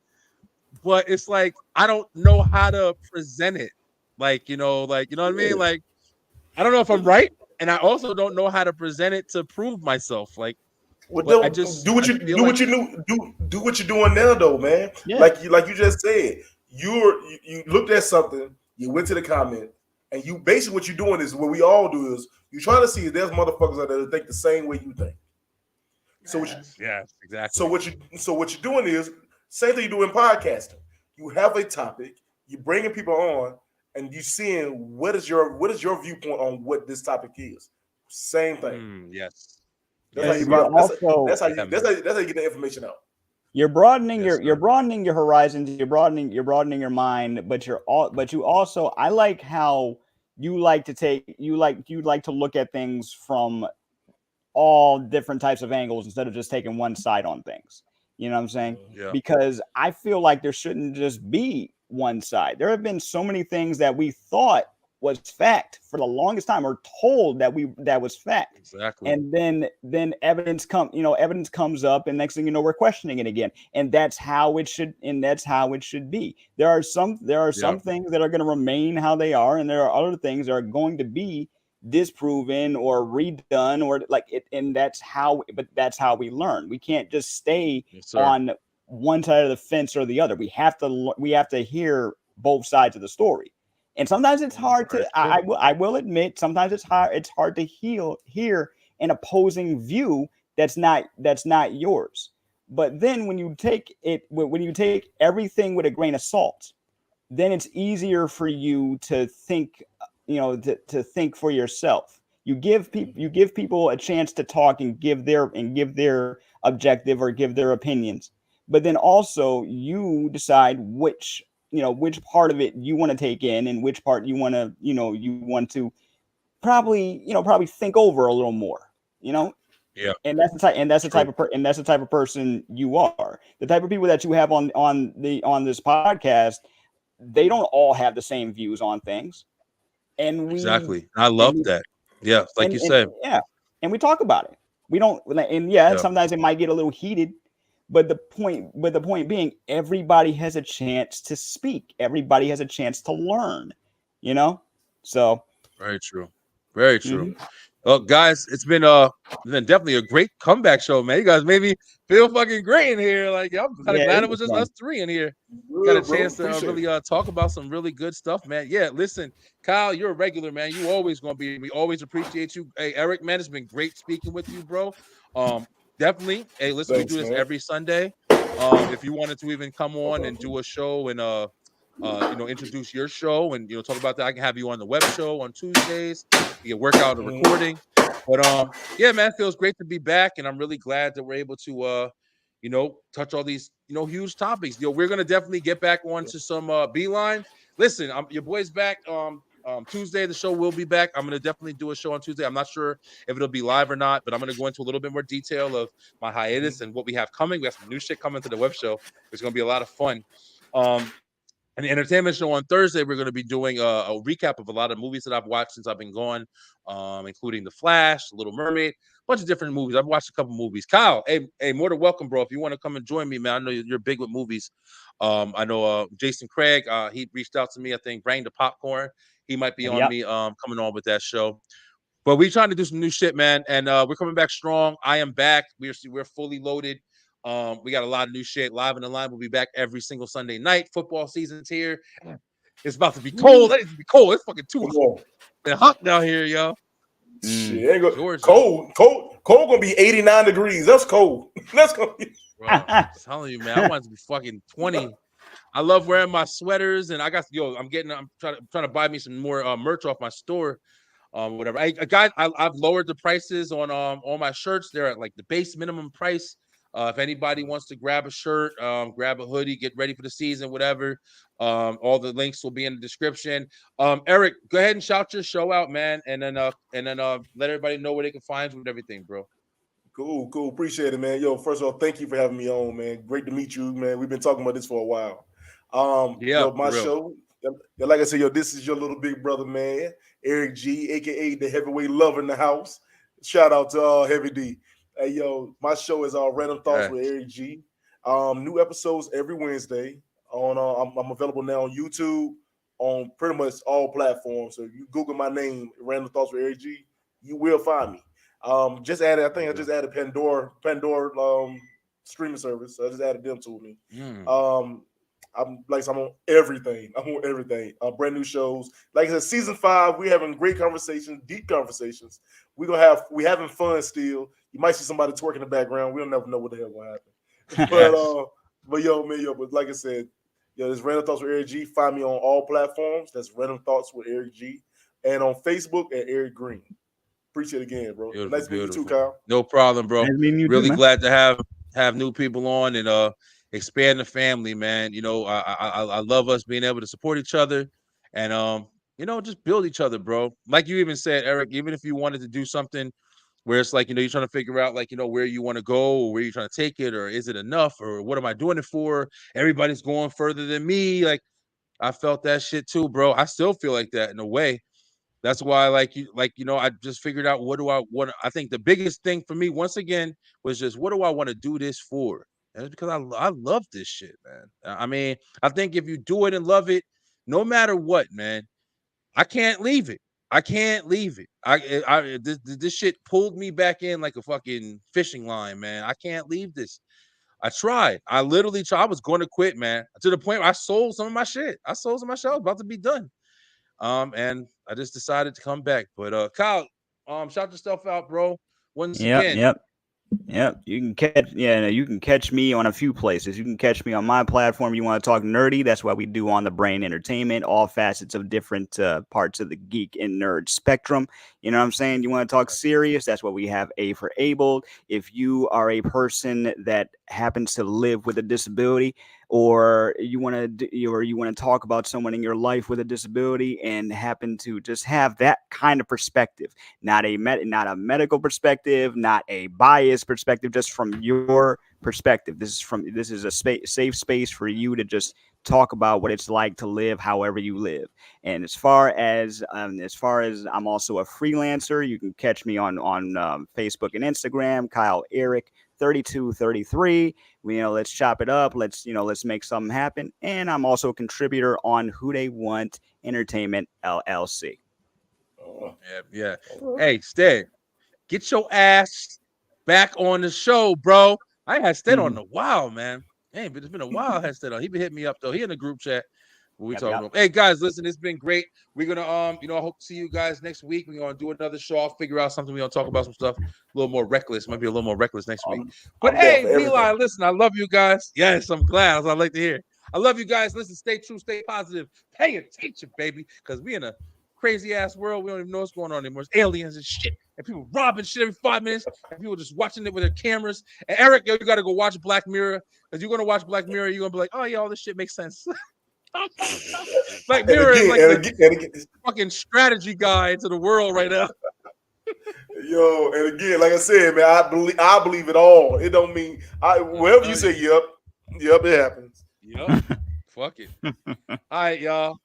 but it's like I don't know how to present it. Like, you know what I mean? Like, I don't know if I'm right, and I also don't know how to present it to prove myself. Like, well, I just do what you're doing now, though, man. Yeah. Like you just said, you looked at something, you went to the comment, And you basically what you're doing is what we all do is you trying to see if there's motherfuckers out there that think the same way you think. So what you, Yes, exactly. so what you're doing is same thing you do in podcasting. You have a topic, you bringing people on, and you seeing what is your viewpoint on what this topic is. Same thing. Yes. That's And how you you're buy, that's, also- that's how Yeah, you that's how you get the information out. You're broadening Yes, you're sir. broadening your horizons, you're broadening your mind, but you also, I like how you like to look at things from all different types of angles instead of just taking one side on things. You know what I'm saying? Yeah. Because I feel like there shouldn't just be one side. There have been so many things that we thought was fact for the longest time, or told that was fact. Exactly. And then evidence comes up, and next thing you know, we're questioning it again. And that's how it should be. There are some things that are going to remain how they are, and there are other things that are going to be disproven or redone, or like it, and that's how we learn. We can't just stay Yes, sir. on one side of the fence or the other. We have to hear both sides of the story. And sometimes it's hard to, I will admit, sometimes it's hard to hear an opposing view that's not yours. But then when you take everything with a grain of salt, then it's easier for you to think, to think for yourself. You give people a chance to talk and give their objective or give their opinions. But then also you decide which part of it you want to take in, and which part you want to probably think over a little more, Yeah. And that's the type of person you are. The type of people that you have on this podcast, they don't all have the same views on things. And Exactly. I love that. Yeah, like you said. Yeah. And we talk about it. We don't, and sometimes it might get a little heated. But the point being, everybody has a chance to speak. Everybody has a chance to learn, So Very true. Very true. Mhm. Well, guys, it's been definitely a great comeback show, man. You guys made me feel fucking great in here. Like, I'm kind of glad it was just us three in here. Got a chance to really talk about some really good stuff, man. Yeah, listen, Kyle, you're a regular, man. You always gonna be. We always appreciate you. Hey, Eric, man, it's been great speaking with you, bro. Definitely. Hey, listen, Thanks, we do this man. every Sunday. If you wanted to even come on and do a show and introduce your show and talk about that, I can have you on the web show on Tuesdays. You can work out the recording. But yeah, man, it feels great to be back, and I'm really glad that we're able to touch all these huge topics. We're gonna definitely get back onto some Beeline. Listen, your boy's back. Tuesday, the show will be back. I'm gonna definitely do a show on Tuesday. I'm not sure if it'll be live or not, but I'm gonna go into a little bit more detail of my hiatus and what we have coming. We have some new shit coming to the web show. It's gonna be a lot of fun. And the entertainment show on Thursday, we're going to be doing a recap of a lot of movies that I've watched since I've been gone, including The Flash, Little Mermaid, a bunch of different movies. I've watched a couple movies. Kyle, hey, more than welcome, bro. If you want to come and join me, man, I know you're big with movies. I know Jason Craig, he reached out to me, I think, Bring the Popcorn. He might be on me coming on with that show. But we're trying to do some new shit, man, and we're coming back strong. I am back. We're fully loaded. We got a lot of new shit. Live in the Line will be back every single Sunday night. Football season's here. It's about to be cold. It's cold. It's fucking too hot down here, yo. Shit, cold gonna be 89 degrees. That's cold. That's gonna be. Bro, I'm telling you, man. I want it to be fucking 20. I love wearing my sweaters, and I'm trying to buy me some more merch off my store. Whatever. I've lowered the prices on all my shirts. They're at like the base minimum price. If anybody wants to grab a shirt, grab a hoodie, get ready for the season, whatever, all the links will be in the description. Eric, go ahead and shout your show out, man, and then let everybody know where they can find you with everything, bro. Cool. Appreciate it, man. Yo, first of all, thank you for having me on, man. Great to meet you, man. We've been talking about this for a while. My show, like I said, this is your little big brother, man, Eric G, aka the heavyweight lover in the house. Shout out to Heavy D. Hey, yo, my show is Random Thoughts with Eric G. New episodes every Wednesday. I'm available now on YouTube, on pretty much all platforms. So if you Google my name, Random Thoughts with Eric G, you will find me. I just added Pandora streaming service. So I just added them to me. I'm on everything. I'm on everything. Brand new shows. Like I said, season 5, we're having great conversations, deep conversations. We having fun still. You might see somebody twerking in the background. We'll never know what the hell will happen. But but like I said, this Random Thoughts with Eric G. Find me on all platforms. That's Random Thoughts with Eric G. And on Facebook at Eric Green. Appreciate it again, bro. Beautiful, Nice meeting you too, beautiful. Kyle. No problem, bro. Nice meeting you too, Really man. glad to have new people on and expand the family, man. You know, I love us being able to support each other and you know, just build each other, bro. Like you even said, Eric, even if you wanted to do something where it's like, you know, you're trying to figure out like, you know, where you want to go or where you're trying to take it, or is it enough, or what am I doing it for? Everybody's going further than me. Like, I felt that shit too, bro. I still feel like that in a way. That's why, like you know, I just figured out what do I want. I think the biggest thing for me, once again, was just what do I want to do this for? And it's because I love this shit, man. I mean, I think if you do it and love it, no matter what, man, I can't leave it. I can't leave it. This shit pulled me back in like a fucking fishing line, man. I can't leave this. I tried. I literally tried. I was going to quit, man, to the point where I sold some of my shit. I sold some of my shit. I was about to be done. And I just decided to come back. But Kyle, shout yourself out, bro. Once again. Yep. You can catch me on a few places. You can catch me on my platform. You want to talk nerdy? That's what we do on the Brain Entertainment, all facets of different parts of the geek and nerd spectrum. You know what I'm saying? You want to talk serious? That's what we have. A for Able. If you are a person that happens to live with a disability, or you want to talk about someone in your life with a disability and happen to just have that kind of perspective, not a medical perspective, not a biased perspective, just from your perspective. This is a safe space for you to just talk about what it's like to live however you live. And as far as I'm also a freelancer, you can catch me on Facebook and Instagram, Kyle Eric 3233. Let's chop it up. Let's make something happen. And I'm also a contributor on Who They Want Entertainment LLC. Yeah. Hey, Stead, get your ass back on the show, bro. I ain't had Stead on in a while, man. Hey, but it's been a while. I had Stead on. He been hitting me up though. He in the group chat. We talking about. Hey guys, listen, it's been great. We're gonna I hope to see you guys next week. We're gonna do another show. I'll figure out something. We're gonna talk about some stuff a little more reckless. Might be a little more reckless next week. But hey, Eli, listen, I love you guys. Yes, I'm glad. That's what I like to hear. I love you guys. Listen, stay true, stay positive, pay attention, baby. Because we in a crazy ass world. We don't even know what's going on anymore. It's aliens and shit. And people robbing shit every 5 minutes. And people just watching it with their cameras. And Eric, you gotta go watch Black Mirror. Because you're gonna watch Black Mirror, you're gonna be like, oh yeah, all this shit makes sense. Black Mirror is like the fucking strategy guide to the world right now. Yo, and again, like I said, man, I believe it all. It don't mean wherever you say yep, it happens. Yep. Fuck it. All right, y'all.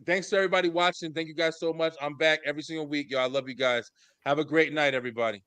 Thanks to everybody watching. Thank you guys so much. I'm back every single week, y'all. I love you guys. Have a great night, everybody.